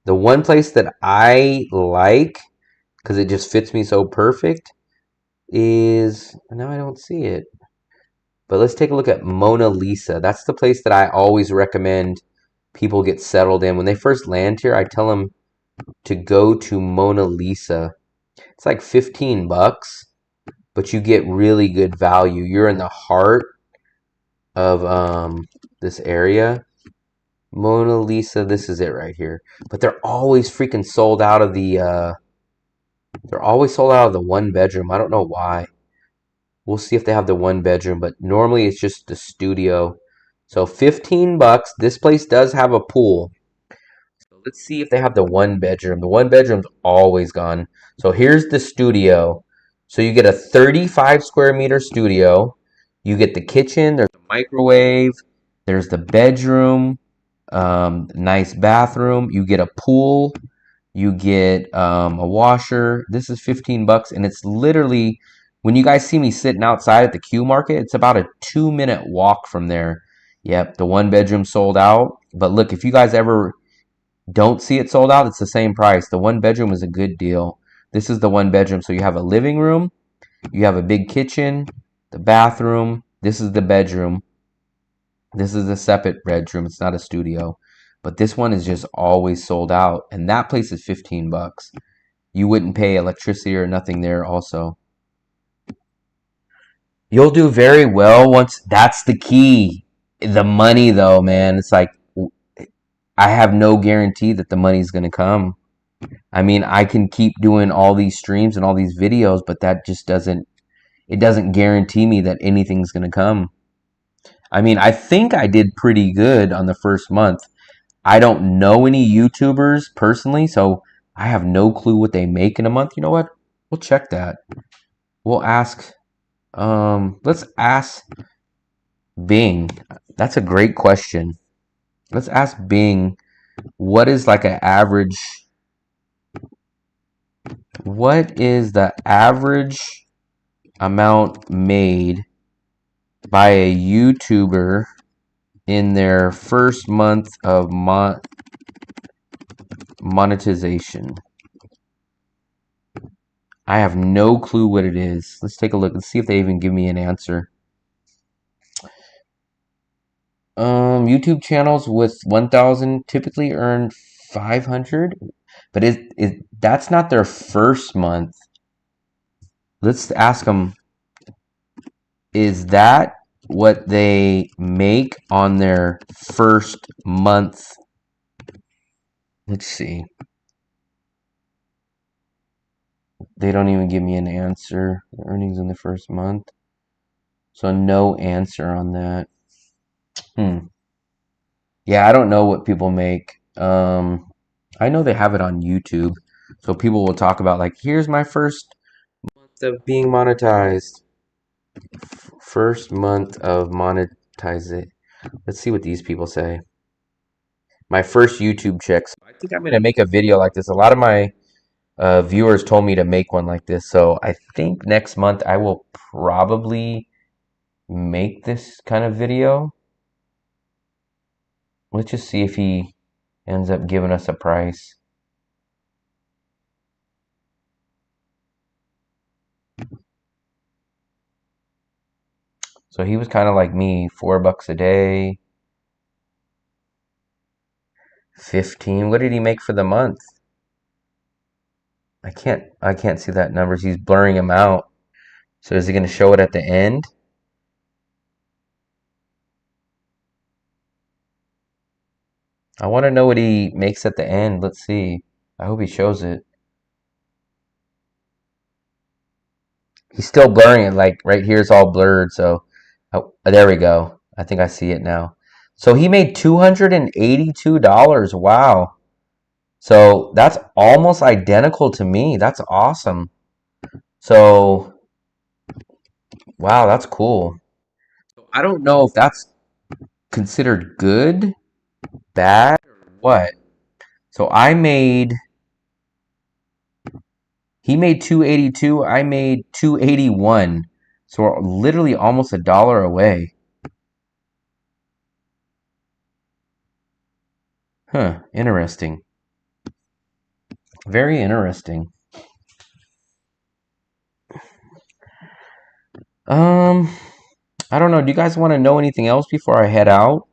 The one place that I like, because it just fits me so perfect, is, now I don't see it. But let's take a look at Mona Lisa. That's the place that I always recommend people get settled in. When they first land here, I tell them to go to Mona Lisa. It's like $15, but you get really good value. You're in the heart of this area. Mona Lisa, this is it right here. But they're always freaking sold out of the one bedroom. I don't know why. We'll see if they have the one bedroom, but normally it's just the studio. So $15. This place does have a pool. So let's see if they have the one bedroom. The one bedroom's always gone. So here's the studio. So you get a 35 square meter studio. You get the kitchen. There's a microwave. There's the bedroom. Nice bathroom. You get a pool. You get a washer. This is $15, and it's literally, when you guys see me sitting outside at the Q Market, it's about a 2-minute walk from there. Yep, the one bedroom sold out. But look, if you guys ever don't see it sold out, it's the same price. The one bedroom is a good deal. This is the one bedroom. So you have a living room, you have a big kitchen, the bathroom. This is the bedroom. This is a separate bedroom. It's not a studio. But this one is just always sold out. And that place is $15. You wouldn't pay electricity or nothing there also. You'll do very well once. That's the key. The money though, man. It's like I have no guarantee that the money's going to come. I mean, I can keep doing all these streams and all these videos, but that just doesn't guarantee me that anything's going to come. I mean, I think I did pretty good on the first month. I don't know any YouTubers personally, so I have no clue what they make in a month. You know what? We'll check that. We'll ask, let's ask Bing. That's a great question. Let's ask Bing, what is like an average What is the average amount made by a YouTuber in their first month of monetization? I have no clue what it is. Let's take a look. Let's see if they even give me an answer. YouTube channels with 1,000 typically earn 500, but that's not their first month. Let's ask them, is that what they make on their first month? Let's see. They don't even give me an answer. The earnings in the first month. So no answer on that. Yeah, I don't know what people make. I know they have it on YouTube. So people will talk about like, here's my first month of being monetized. First month of monetizing. Let's see what these people say. My first YouTube checks. I think I'm gonna make a video like this. A lot of my viewers told me to make one like this. So I think next month I will probably make this kind of video. Let's just see if he ends up giving us a price. So he was kind of like me, $4 a day, 15. What did he make for the month? I can't see that numbers. He's blurring them out. So is he going to show it at the end? I want to know what he makes at the end. Let's see. I hope he shows it. He's still blurring it. Like right here is all blurred. So oh, there we go. I think I see it now. So he made $282. Wow. So that's almost identical to me. That's awesome. So, wow, that's cool. I don't know if that's considered good, bad, or what. So he made 282, I made 281. So we're literally almost $1 away. Huh, interesting. Very interesting. I don't know. Do you guys want to know anything else before I head out?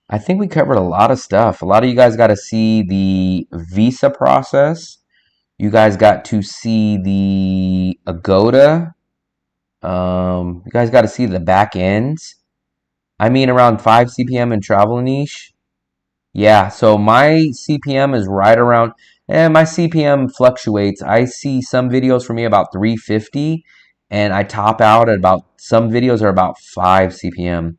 I think we covered a lot of stuff. A lot of you guys got to see the visa process. You guys got to see the Agoda. You guys got to see the back ends. I mean, around 5 CPM in travel niche. Yeah, so my CPM is right around, my CPM fluctuates. I see some videos for me about 350, and I top out at about, some videos are about 5 CPM.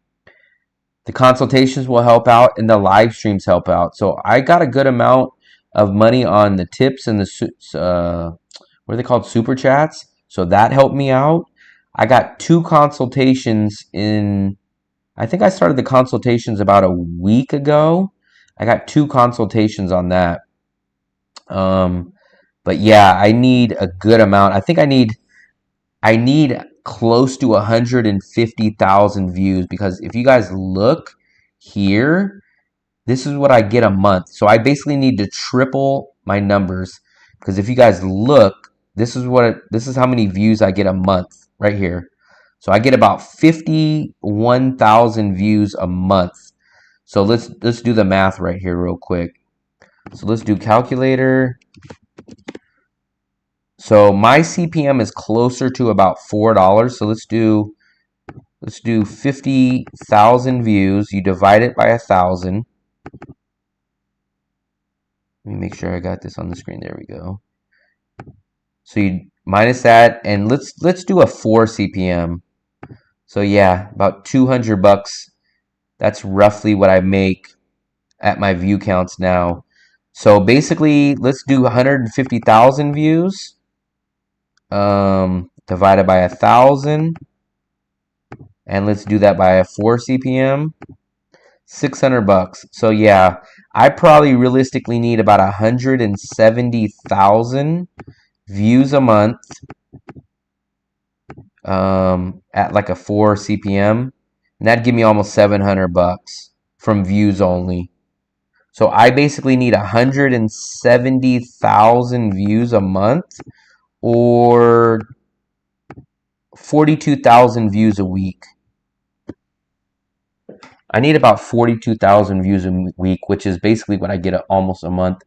The consultations will help out, and the live streams help out. So I got a good amount of money on the tips and the, what are they called? Super chats. So that helped me out. I got 2 consultations in, I think I started the consultations about a week ago. I got 2 consultations on that. But yeah, I need a good amount. I think I need close to 150,000 views, because if you guys look here, this is what I get a month. So I basically need to triple my numbers, because if you guys look, this is how many views I get a month right here. So I get about 51,000 views a month. So let's do the math right here real quick. So let's do calculator. So my CPM is closer to about $4. So let's do 50,000 views. You divide it by 1,000. Let me make sure I got this on the screen. There we go. So you minus that, and let's do a 4 CPM. So yeah, about $200. That's roughly what I make at my view counts now. So basically, let's do 150,000 views divided by 1,000, and let's do that by a 4 CPM. $600. So yeah, I probably realistically need about 170,000 views a month at like a 4 CPM, and that'd give me almost 700 bucks from views only. So I basically need 170,000 views a month or 42,000 views a week. I need about 42,000 views a week, which is basically what I get almost a month.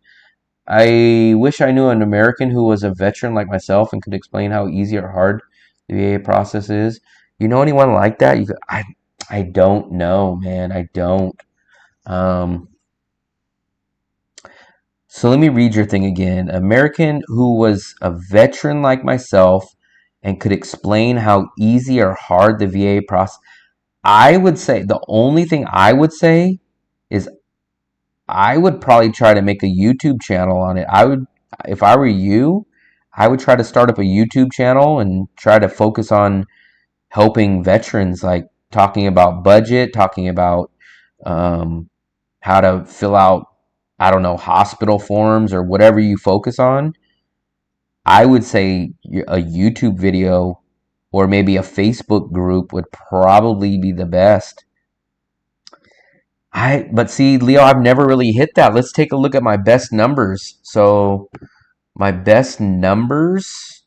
I wish I knew an American who was a veteran like myself and could explain how easy or hard the VA process is. You know anyone like that? I don't know, man. I don't. Um, so let me read your thing again. American who was a veteran like myself and could explain how easy or hard the VA process. I would say the only thing I would say is I would probably try to make a YouTube channel on it. I would, if I were you, I would try to start up a YouTube channel and try to focus on helping veterans, like talking about budget, talking about um, how to fill out, I don't know, hospital forms or whatever you focus on. I would say a YouTube video or maybe a Facebook group would probably be the best. But see, Leo, I've never really hit that. Let's take a look at my best numbers. So my best numbers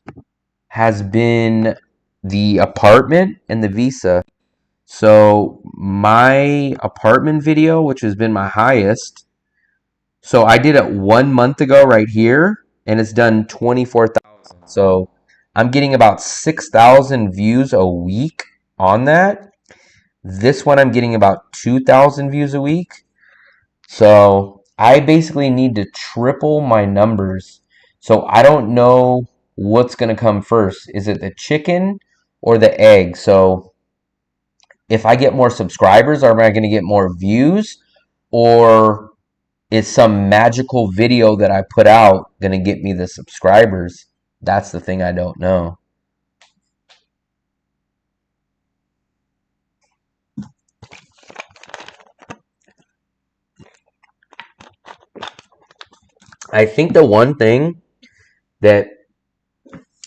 has been the apartment and the visa. So my apartment video, which has been my highest, so I did it 1 month ago right here, and it's done 24,000. So I'm getting about 6,000 views a week on that. This one I'm getting about 2,000 views a week. So I basically need to triple my numbers. So I don't know what's going to come first. Is it the chicken or the egg? So if I get more subscribers, am I going to get more views? Or is some magical video that I put out going to get me the subscribers? That's the thing I don't know. I think the one thing that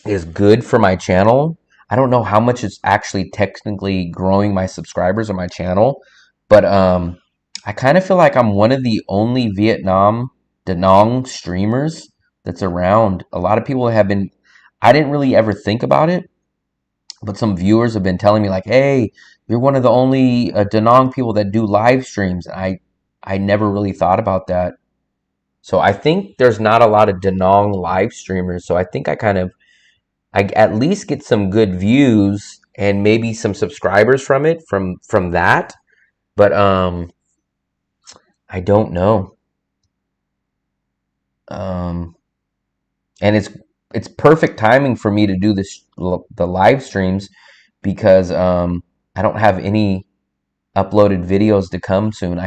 is good for my channel, I don't know how much it's actually technically growing my subscribers on my channel, but I kind of feel like I'm one of the only Vietnam Danang streamers that's around. A lot of people have been, I didn't really ever think about it, but some viewers have been telling me like, hey, you're one of the only Danang people that do live streams. I never really thought about that. So I think there's not a lot of Danang live streamers. So I think I at least get some good views and maybe some subscribers from it from that. But I don't know. Um, and it's perfect timing for me to do the live streams because I don't have any uploaded videos to come soon.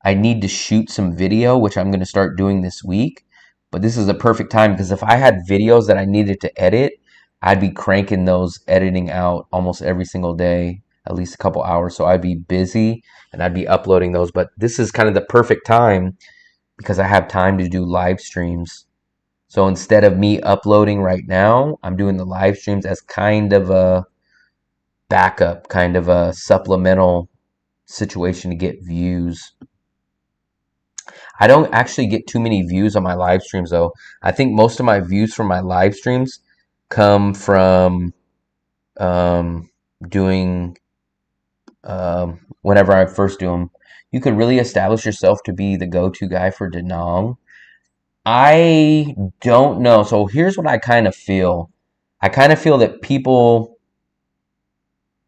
I need to shoot some video, which I'm going to start doing this week. But this is the perfect time because if I had videos that I needed to edit, I'd be cranking those editing out almost every single day, at least a couple hours. So I'd be busy and I'd be uploading those. But this is kind of the perfect time because I have time to do live streams. So instead of me uploading right now, I'm doing the live streams as kind of a backup, kind of a supplemental situation to get views. I don't actually get too many views on my live streams though. I think most of my views from my live streams come from doing whenever I first do them. You could really establish yourself to be the go-to guy for Danang. I don't know. So here's what I kind of feel. I kind of feel that people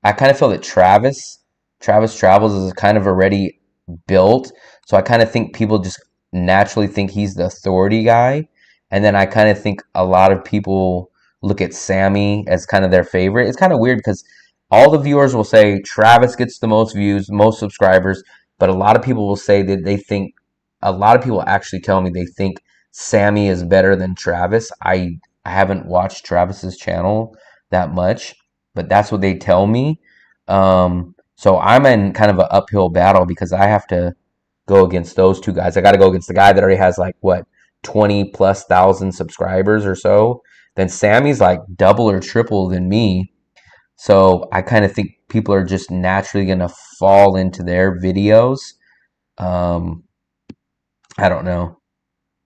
I kind of feel that Travis Travels is kind of already built. So I kind of think people just naturally think he's the authority guy. And then I kind of think a lot of people look at Sammy as kind of their favorite. It's kind of weird because all the viewers will say Travis gets the most views, most subscribers, but a lot of people will say that they think, a lot of people actually tell me they think Sammy is better than Travis. I haven't watched Travis's channel that much, but that's what they tell me. So I'm in kind of an uphill battle because I have to go against those two guys. I got to go against the guy that already has like what 20 plus thousand subscribers or so. Then Sammy's like double or triple than me. So I kind of think people are just naturally going to fall into their videos. Um, I don't know.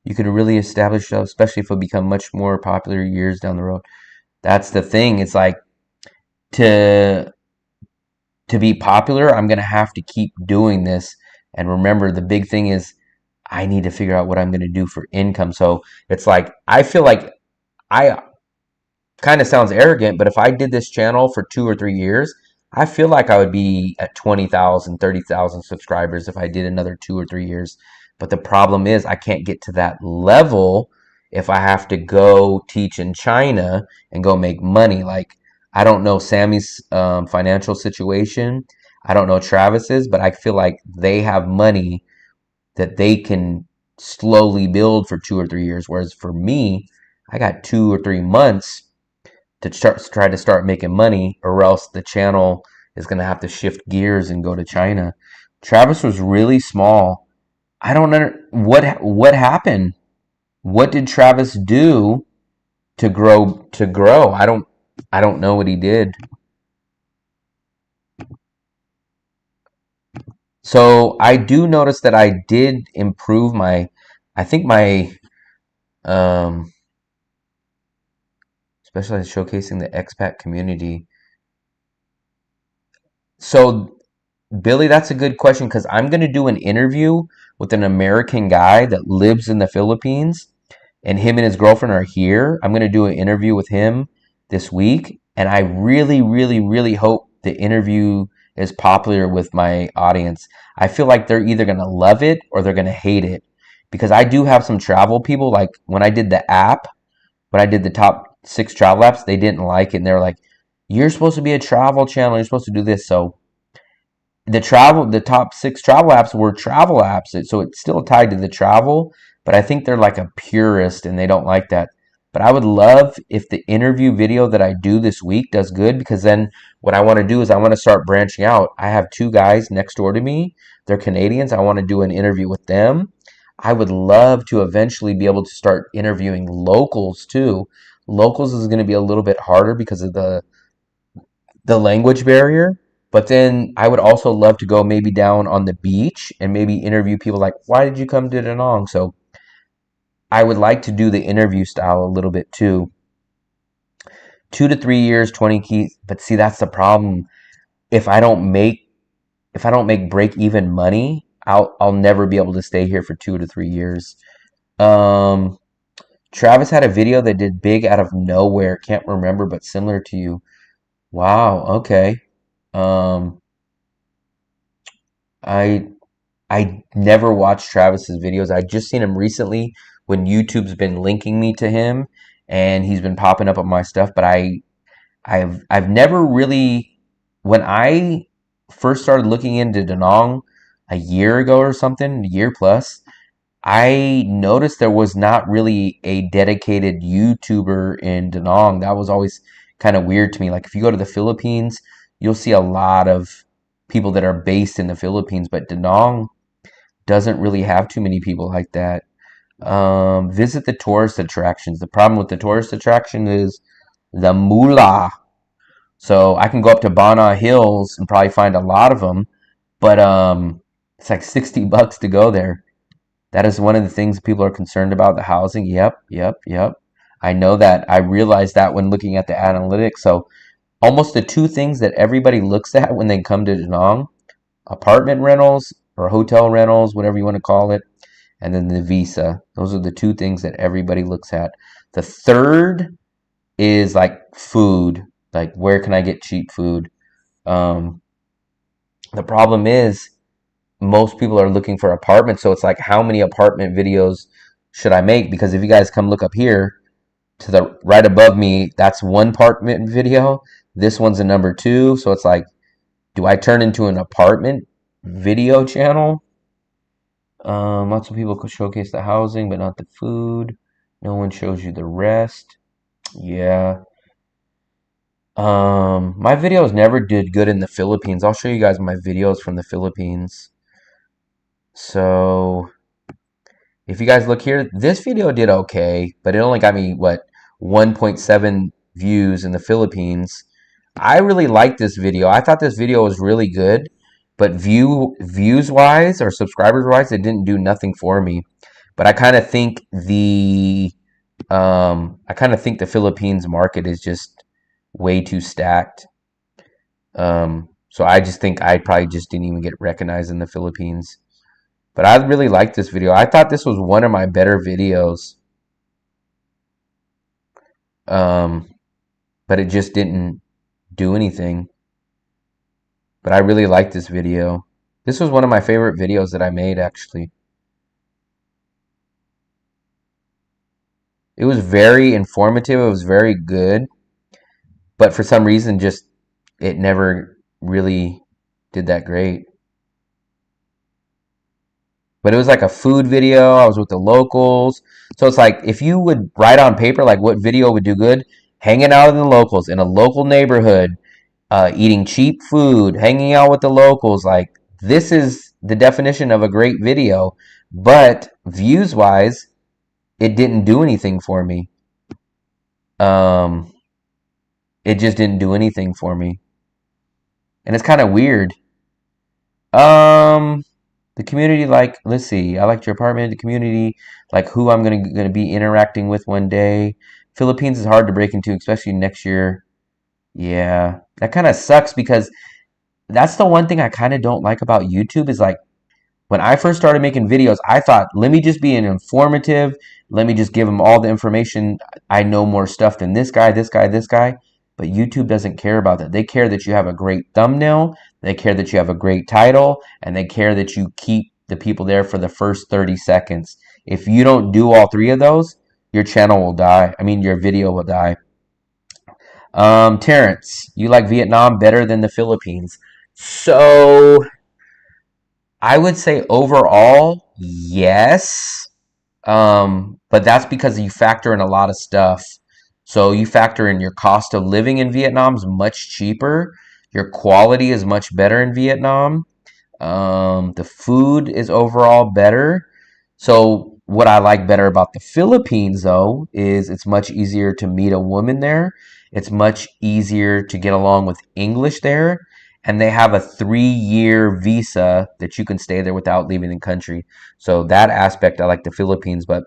You could really establish yourself, especially if it become much more popular years down the road. That's the thing. It's like to to be popular, I'm gonna have to keep doing this. And remember, the big thing is I need to figure out what I'm gonna do for income. So it's like I feel like I kind of sounds arrogant, but if I did this channel for 2 or 3 years, I feel like I would be at 20,000, 30,000 subscribers if I did another 2 or 3 years. But the problem is I can't get to that level if I have to go teach in China and go make money. Like, I don't know Sammy's financial situation. I don't know Travis's, but I feel like they have money that they can slowly build for 2 or 3 years. Whereas for me, I got 2 or 3 months to try to start making money, or else the channel is going to have to shift gears and go to China. Travis was really small. I don't know what happened. What did Travis do to grow? I don't know what he did. So I do notice that I did improve I think my um especially showcasing the expat community. So Billy, that's a good question because I'm going to do an interview with an American guy that lives in the Philippines, and him and his girlfriend are here. I'm going to do an interview with him this week, and I really, really, really hope the interview is popular with my audience. I feel like they're either going to love it or they're going to hate it because I do have some travel people. Like when I did the app, when I did the top 6 travel apps, they didn't like it, and they're like, "You're supposed to be a travel channel. You're supposed to do this." So the top 6 travel apps were travel apps, so it's still tied to the travel, but I think they're like a purist and they don't like that. But I would love if the interview video that I do this week does good, because then what I want to do is I want to start branching out. I have 2 guys next door to me. They're Canadians. I want to do an interview with them. I would love to eventually be able to start interviewing locals too. Locals is going to be a little bit harder because of the language barrier. But then I would also love to go maybe down on the beach and maybe interview people like, why did you come to Danang? So I would like to do the interview style a little bit too. 2 to 3 years, 20 keys. But see, that's the problem. If I don't make break even money, I'll never be able to stay here for 2 to 3 years. Um, Travis had a video that did big out of nowhere. Can't remember, but similar to you. Wow. Okay. Um, I I never watched Travis's videos. I just seen him recently when YouTube's been linking me to him and he's been popping up on my stuff, but I've never really, when I first started looking into Danong a year ago or something, a year plus, I noticed there was not really a dedicated YouTuber in Danong. That was always kind of weird to me. Like if you go to the Philippines, you'll see a lot of people that are based in the Philippines, but Danong doesn't really have too many people like that. Visit the tourist attractions. The problem with the tourist attraction is the moolah. So I can go up to Bana Hills and probably find a lot of them, but it's like $60 to go there. That is one of the things people are concerned about, the housing. Yep, yep, yep. I know that. I realized that when looking at the analytics. So almost the 2 things that everybody looks at when they come to Danang: apartment rentals or hotel rentals, whatever you want to call it, and then the visa. Those are the 2 things that everybody looks at. The third is like food, like where can I get cheap food? Um, the problem is most people are looking for apartments, so it's like how many apartment videos should I make? Because if you guys come look up here to the right above me, that's one apartment video. This one's a number 2, so it's like, do I turn into an apartment video channel? Lots of people could showcase the housing, but not the food. No one shows you the rest. Yeah. My videos never did good in the Philippines. I'll show you guys my videos from the Philippines. So if you guys look here, this video did okay, but it only got me, what, 1.7 views in the Philippines. I really liked this video. I thought this video was really good, but views wise or subscribers wise, it didn't do nothing for me. But I kind of think the Philippines market is just way too stacked. So I just think I probably just didn't even get recognized in the Philippines. But I really liked this video. I thought this was one of my better videos. Um, but it just didn't do anything. But I really liked this video. This was one of my favorite videos that I made, actually. It was very informative. It was very good. But for some reason, just it never really did that great. But it was like a food video. I was with the locals. So it's like if you would write on paper like what video would do good, hanging out in the locals in a local neighborhood, eating cheap food, hanging out with the locals, like this is the definition of a great video. But views wise, it didn't do anything for me. Um, it just didn't do anything for me. And it's kind of weird. Um, the community, like, let's see, I liked your apartment, the community, like who I'm gonna be interacting with one day. Philippines is hard to break into, especially next year. Yeah, that kind of sucks because that's the one thing I kind of don't like about YouTube is like when I first started making videos, I thought, let me just be an informative. Let me just give them all the information. I know more stuff than this guy, this guy, this guy. But YouTube doesn't care about that. They care that you have a great thumbnail. They care that you have a great title. And they care that you keep the people there for the first 30 seconds. If you don't do all three of those, your channel will die. I mean, your video will die. Terrence, you like Vietnam better than the Philippines. So I would say overall, yes. But that's because you factor in a lot of stuff. So you factor in your cost of living in Vietnam is much cheaper. Your quality is much better in Vietnam. The food is overall better. So what I like better about the Philippines, though, is it's much easier to meet a woman there. It's much easier to get along with English there. And they have a 3-year visa that you can stay there without leaving the country. So that aspect, I like the Philippines, but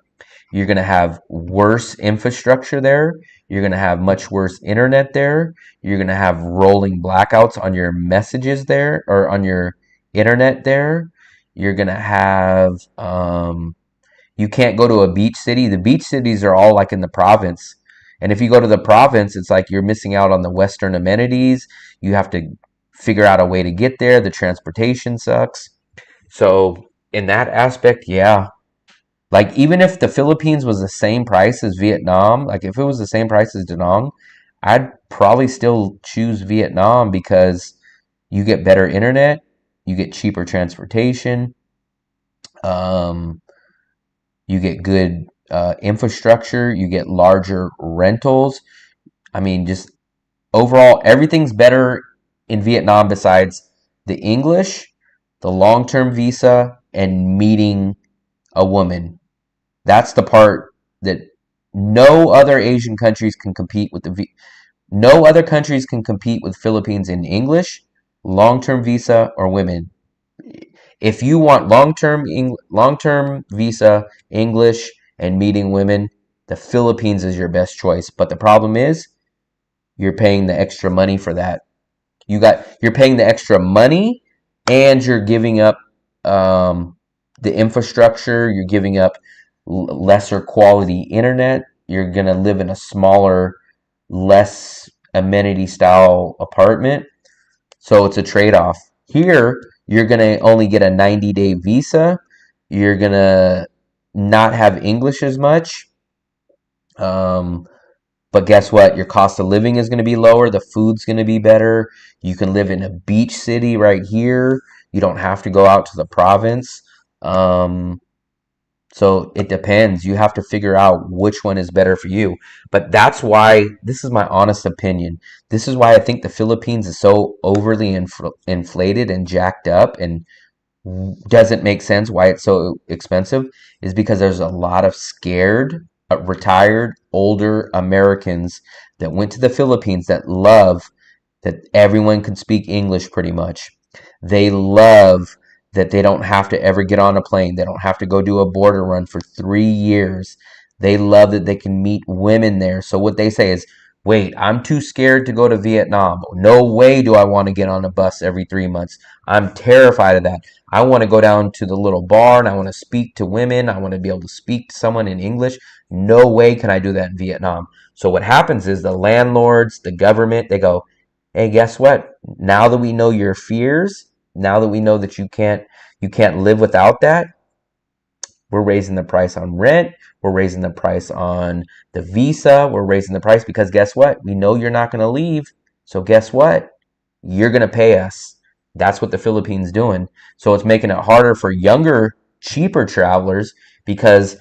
you're going to have worse infrastructure there. You're going to have much worse internet there. You're going to have rolling blackouts on your messages there or on your internet there. You're going to have, you can't go to a beach city. The beach cities are all like in the province. And if you go to the province, it's like you're missing out on the Western amenities. You have to figure out a way to get there. The transportation sucks. So in that aspect, yeah. Like even if the Philippines was the same price as Vietnam, like if it was the same price as Danang, I'd probably still choose Vietnam because you get better internet, you get cheaper transportation, um, you get good infrastructure, you get larger rentals. I mean, just overall, everything's better in Vietnam besides the English, the long-term visa, and meeting a woman. That's the part that no other Asian countries can compete with no other countries can compete with Philippines in English, long-term visa, or women. If you want long-term visa, English, and meeting women, the Philippines is your best choice. But the problem is you're paying the extra money for that. You're paying the extra money and you're giving up the infrastructure, you're giving up lesser quality internet, you're going to live in a smaller, less amenity style apartment. So it's a trade-off. Here, you're going to only get a 90-day visa. You're going to not have English as much. But guess what? Your cost of living is going to be lower. The food's going to be better. You can live in a beach city right here. You don't have to go out to the province. So it depends. You have to figure out which one is better for you. But that's why, this is my honest opinion. This is why I think the Philippines is so overly inflated and jacked up and doesn't make sense why it's so expensive is because there's a lot of scared, retired, older Americans that went to the Philippines that love that everyone can speak English pretty much. They love that they don't have to ever get on a plane. They don't have to go do a border run for 3 years. They love that they can meet women there. So what they say is, wait, I'm too scared to go to Vietnam. No way do I want to get on a bus every 3 months. I'm terrified of that. I want to go down to the little bar and I want to speak to women. I want to be able to speak to someone in English. No way can I do that in Vietnam. So what happens is the landlords, the government, they go, hey, guess what? Now that we know your fears, now that we know that you can't live without that, we're raising the price on rent, we're raising the price on the visa, we're raising the price because guess what? We know you're not going to leave. So guess what? You're going to pay us. That's what the Philippines doing. So it's making it harder for younger, cheaper travelers because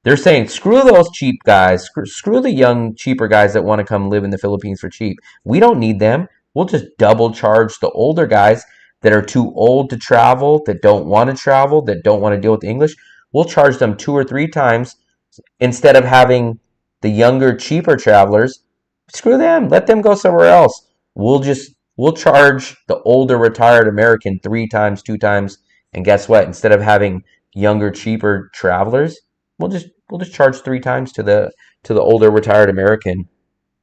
they're saying, screw those cheap guys, screw the young, cheaper guys that want to come live in the Philippines for cheap. We don't need them. We'll just double charge the older guys that are too old to travel, that don't want to travel, that don't want to deal with English. We'll charge them 2 or 3 times instead of having the younger, cheaper travelers. Screw them. Let them go somewhere else. We'll charge the older, retired American 3 times, 2 times, and guess what? Instead of having younger, cheaper travelers, we'll just charge 3 times to the older retired American.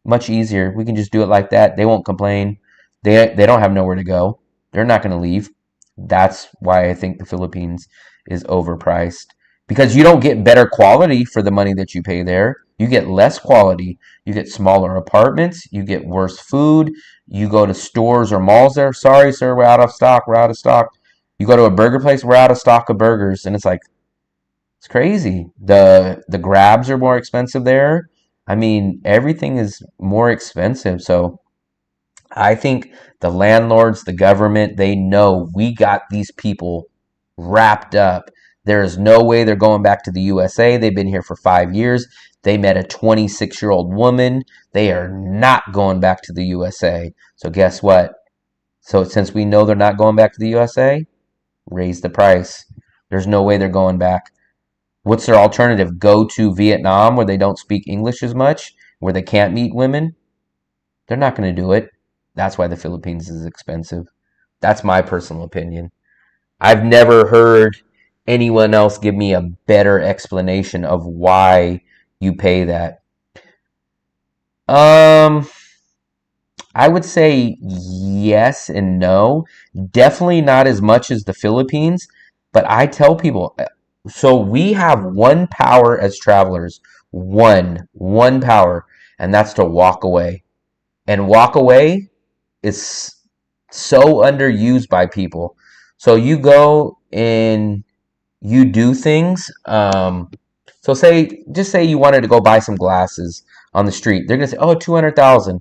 Much easier. We can just do it like that. They won't complain. They don't have nowhere to go. They're not going to leave. That's why I think the Philippines is overpriced because you don't get better quality for the money that you pay there. You get less quality. You get smaller apartments. You get worse food. You go to stores or malls there. Sorry, sir, we're out of stock. We're out of stock. You go to a burger place. We're out of stock of burgers, and it's like it's crazy. The grabs are more expensive there. I mean, everything is more expensive. So I think the landlords, the government, they know we got these people wrapped up. There is no way they're going back to the USA. They've been here for 5 years. They met a 26-year-old woman. They are not going back to the USA. So guess what? So since we know they're not going back to the USA, raise the price. There's no way they're going back. What's their alternative? Go to Vietnam where they don't speak English as much, where they can't meet women? They're not going to do it. That's why the Philippines is expensive. That's my personal opinion. I've never heard anyone else give me a better explanation of why you pay that. Um, I would say yes and no. Definitely not as much as the Philippines, but I tell people, so we have one power as travelers, one power, and that's to walk away. And walk away is so underused by people. So you go and you do things. So just say you wanted to go buy some glasses on the street. They're gonna say, "Oh, 200,000."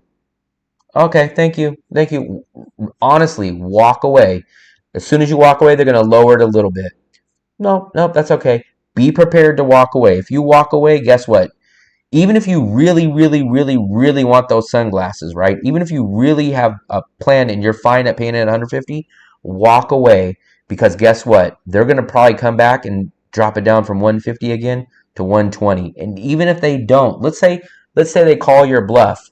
Okay, thank you, thank you. Honestly, walk away. As soon as you walk away, they're gonna lower it a little bit. No, no, that's okay. Be prepared to walk away. If you walk away, guess what? Even if you really, really, really, really want those sunglasses, right? Even if you really have a plan and you're fine at paying it 150, walk away because guess what? They're going to probably come back and drop it down from 150 again to 120. And even if they don't, let's say they call your bluff,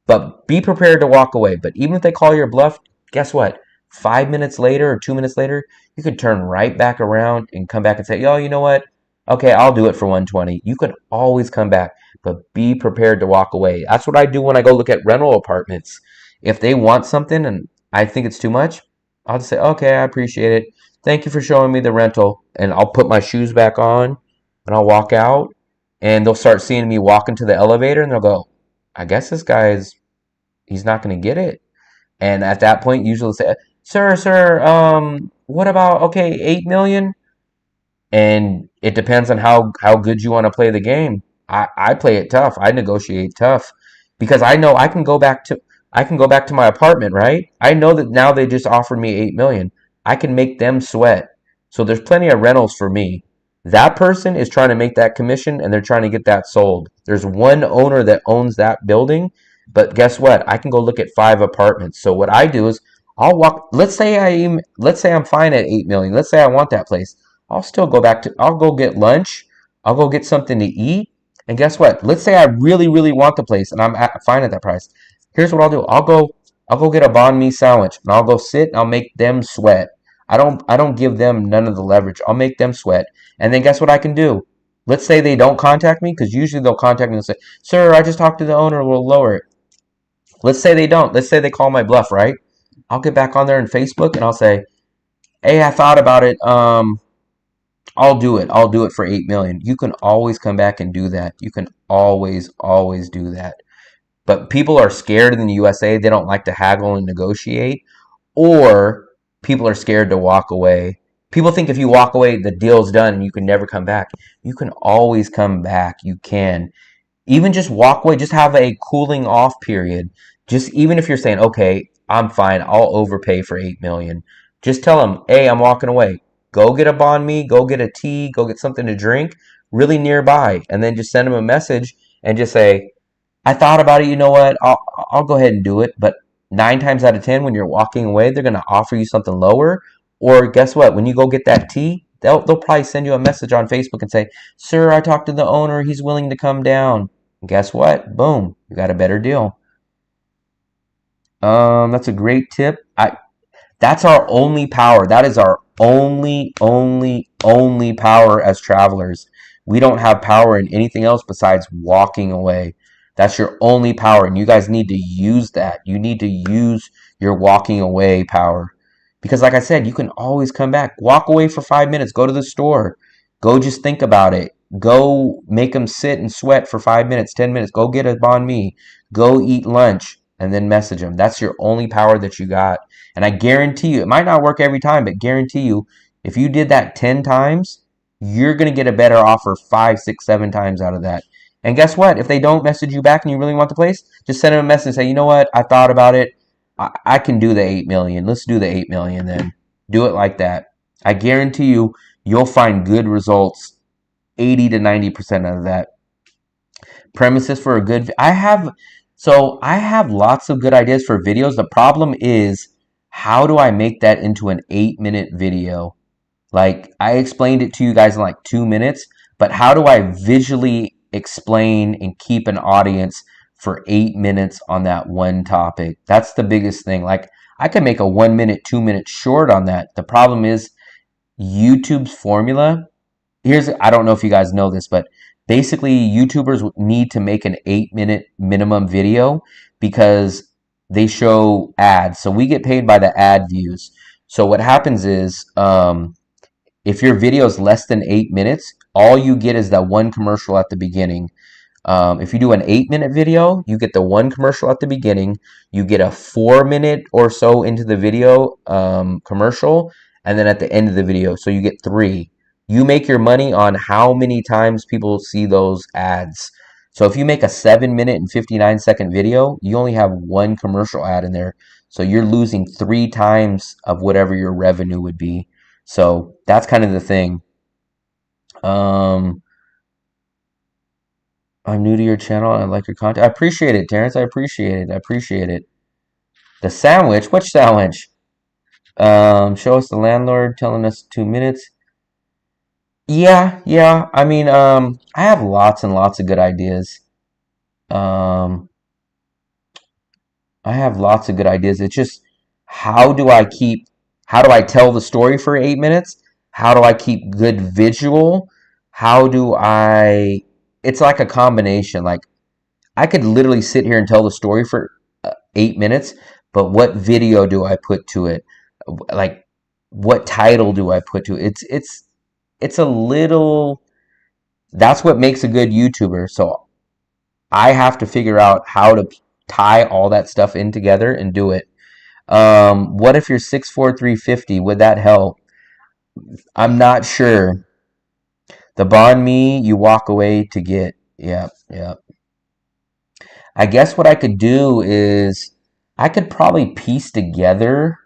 but be prepared to walk away. But even if they call your bluff, guess what? 5 minutes later or 2 minutes later, you could turn right back around and come back and say, "Yo, you know what? Okay, I'll do it for 120." You could always come back, but be prepared to walk away. That's what I do when I go look at rental apartments. If they want something and I think it's too much, I'll just say, "Okay, I appreciate it. Thank you for showing me the rental." And I'll put my shoes back on and I'll walk out and they'll start seeing me walk into the elevator and they'll go, "I guess this he's not going to get it." And at that point, usually say, sir, what about, okay, 8 million? And it depends on how good you want to play the game. I play it tough. I negotiate tough because I know I can go back to my apartment, right? I know that now they just offered me 8 million. I can make them sweat. So there's plenty of rentals for me. That person is trying to make that commission and they're trying to get that sold. There's one owner that owns that building, but guess what? I can go look at 5 apartments. So what I do is I'll walk. Let's say I'm fine at 8 million. Let's say I want that place. I'll still go back to. I'll go get lunch. I'll go get something to eat. And guess what? Let's say I really, really want the place, and fine at that price. Here's what I'll do. I'll go get a banh mi sandwich, and I'll go sit. And I'll make them sweat. I don't give them none of the leverage. I'll make them sweat. And then guess what I can do? Let's say they don't contact me, because usually they'll contact me and say, "Sir, I just talked to the owner. We'll lower it." Let's say they don't. Let's say they call my bluff, right? I'll get back on there in Facebook and I'll say, "Hey, I thought about it. I'll do it. I'll do it for 8 million." You can always come back and do that. You can always do that. But people are scared in the USA. They don't like to haggle and negotiate, or people are scared to walk away. People think if you walk away, the deal's done and you can never come back. You can always come back. You can. Even just walk away, just have a cooling off period. Just even if you're saying, okay, I'm fine, I'll overpay for 8 million. Just tell them, hey, I'm walking away. Go get a banh mi, go get a tea, go get something to drink really nearby. And then just send them a message and just say, I thought about it, you know what? I'll go ahead and do it. But 9 times out of 10, when you're walking away, they're gonna offer you something lower. Or guess what? When you go get that tea, they'll probably send you a message on Facebook and say, "Sir, I talked to the owner. He's willing to come down." And guess what? Boom, you got a better deal. That's a great tip. That's our only power. That is our only power as travelers. We don't have power in anything else besides walking away. That's your only power, and you guys need to use that. You need to use your walking away power. Because like I said, you can always come back. Walk away for 5 minutes. Go to the store. Go just think about it. Go make them sit and sweat for 5 minutes, 10 minutes. Go get a banh mi. Go eat lunch and then message them. That's your only power that you got. And I guarantee you, it might not work every time, but guarantee you, if you did that 10 times, you're going to get a better offer 5, 6, 7 times out of that. And guess what? If they don't message you back and you really want the place, just send them a message and say, you know what? I thought about it. I can do the 8 million. Let's do the 8 million then. Do it like that. I guarantee you, you'll find good results 80 to 90% of that. Premises for a good, I have lots of good ideas for videos. The problem is, how do I make that into an 8-minute video? Like, I explained it to you guys in like 2 minutes, but how do I visually explain and keep an audience for 8 minutes on that one topic? That's the biggest thing. Like, I could make a 1 minute, 2 minute short on that. The problem is YouTube's formula. I don't know if you guys know this, but basically YouTubers need to make an 8-minute minimum video because they show ads. So we get paid by the ad views. So what happens is, if your video is less than 8 minutes, all you get is that one commercial at the beginning. If you do an 8-minute video, you get the one commercial at the beginning. You get a 4 minute or so into the video commercial, and then at the end of the video. So you get 3. You make your money on how many times people see those ads. So if you make a 7-minute and 59-second video, you only have one commercial ad in there. So you're losing 3 times of whatever your revenue would be. So that's kind of the thing. I'm new to your channel. I like your content. I appreciate it, Terrence. I appreciate it. The sandwich? Which sandwich? Show us the landlord telling us 2 minutes. Yeah. I mean, I have lots and lots of good ideas. I have lots of good ideas. It's just, how do I tell the story for 8 minutes? How do I keep good visual? It's like a combination. Like, I could literally sit here and tell the story for 8 minutes, but what video do I put to it? Like, what title do I put to it? It's a little, that's what makes a good YouTuber. So I have to figure out how to tie all that stuff in together and do it. What if you're 6'4", 350? Would that help? I'm not sure. The banh mi you walk away to get. Yeah. I guess what I could do is I could probably piece together,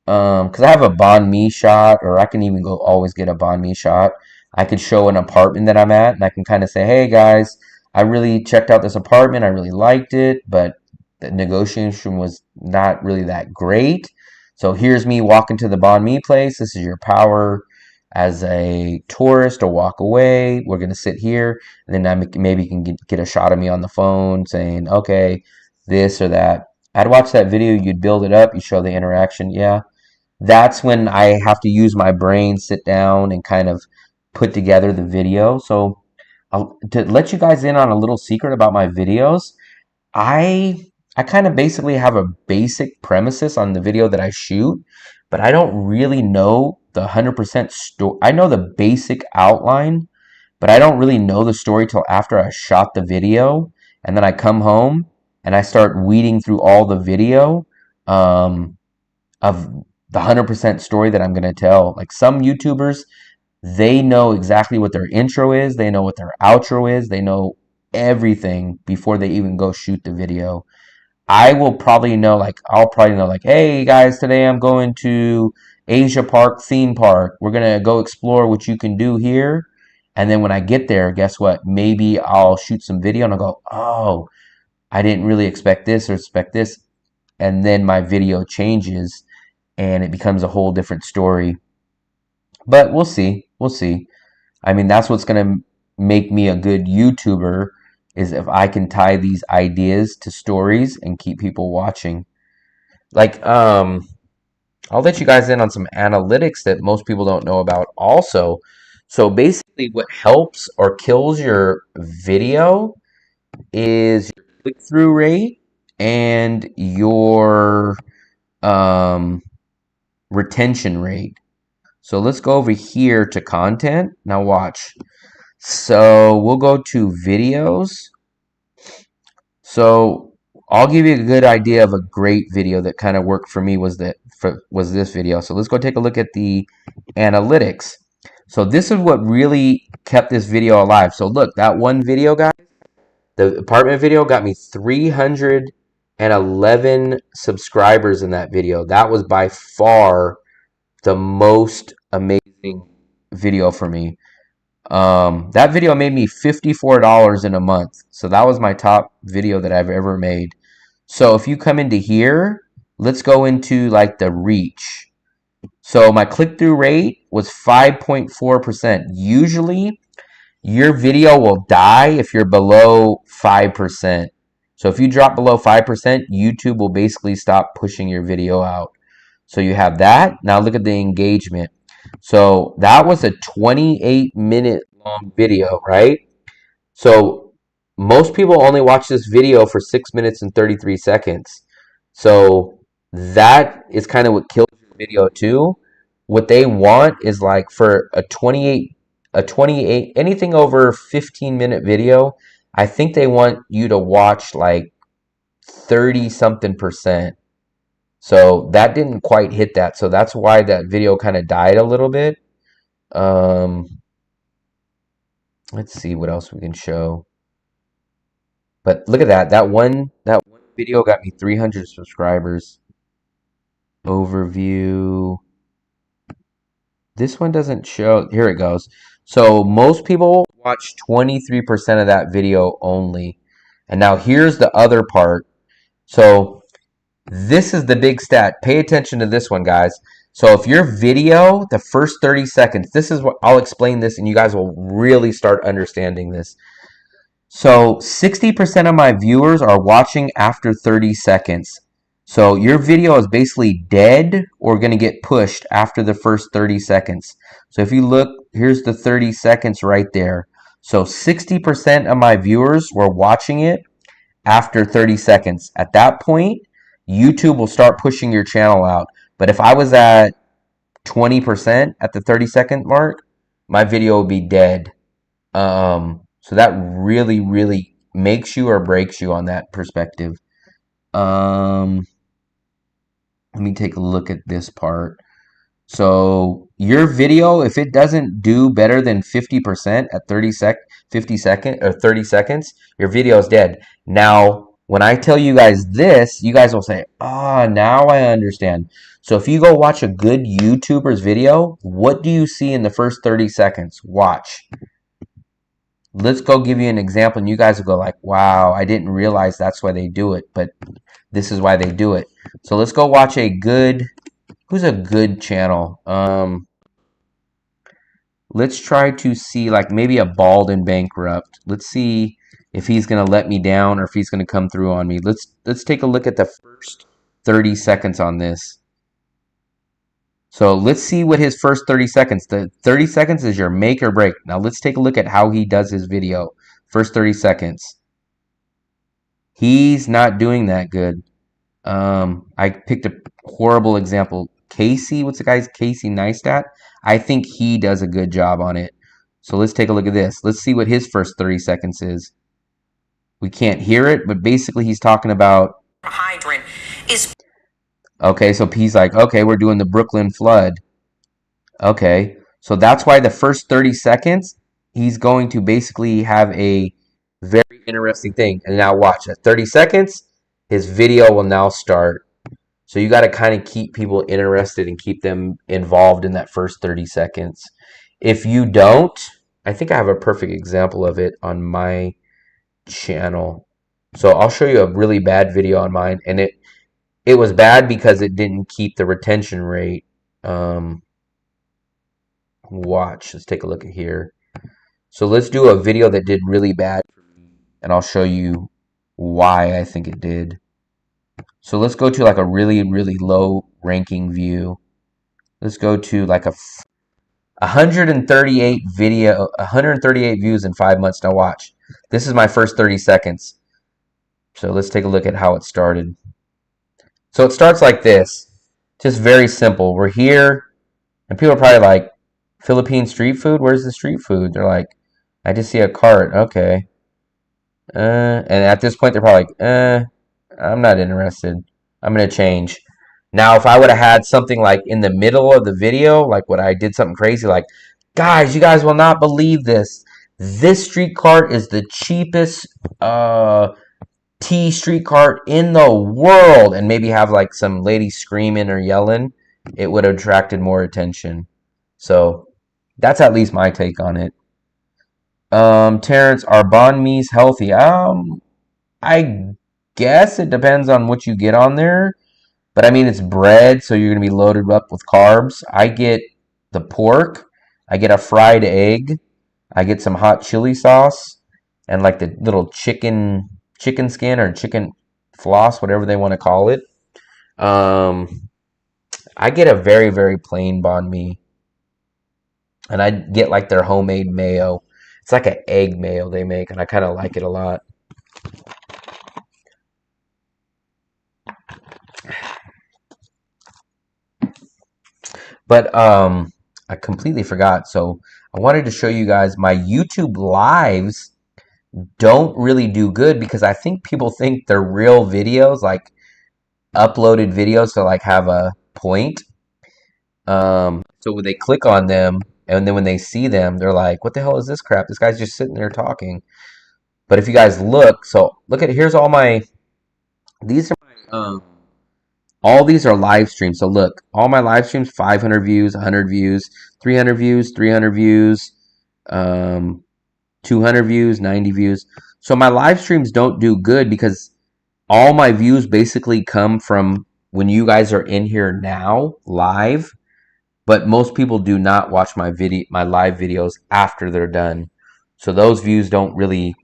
because I have a banh mi shot, or I can even go always get a banh mi shot. I could show an apartment that I'm at, and I can kind of say, hey guys, I really checked out this apartment. I really liked it, but the negotiation was not really that great. So here's me walking to the banh mi place. This is your power as a tourist, or walk away. We're going to sit here. And then I maybe you can get a shot of me on the phone saying, okay, this or that. I'd watch that video. You'd build it up. You show the interaction. Yeah. That's when I have to use my brain, sit down, and kind of put together the video. So to let you guys in on a little secret about my videos, I I kind of basically have a basic premises on the video that I shoot, but I don't really know the 100% story. I know the basic outline, but I don't really know the story till after I shot the video, and then I come home and I start weeding through all the video um, of the 100% story that I'm going to tell. Like some YouTubers, they know exactly what their intro is, they know what their outro is, they know everything before they even go shoot the video. I'll probably know, like, hey guys, today I'm going to Asia Park theme park. We're gonna go explore what you can do here. And then when I get there, guess what? Maybe I'll shoot some video and I'll go, oh, I didn't really expect this or expect this. And then my video changes and it becomes a whole different story. But we'll see. We'll see. I mean, that's what's gonna make me a good YouTuber, is if I can tie these ideas to stories and keep people watching. Like, I'll let you guys in on some analytics that most people don't know about also. So basically, what helps or kills your video is your click-through rate and your retention rate. So let's go over here to content. Now watch. So we'll go to videos. So I'll give you a good idea of a great video that kind of worked for me was this video. So let's go take a look at the analytics. So this is what really kept this video alive. So look, that one video, guys, the apartment video, got me 311 subscribers in that video. That was by far the most amazing video for me. That video made me $54 in a month. So that was my top video that I've ever made. So if you come into here, let's go into like the reach. So my click-through rate was 5.4%. Usually your video will die if you're below 5%. So if you drop below 5%, YouTube will basically stop pushing your video out. So you have that. Now look at the engagement. So that was a 28-minute long video, right? So most people only watch this video for 6 minutes and 33 seconds. So that is kind of what kills your video too. What they want is, like, for a 28, anything over 15-minute video, I think they want you to watch like 30 something percent. So that didn't quite hit that. So that's why that video kind of died a little bit. Let's see what else we can show. But look at that. That one video got me 300 subscribers. Overview. This one doesn't show. Here it goes. So most people watch 23% of that video only. And now here's the other part. So this is the big stat. Pay attention to this one, guys. So if your video, the first 30 seconds, this is what I'll explain this and you guys will really start understanding this. So 60% of my viewers are watching after 30 seconds. So your video is basically dead or going to get pushed after the first 30 seconds. So if you look, here's the 30 seconds right there. So 60% of my viewers were watching it after 30 seconds. At that point, YouTube will start pushing your channel out. But if I was at 20% at the 30-second mark, my video would be dead. So that really, really makes you or breaks you on that perspective. Let me take a look at this part. So your video, if it doesn't do better than 50% at 30 seconds, your video is dead. Now, when I tell you guys this, you guys will say, now I understand. So if you go watch a good YouTuber's video, what do you see in the first 30 seconds? Watch. Let's go give you an example, and you guys will go like, wow, I didn't realize that's why they do it, but this is why they do it. So let's go watch a good, who's a good channel? Let's try to see like maybe a Bald and Bankrupt. Let's see if he's gonna let me down or if he's gonna come through on me. Let's take a look at the first 30 seconds on this. So let's see what his first 30 seconds. The 30 seconds is your make or break. Now let's take a look at how he does his video. First 30 seconds. He's not doing that good. I picked a horrible example. Casey, what's the guy's Casey Neistat? I think he does a good job on it. So let's take a look at this. Let's see what his first 30 seconds is. We can't hear it, but basically he's talking about hydrant is okay, so he's like, okay, we're doing the Brooklyn flood. Okay. So that's why the first 30 seconds he's going to basically have a very interesting thing. And now watch at 30 seconds, his video will now start. So you got to kind of keep people interested and keep them involved in that first 30 seconds. If you don't, I think I have a perfect example of it on my channel. So I'll show you a really bad video on mine, and it was bad because it didn't keep the retention rate. Watch, let's take a look at here. So let's do a video that did really bad, and I'll show you why I think it did. So let's go to like a really, really low ranking view. Let's go to like a 138 video, 138 views in 5 months. Now watch. This is my first 30 seconds. So let's take a look at how it started. So it starts like this. Just very simple. We're here, and people are probably like, Philippine street food? Where's the street food? They're like, I just see a cart. Okay. And at this point, they're probably like, I'm not interested. I'm going to change. Now, if I would have had something like in the middle of the video, like what I did something crazy, like, guys, you guys will not believe this. This street cart is the cheapest tea street cart in the world. And maybe have like some lady screaming or yelling. It would have attracted more attention. So that's at least my take on it. Terrence, are banh mi's healthy? I guess it depends on what you get on there. But I mean, it's bread, so you're going to be loaded up with carbs. I get the pork. I get a fried egg. I get some hot chili sauce. And like the little chicken skin or chicken floss, whatever they want to call it. I get a very, very plain banh mi. And I get like their homemade mayo. It's like an egg mayo they make, and I kind of like it a lot. But I completely forgot. So I wanted to show you guys my YouTube lives don't really do good because I think people think they're real videos, like uploaded videos to like have a point. So when they click on them, and then when they see them, they're like, what the hell is this crap? This guy's just sitting there talking. But if you guys look, so look at, here's all my, these are my, all these are live streams. So look, all my live streams, 500 views, 100 views, 300 views, 300 views, 200 views, 90 views. So my live streams don't do good because all my views basically come from when you guys are in here now, live. But most people do not watch my live videos after they're done. So those views don't really,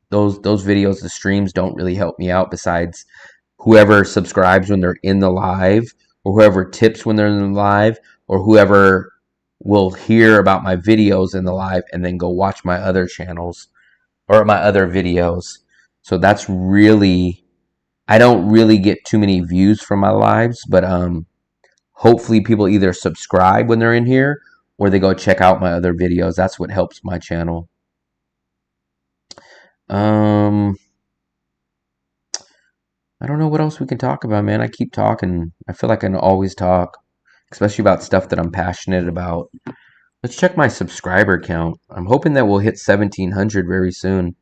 those videos, the streams don't really help me out besides whoever subscribes when they're in the live, or whoever tips when they're in the live, or whoever will hear about my videos in the live and then go watch my other channels or my other videos. So that's really, I don't really get too many views from my lives, but hopefully people either subscribe when they're in here or they go check out my other videos. That's what helps my channel. I don't know what else we can talk about, man. I keep talking. I feel like I can always talk, especially about stuff that I'm passionate about. Let's check my subscriber count. I'm hoping that we'll hit 1,700 very soon.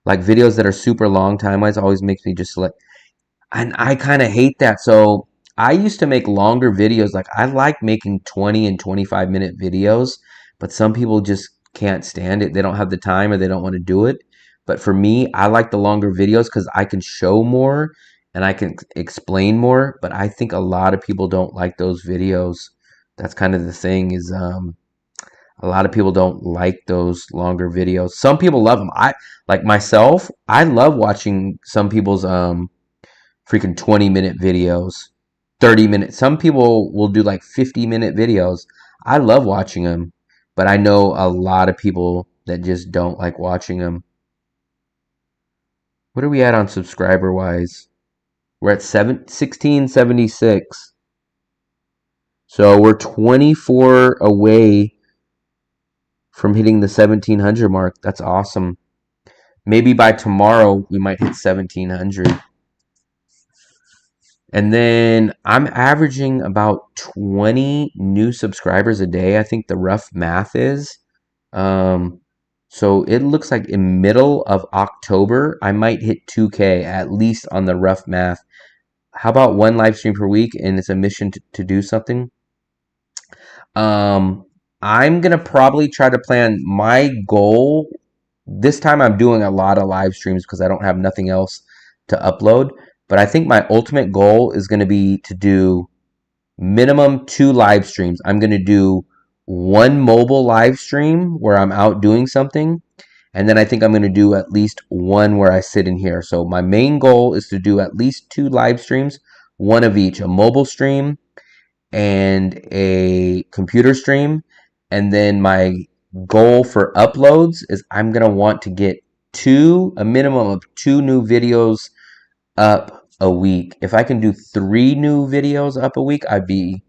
Like videos that are super long time-wise always makes me just like, and I kind of hate that. So I used to make longer videos. Like I like making 20 and 25-minute videos, but some people just can't stand it. They don't have the time or they don't want to do it. But for me, I like the longer videos because I can show more and I can explain more. But I think a lot of people don't like those videos. That's kind of the thing is a lot of people don't like those longer videos. Some people love them. I like myself, I love watching some people's freaking 20-minute videos, 30 minutes. Some people will do like 50-minute videos. I love watching them, but I know a lot of people that just don't like watching them. What are we at on subscriber wise? We're at 1676. So we're 24 away from hitting the 1700 mark. That's awesome. Maybe by tomorrow we might hit 1700. And then I'm averaging about 20 new subscribers a day. I think the rough math is. So it looks like in middle of October, I might hit 2K at least on the rough math. How about one live stream per week? And it's a mission to do something. I'm going to probably try to plan my goal. This time I'm doing a lot of live streams because I don't have nothing else to upload. But I think my ultimate goal is going to be to do minimum 2 live streams. I'm going to do one mobile live stream where I'm out doing something. And then I think I'm going to do at least one where I sit in here. So my main goal is to do at least 2 live streams, one of each, a mobile stream and a computer stream. And then my goal for uploads is I'm going to want to get a minimum of 2 new videos up a week. If I can do 3 new videos up a week, I'd be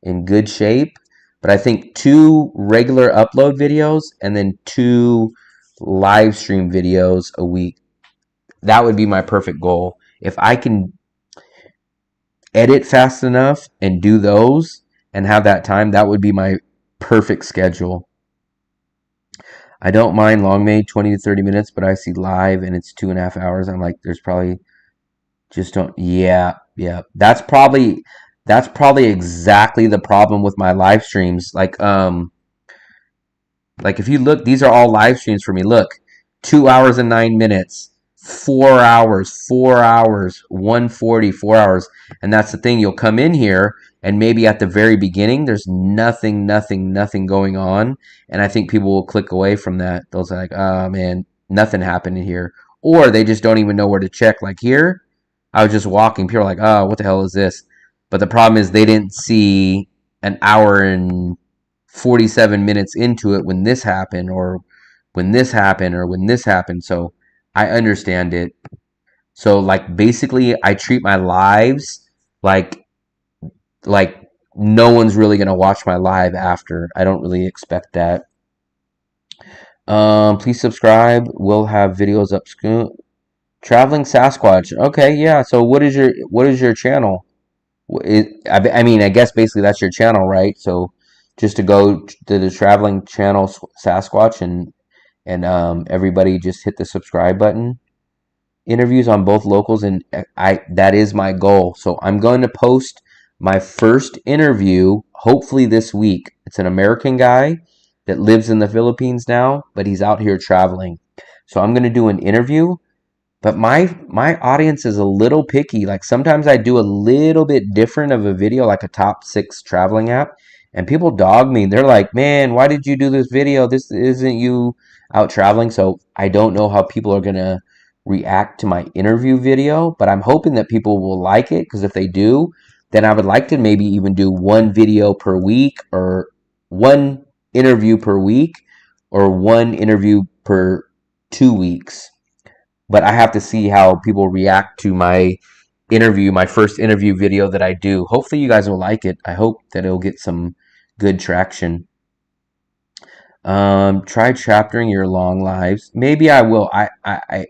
in good shape. But I think 2 regular upload videos and then 2 live stream videos a week. That would be my perfect goal. If I can edit fast enough and do those and have that time, that would be my perfect schedule. I don't mind long made 20 to 30 minutes, but I see live and it's 2.5 hours. I'm like, there's probably just don't. Yeah. That's probably exactly the problem with my live streams. Like if you look, these are all live streams for me. Look, 2 hours and 9 minutes, 4 hours, 4 hours, 140, 4 hours. And that's the thing. You'll come in here and maybe at the very beginning, there's nothing going on. And I think people will click away from that. They'll say like, oh man, nothing happened in here. Or they just don't even know where to check. Like here, I was just walking. People are like, oh, what the hell is this? But the problem is they didn't see an hour and 47 minutes into it when this happened or when this happened or when this happened. So I understand it. So like basically I treat my lives like no one's really going to watch my live after. I don't really expect that. Please subscribe. We'll have videos up soon. Traveling Sasquatch. Okay, yeah. So what is your channel? I mean, I guess basically that's your channel, right? So just to go to the Traveling Channel Sasquatch and everybody just hit the subscribe button. Interviews on both locals and that is my goal. So I'm going to post my first interview hopefully this week. It's an American guy that lives in the Philippines now, but he's out here traveling. So I'm going to do an interview. But my audience is a little picky. Like sometimes I do a little bit different of a video, like a top 6 traveling app, and people dog me. They're like, "Man, why did you do this video? This isn't you out traveling." So I don't know how people are gonna react to my interview video, but I'm hoping that people will like it because if they do, then I would like to maybe even do 1 video per week or 1 interview per week or 1 interview per 2 weeks. But I have to see how people react to my first interview video that I do. Hopefully you guys will like it. I hope that it'll get some good traction. Try chaptering your long lives. Maybe I will. I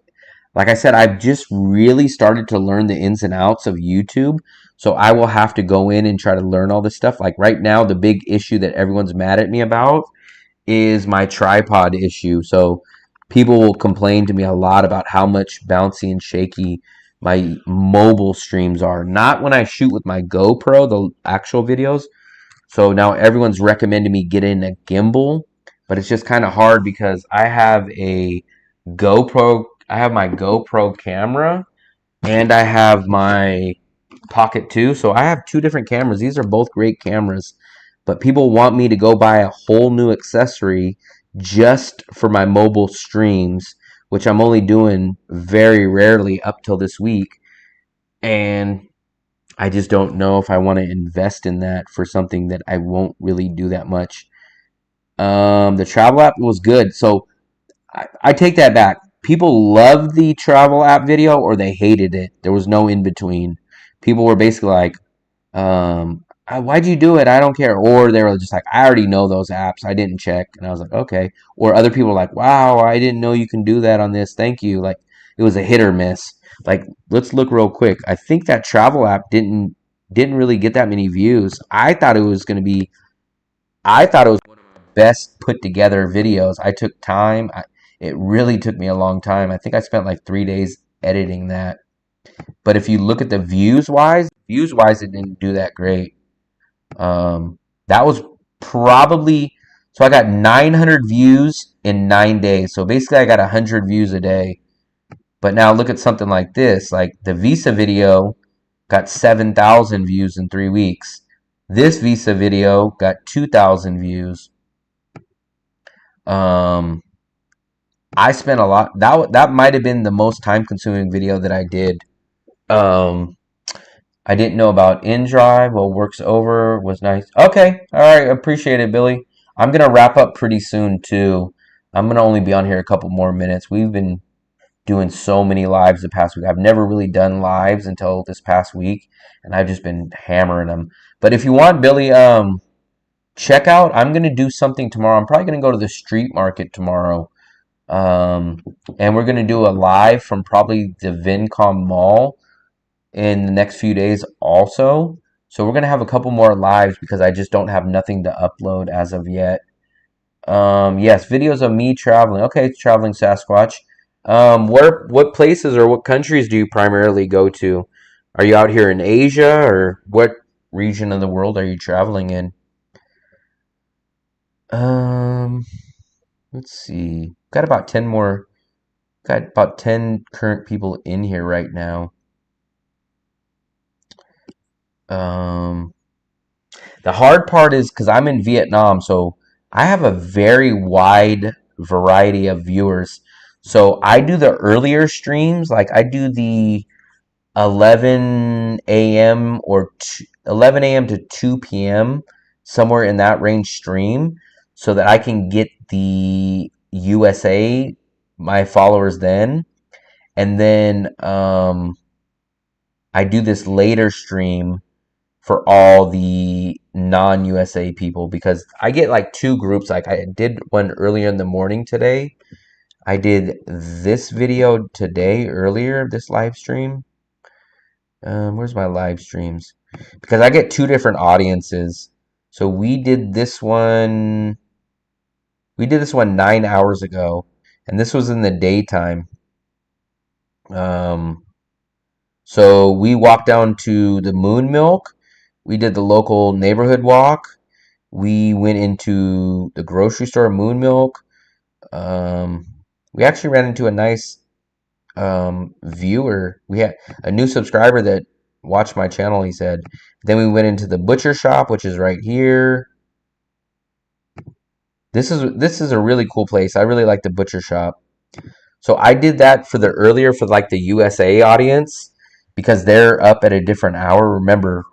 like I said, I've just really started to learn the ins and outs of YouTube. So I will have to go in and try to learn all this stuff. Like right now, the big issue that everyone's mad at me about is my tripod issue. So people will complain to me a lot about how much bouncy and shaky my mobile streams are. Not when I shoot with my GoPro, the actual videos. So now everyone's recommending me get in a gimbal but it's just kind of hard because I have a GoPro. I have my GoPro camera and I have my Pocket 2. So I have two different cameras. These are both great cameras, but people want me to go buy a whole new accessory just for my mobile streams, which I'm only doing very rarely up till this week. And I just don't know if I want to invest in that for something that I won't really do that much. The travel app was good. So I take that back. People loved the travel app video or they hated it. There was no in between. People were basically like, why'd you do it? I don't care. Or they were just like, I already know those apps. I didn't check. And I was like, okay. Or other people were like, wow, I didn't know you can do that on this. Thank you. Like it was a hit or miss. Like let's look real quick. I think that travel app didn't really get that many views. I thought it was one of my best put together videos. I took time. It really took me a long time. I think I spent like 3 days editing that. But if you look at the views wise, it didn't do that great. That was probably so I got 900 views in 9 days. So basically, I got 100 views a day. But now look at something like this. Like the Visa video got 7,000 views in 3 weeks. This Visa video got 2,000 views. Um, I spent a lot. That might have been the most time consuming video that I did. Um, I didn't know about InDrive. Well, work's over. Was nice. Okay, all right. Appreciate it, Billy. I'm gonna wrap up pretty soon too. I'm gonna only be on here a couple more minutes. We've been doing so many lives the past week. I've never really done lives until this past week, and I've just been hammering them. But if you want, Billy, check out. I'm gonna do something tomorrow. I'm probably gonna go to the street market tomorrow. Um, and we're gonna do a live from probably the Vincom Mall in the next few days also. So we're gonna have a couple more lives because I just don't have nothing to upload as of yet. Yes, videos of me traveling. Okay, traveling Sasquatch. What places or what countries do you primarily go to? Are you out here in Asia or what region of the world are you traveling in? Um, let's see. Got about 10 current people in here right now. Um, the hard part is because I'm in Vietnam, so I have a very wide variety of viewers. So I do the earlier streams, like I do the 11 a.m. or 11 a.m. to 2 p.m., somewhere in that range stream, so that I can get the USA, my followers then. And then I do this later stream for all the non-USA people because I get like two groups. Like I did one earlier in the morning today. I did this video today earlier, this live stream. Where's my live streams? Because I get two different audiences. So we did this one 9 hours ago, and this was in the daytime. Um, so we walked down to the Moon Milk. We did the local neighborhood walk. We went into the grocery store, Moon Milk. Um, we actually ran into a nice viewer. We had a new subscriber that watched my channel, he said. Then we went into the butcher shop, which is right here. This is a really cool place. I really like the butcher shop. So I did that for the earlier for like the USA audience because they're up at a different hour. Remember,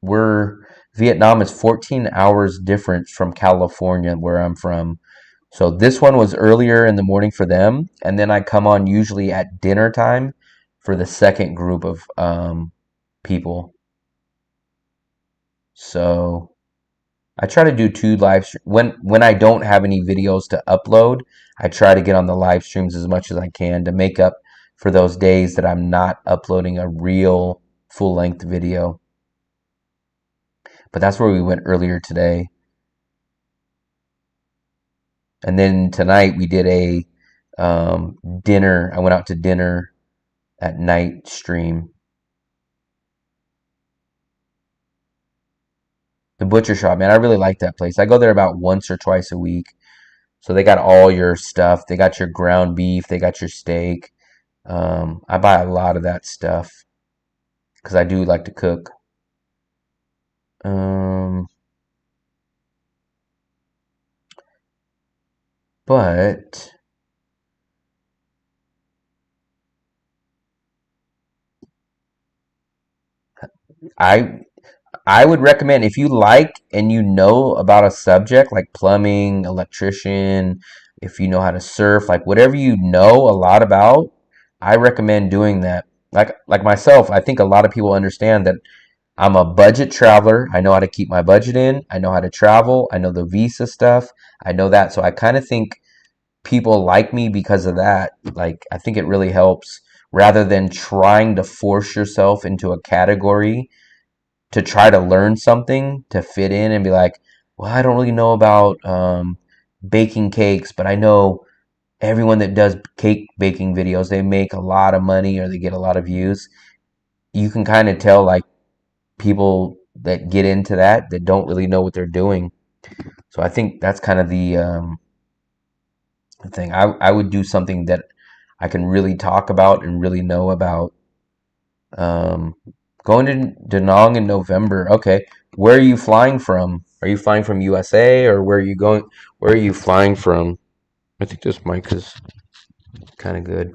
we're Vietnam is 14 hours different from California, where I'm from. So this one was earlier in the morning for them, and then I come on usually at dinner time for the second group of people. So I try to do two when I don't have any videos to upload. I try to get on the live streams as much as I can to make up for those days that I'm not uploading a real full-length video. But that's where we went earlier today. And then tonight we did a dinner. I went out to dinner at night stream. The butcher shop, man, I really like that place. I go there about once or twice a week. So they got all your stuff. They got your ground beef. They got your steak. I buy a lot of that stuff because I do like to cook. Um, but I I would recommend if you like and you know about a subject like plumbing, electrician, if you know how to surf, like whatever you know a lot about, I recommend doing that. Like myself, I think a lot of people understand that I'm a budget traveler. I know how to keep my budget in. I know how to travel. I know the visa stuff. I know that. So I kind of think people like me because of that. Like I think it really helps rather than trying to force yourself into a category to try to learn something to fit in and be like, well, I don't really know about baking cakes, but I know everyone that does cake baking videos, they make a lot of money or they get a lot of views. You can kind of tell like people that get into that don't really know what they're doing. So I think that's kind of the thing. I would do something that I can really talk about and really know about. Um, Going to Danang in November. Okay. Where are you flying from? Are you flying from USA or where are you going? Where are you flying from? I think this mic is kind of good.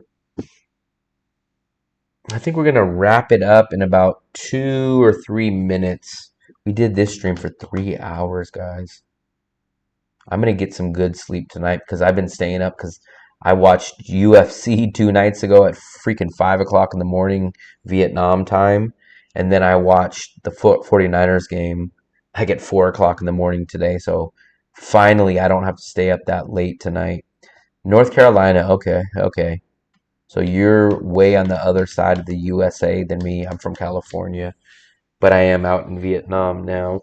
I think we're going to wrap it up in about 2 or 3 minutes. We did this stream for 3 hours, guys. I'm going to get some good sleep tonight because I've been staying up because I watched UFC 2 nights ago at freaking 5 o'clock in the morning Vietnam time. And then I watched the 49ers game like at 4 o'clock in the morning today. So finally, I don't have to stay up that late tonight. North Carolina, okay, okay. So you're way on the other side of the USA than me. I'm from California, but I am out in Vietnam now.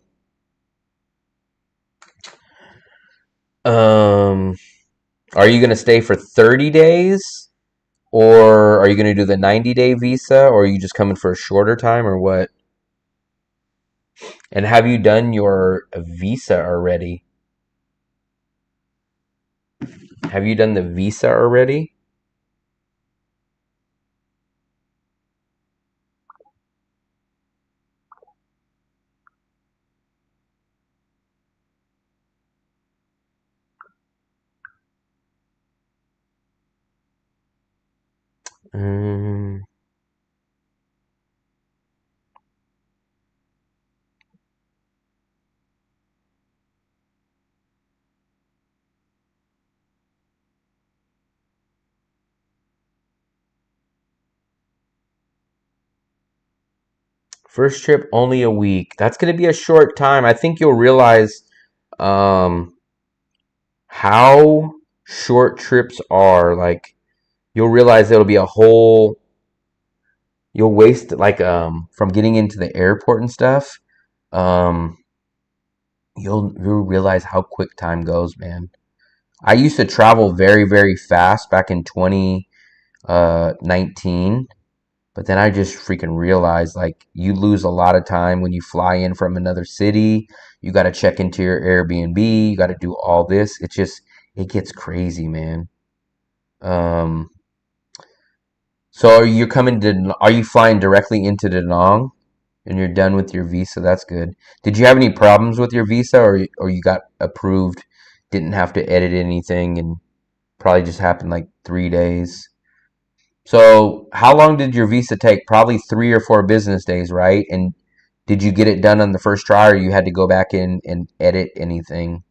Um, are you gonna stay for 30 days? Or are you going to do the 90-day visa, or are you just coming for a shorter time, or what? And have you done your visa already? Have you done the visa already? Um, First trip, only a week. That's going to be a short time. I think you'll realize um, how short trips are. Like, you'll realize it'll be a whole, you'll waste, like, from getting into the airport and stuff. Um, you'll realize how quick time goes, man. I used to travel very, very fast back in 2019, but then I just freaking realized like you lose a lot of time when you fly in from another city. You got to check into your Airbnb. You got to do all this. It gets crazy, man. Um, so are you flying directly into Da Nang and you're done with your visa? That's good. Did you have any problems with your visa or you got approved, didn't have to edit anything and probably just happened like 3 days? So, how long did your visa take? Probably 3 or 4 business days, right? And did you get it done on the first try, or you had to go back in and edit anything?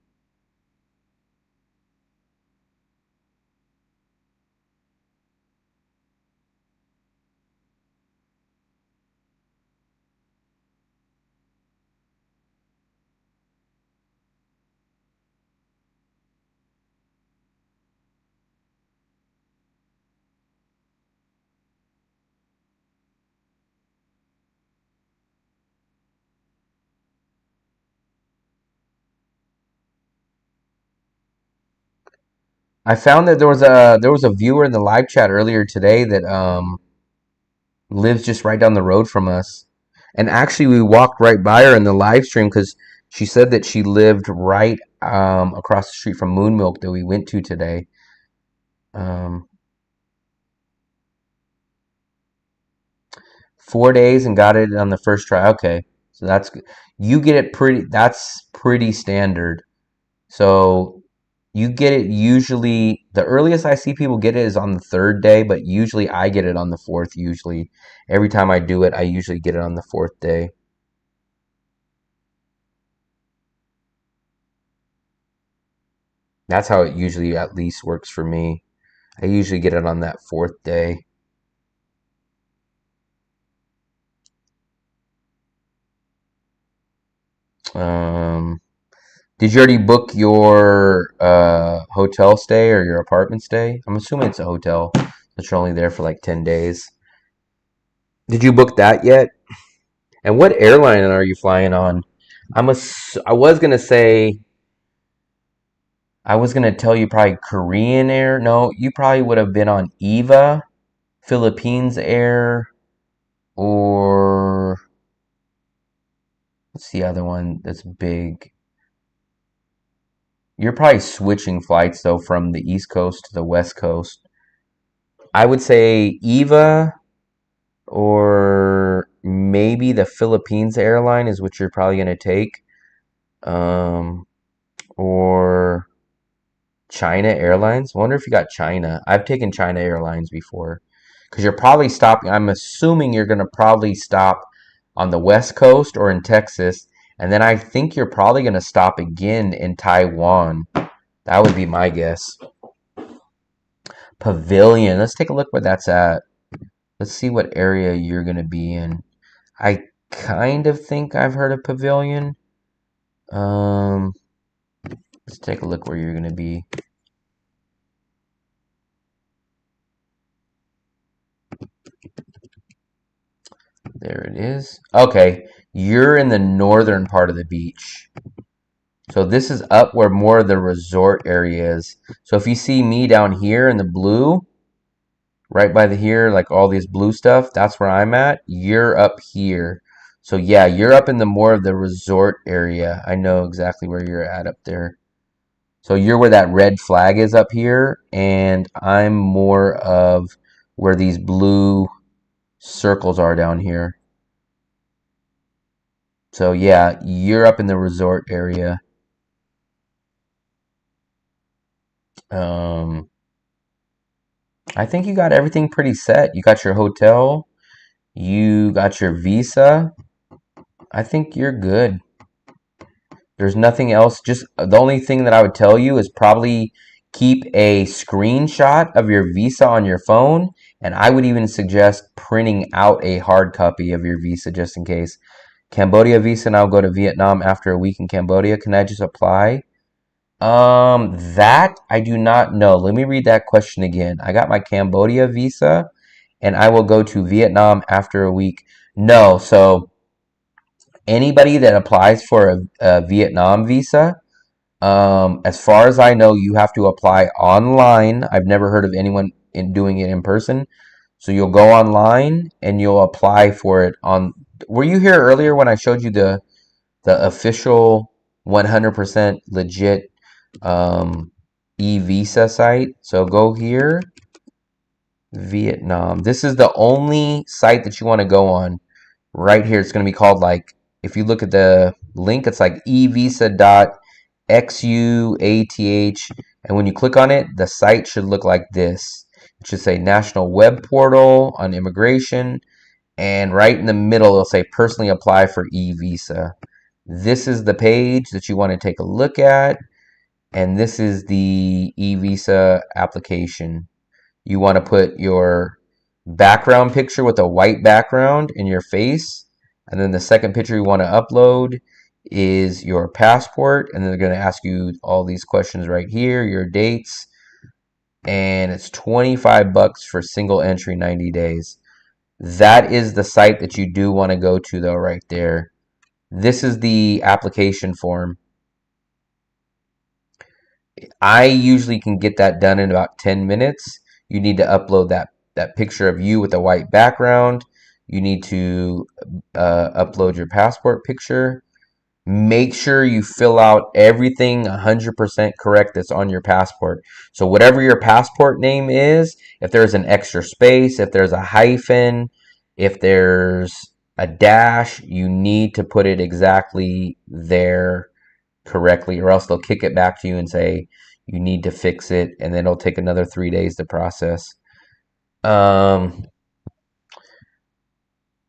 I found that there was a viewer in the live chat earlier today that lives just right down the road from us, and actually we walked right by her in the live stream because she said that she lived right across the street from Moon Milk that we went to today. Um, 4 days and got it on the first try. Okay, so that's good. You get it pretty. That's pretty standard. So you get it usually. The earliest I see people get it is on the third day, but usually I get it on the fourth. Usually, every time I do it, I usually get it on the fourth day. That's how it usually at least works for me. I usually get it on that fourth day. Um, did you already book your hotel stay or your apartment stay? I'm assuming it's a hotel, but you're only there for like 10 days. Did you book that yet? And what airline are you flying on? I was gonna say I was gonna tell you probably Korean Air. No, you probably would have been on EVA, Philippines Air, or what's the other one that's big? You're probably switching flights though from the East Coast to the West Coast. I would say EVA or maybe the Philippines airline is what you're probably going to take. Um, or China Airlines. I wonder if you got China. I've taken China Airlines before because you're probably stopping. I'm assuming you're going to probably stop on the West Coast or in Texas. And then I think you're probably going to stop again in Taiwan. That would be my guess. Pavilion. Let's take a look where that's at. Let's see what area you're going to be in. I kind of think I've heard of Pavilion. Um, let's take a look where you're going to be. There it is. Okay, you're in the northern part of the beach. So this is up where more of the resort area is. So if you see me down here in the blue, right by the here, like all this blue stuff, that's where I'm at. You're up here. So yeah, you're up in the more of the resort area. I know exactly where you're at up there. So you're where that red flag is up here, and I'm more of where these blue circles are down here. So yeah, you're up in the resort area. Um, I think you got everything pretty set. You got your hotel, you got your visa. I think you're good. There's nothing else. Just the only thing that I would tell you is probably keep a screenshot of your visa on your phone. And I would even suggest printing out a hard copy of your visa just in case. Cambodia visa, and I'll go to Vietnam after a week in Cambodia. Can I just apply? That I do not know. Let me read that question again. I got my Cambodia visa and I will go to Vietnam after a week. No, so anybody that applies for a Vietnam visa, as far as I know, you have to apply online. I've never heard of anyone doing it in person. So you'll go online and you'll apply for it on. Were you here earlier when I showed you the official 100% legit e-visa site? So go here, Vietnam. This is the only site that you want to go on. Right here, it's going to be called, like, if you look at the link, it's like evisa.xuath. And when you click on it, the site should look like this. It should say National Web Portal on Immigration. And right in the middle, it'll say personally apply for e-visa. This is the page that you want to take a look at. And this is the e-visa application. You want to put your background picture with a white background in your face. And then the second picture you want to upload is your passport. And then they're going to ask you all these questions right here, your dates. And it's 25 bucks for single entry 90 days. That is the site that you do want to go to though, right there. This is the application form. I usually can get that done in about 10 minutes. You need to upload that picture of you with a white background. You need to upload your passport picture. make sure you fill out everything 100% correct that's on your passport. So whatever your passport name is, if there's an extra space, if there's a hyphen, if there's a dash, you need to put it exactly there correctly, or else they'll kick it back to you and say you need to fix it, and then it'll take another 3 days to process. Um,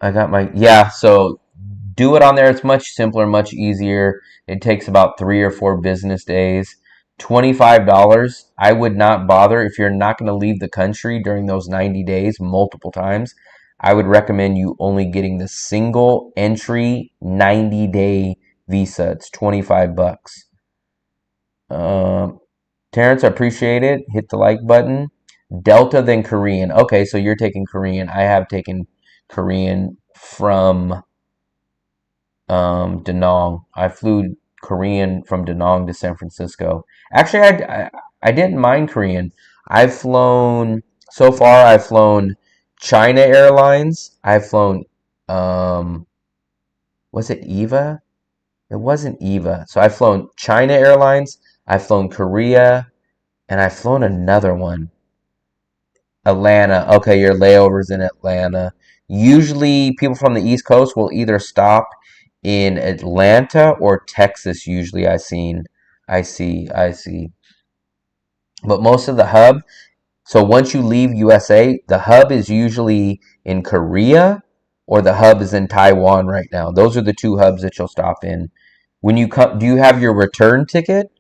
I got my, yeah, so do it on there. It's much simpler, much easier. It takes about 3 or 4 business days. $25. I would not bother if you're not going to leave the country during those 90 days multiple times. I would recommend you only getting the single entry 90-day visa. It's 25 bucks. Terrence, I appreciate it. Hit the like button. Delta, then Korean. Okay, so you're taking Korean. I have taken Korean from Danang. I flew Korean from Danang to San Francisco. Actually, I didn't mind Korean. I've flown so far. I've flown China Airlines. I've flown was it Eva? It wasn't Eva. So I've flown China Airlines. I've flown Korea, and I've flown another one. Atlanta. Okay, your layovers in Atlanta. Usually, people from the East Coast will either stop in Atlanta or Texas. Usually, I see. But most of the hub. So once you leave USA, the hub is usually in Korea or the hub is in Taiwan right now. Those are the two hubs that you'll stop in. When you come, do you have your return ticket?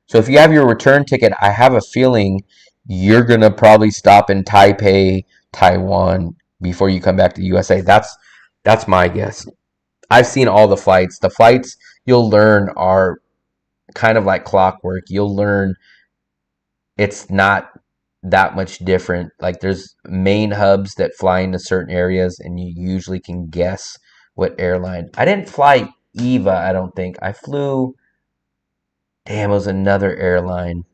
So if you have your return ticket, I have a feeling you're gonna probably stop in Taipei, Taiwan before you come back to the USA. That's my guess. I've seen all the flights. The flights you'll learn are kind of like clockwork. You'll learn it's not that much different. Like there's main hubs that fly into certain areas and you usually can guess what airline. I didn't fly Eva, I don't think. I flew, damn, it was another airline.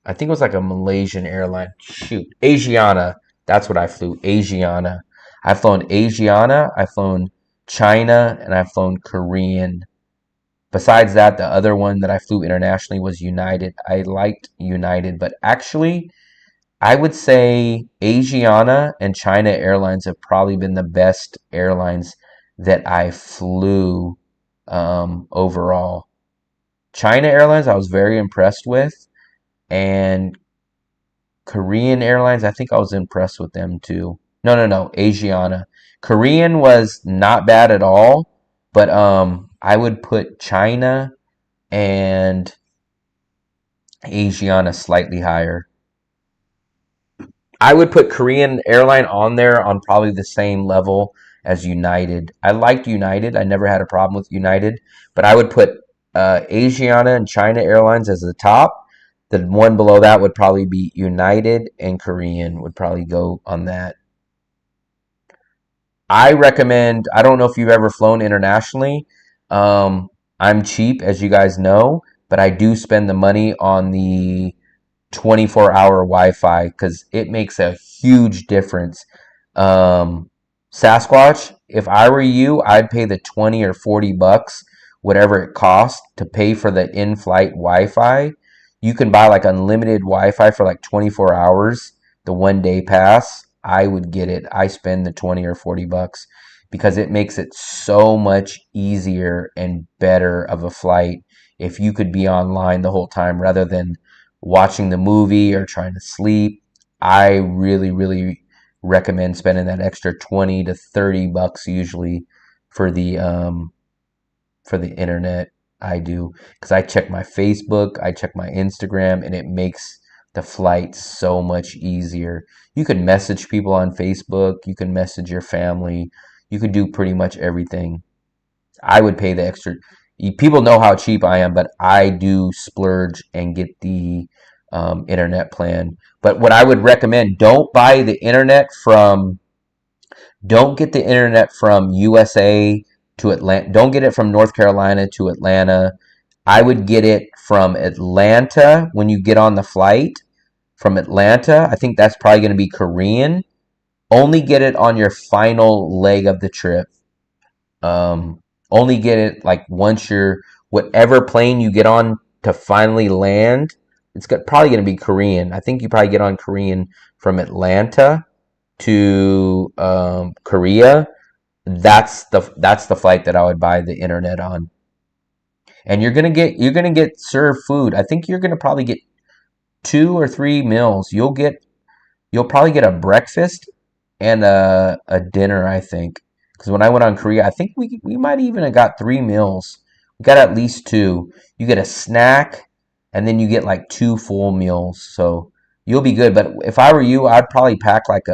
I think it was like a Malaysian airline. Shoot, Asiana. That's what I flew. Asiana. I've flown Asiana. I've flown China, and I've flown Korean. Besides that, the other one that I flew internationally was United. I liked United, but actually, I would say Asiana and China Airlines have probably been the best airlines that I flew overall. China Airlines, I was very impressed with, and Korean Airlines, I think I was impressed with them too. No, Asiana. Korean was not bad at all, but I would put China and Asiana slightly higher. I would put Korean Airline on there on probably the same level as United. I liked United. I never had a problem with United, but I would put Asiana and China Airlines as the top. The one below that would probably be United, and Korean would probably go on that. I recommend, I don't know if you've ever flown internationally. I'm cheap, as you guys know, but I do spend the money on the 24-hour Wi-Fi because it makes a huge difference. Sasquatch, if I were you, I'd pay the 20 or 40 bucks, whatever it costs, to pay for the in-flight Wi-Fi. You can buy like unlimited Wi-Fi for like 24 hours, the 1 day pass. I would get it. I spend the 20 or 40 bucks because it makes it so much easier and better of a flight if you could be online the whole time rather than watching the movie or trying to sleep. I really, really recommend spending that extra 20 to 30 bucks usually for the internet. I do because I check my Facebook, I check my Instagram, and it makes the flight so much easier. You can message people on Facebook, you can message your family, you could do pretty much everything. I would pay the extra. People know how cheap I am, but I do splurge and get the internet plan. But what I would recommend, don't get the internet from USA to Atlanta. Don't get it from North Carolina to Atlanta. I would get it from Atlanta when you get on the flight. From Atlanta, I think that's probably going to be Korean. Only get it on your final leg of the trip. only get it like once you're whatever plane you get on to finally land. Probably going to be Korean. I think you probably get on Korean from Atlanta to Korea. That's the flight that I would buy the internet on. And you're gonna get served food. I think you're gonna probably get 2 or 3 meals. You'll probably get a breakfast and a dinner, I think. Because when I went on Korea, I think we might even have got 3 meals. We got at least two. You get a snack, and then you get like 2 full meals. So you'll be good. But if I were you, I'd probably pack like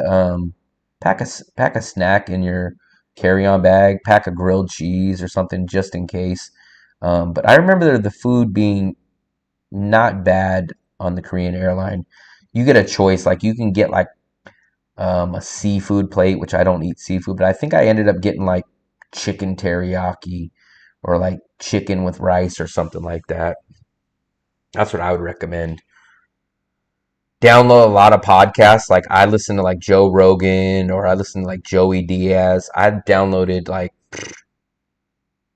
pack a snack in your carry-on bag, pack a grilled cheese or something just in case. But I remember the food being not bad on the Korean airline. You get a choice, like you can get like a seafood plate, which I don't eat seafood, but I think I ended up getting like chicken teriyaki or like chicken with rice or something like that. That's what I would recommend. Download a lot of podcasts. Like I listen to like Joe Rogan or I listen to like Joey Diaz. I downloaded like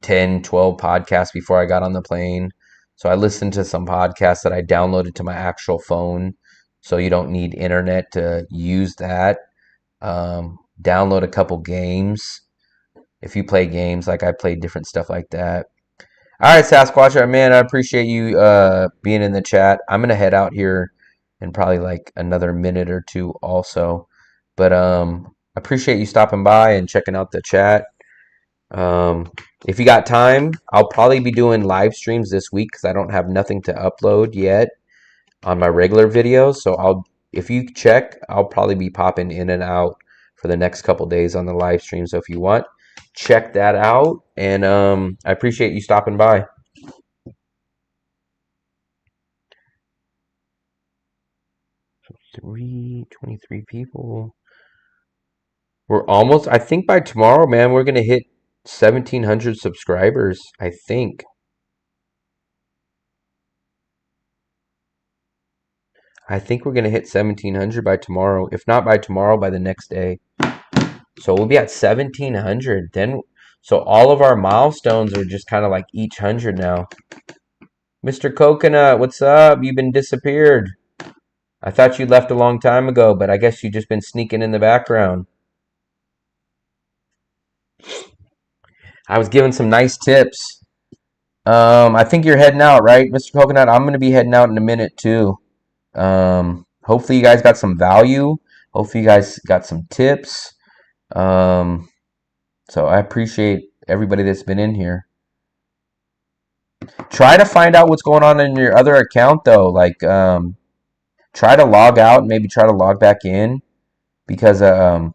10, 12 podcasts before I got on the plane. So I listened to some podcasts that I downloaded to my actual phone. So you don't need internet to use that. Download a couple games. If you play games, like I played different stuff like that. All right, Sasquatch, man, I appreciate you being in the chat. I'm gonna head out here in probably like another minute or two also. But I appreciate you stopping by and checking out the chat. If you got time, I'll probably be doing live streams this week because I don't have nothing to upload yet on my regular videos. So if you check, I'll probably be popping in and out for the next couple days on the live stream. So if you want, check that out. And I appreciate you stopping by. 23 people. We're almost, I think by tomorrow, man, we're going to hit 1,700 subscribers, I think. I think we're going to hit 1,700 by tomorrow. If not by tomorrow, by the next day. So we'll be at 1,700. So all of our milestones are just kind of like each 100 now. Mr. Coconut, what's up? You've been disappeared. I thought you left a long time ago, but I guess you've just been sneaking in the background. I was giving some nice tips. I think you're heading out, right, Mr. Coconut? I'm going to be heading out in a minute, too. Hopefully you guys got some value. Hopefully you guys got some tips. So I appreciate everybody that's been in here. Try to find out what's going on in your other account, though. Like, try to log out and maybe try to log back in. Because I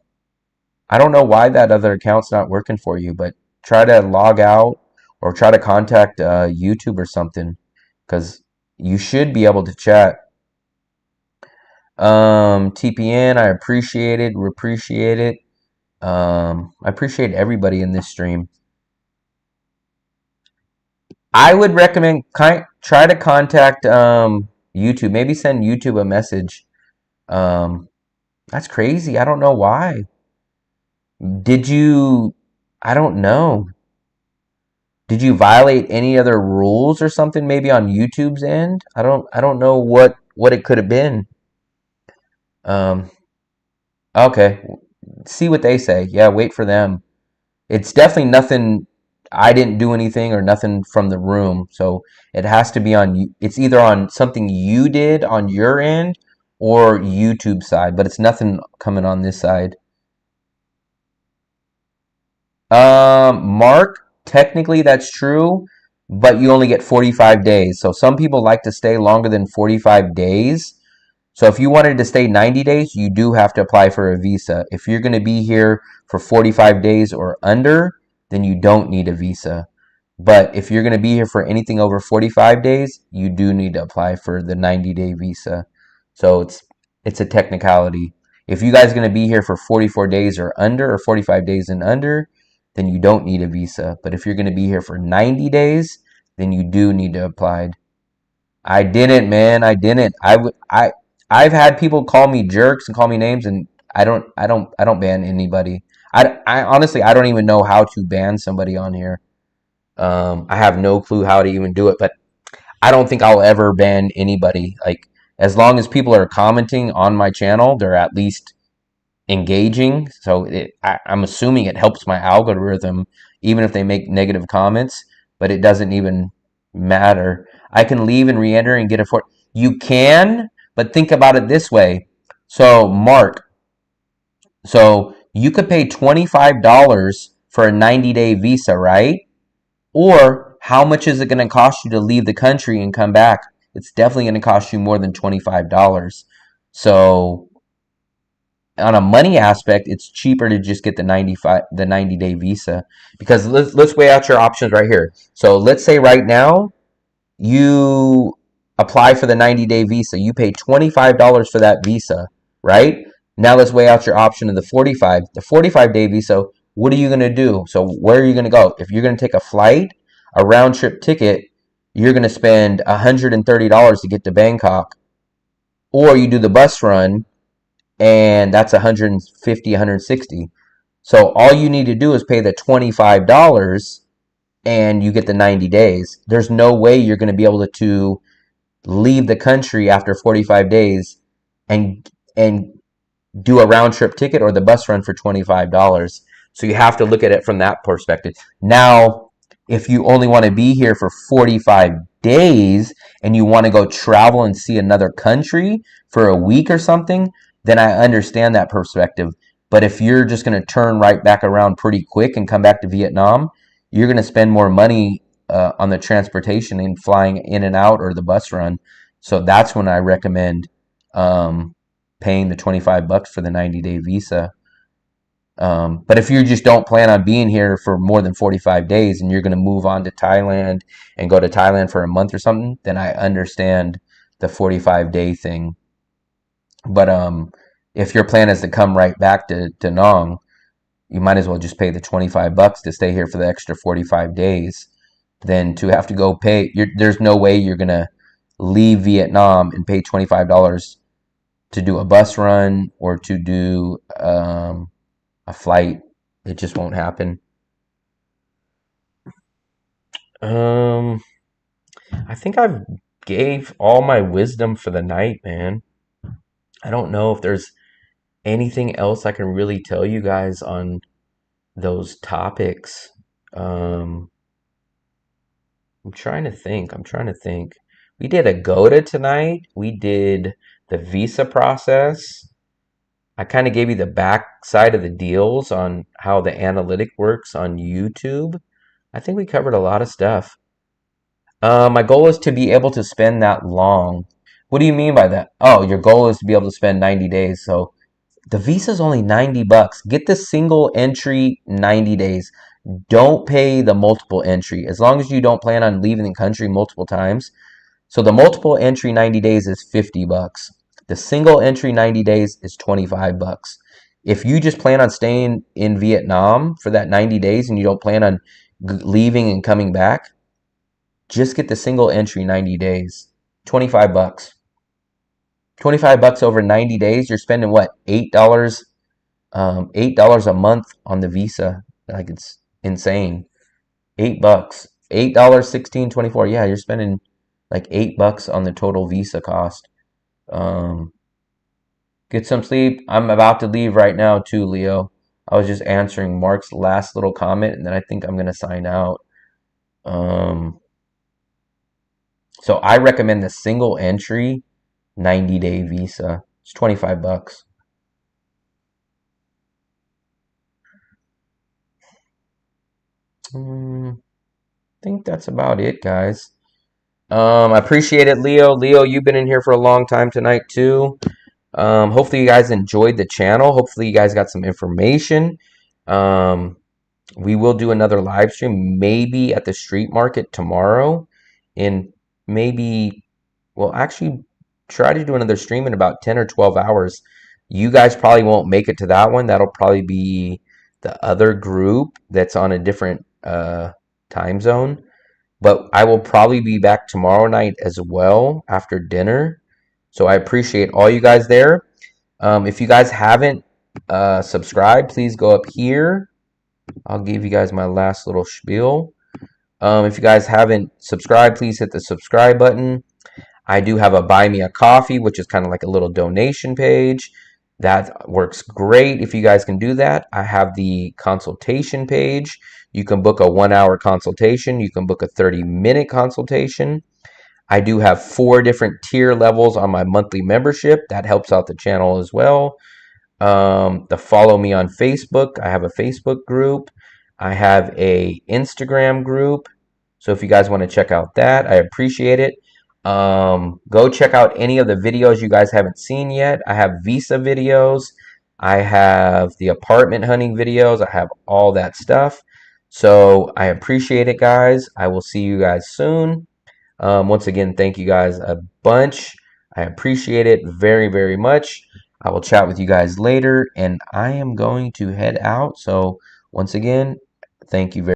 don't know why that other account's not working for you, but try to log out or try to contact YouTube or something, because you should be able to chat. TPN, I appreciate it. We appreciate it. I appreciate everybody in this stream. I would recommend try to contact YouTube. Maybe send YouTube a message. That's crazy. I don't know why. I don't know. Did you violate any other rules or something maybe on YouTube's end? I don't know what it could have been. Okay. See what they say. Yeah, wait for them. It's definitely nothing. I didn't do anything or nothing from the room. So it has to be it's either on something you did on your end or YouTube side, but it's nothing coming on this side. Mark, technically that's true, but you only get 45 days. So some people like to stay longer than 45 days. So if you wanted to stay 90 days, you do have to apply for a visa. If you're going to be here for 45 days or under, then you don't need a visa. But if you're going to be here for anything over 45 days, you do need to apply for the 90-day visa. So it's a technicality. If you guys are going to be here for 44 days or under, or 45 days and under, then you don't need a visa. But if you're going to be here for 90 days, then you do need to apply. I didn't, man. I didn't. I've had people call me jerks and call me names, and I don't ban anybody. I honestly, I don't even know how to ban somebody on here. I have no clue how to even do it, but I don't think I'll ever ban anybody. Like, as long as people are commenting on my channel, they're at least engaging. So I'm assuming it helps my algorithm, even if they make negative comments, but it doesn't even matter. I can leave and re-enter and get a for. You can, but think about it this way. So, Mark, so you could pay $25 for a 90-day visa, right? Or how much is it going to cost you to leave the country and come back? It's definitely going to cost you more than $25. So on a money aspect, it's cheaper to just get the 90-day visa, because let's weigh out your options right here. So let's say right now you apply for the 90-day visa. You pay $25 for that visa, right? Now let's weigh out your option of the 45-day visa. What are you going to do? So where are you going to go? If you're going to take a flight, a round trip ticket, you're going to spend $130 to get to Bangkok. Or you do the bus run, and that's 150, 160. So all you need to do is pay the $25 and you get the 90 days. There's no way you're going to be able to leave the country after 45 days and do a round trip ticket or the bus run for $25. So you have to look at it from that perspective. Now, if you only want to be here for 45 days and you want to go travel and see another country for a week or something, then I understand that perspective. But if you're just going to turn right back around pretty quick and come back to Vietnam, you're going to spend more money on the transportation and flying in and out or the bus run. So that's when I recommend paying the $25 for the 90-day visa. But if you just don't plan on being here for more than 45 days and you're going to move on to Thailand and go to Thailand for a month or something, then I understand the 45-day thing. But if your plan is to come right back to Nong, you might as well just pay the $25 to stay here for the extra 45 days than to have to go pay. There's no way you're going to leave Vietnam and pay $25 to do a bus run or to do a flight. It just won't happen. I think I've gave all my wisdom for the night, man. I don't know if there's anything else I can really tell you guys on those topics. I'm trying to think. We did a GOTA tonight. We did the visa process. I kind of gave you the back side of the deals on how the analytic works on YouTube. I think we covered a lot of stuff. My goal is to be able to spend that long. What do you mean by that? Oh, your goal is to be able to spend 90 days. So the visa is only $90. Get the single entry 90 days. Don't pay the multiple entry. As long as you don't plan on leaving the country multiple times. So the multiple entry 90 days is $50. The single entry 90 days is $25. If you just plan on staying in Vietnam for that 90 days and you don't plan on leaving and coming back, just get the single entry 90 days. $25. $25 over 90 days, you're spending what? $8 $8 a month on the visa. Like, it's insane. $8. $8, 16, 24. Yeah, you're spending like $8 on the total visa cost. Get some sleep. I'm about to leave right now too, Leo. I was just answering Mark's last little comment, and then I think I'm gonna sign out. So I recommend the single entry 90-day visa. It's $25. I think that's about it, guys. I appreciate it, Leo. Leo, you've been in here for a long time tonight too. Hopefully you guys enjoyed the channel. Hopefully you guys got some information. We will do another live stream, maybe at the street market tomorrow. And maybe, well, actually try to do another stream in about 10 or 12 hours. You guys probably won't make it to that one. That'll probably be the other group that's on a different time zone. But I will probably be back tomorrow night as well after dinner. So I appreciate all you guys there. If you guys haven't subscribed, please go up here. I'll give you guys my last little spiel. If you guys haven't subscribed, please hit the subscribe button. I do have a Buy Me a Coffee, which is kind of like a little donation page. That works great if you guys can do that. I have the consultation page. You can book a 1 hour consultation. You can book a 30-minute consultation. I do have 4 different tier levels on my monthly membership. That helps out the channel as well. The follow me on Facebook. I have a Facebook group. I have a Instagram group. So if you guys want to check out that, I appreciate it. Go check out any of the videos you guys haven't seen yet. I have visa videos. I have the apartment hunting videos. I have all that stuff. So I appreciate it, guys. I will see you guys soon. Once again, thank you guys a bunch. I appreciate it very, very much. I will chat with you guys later, and I am going to head out. So once again, thank you very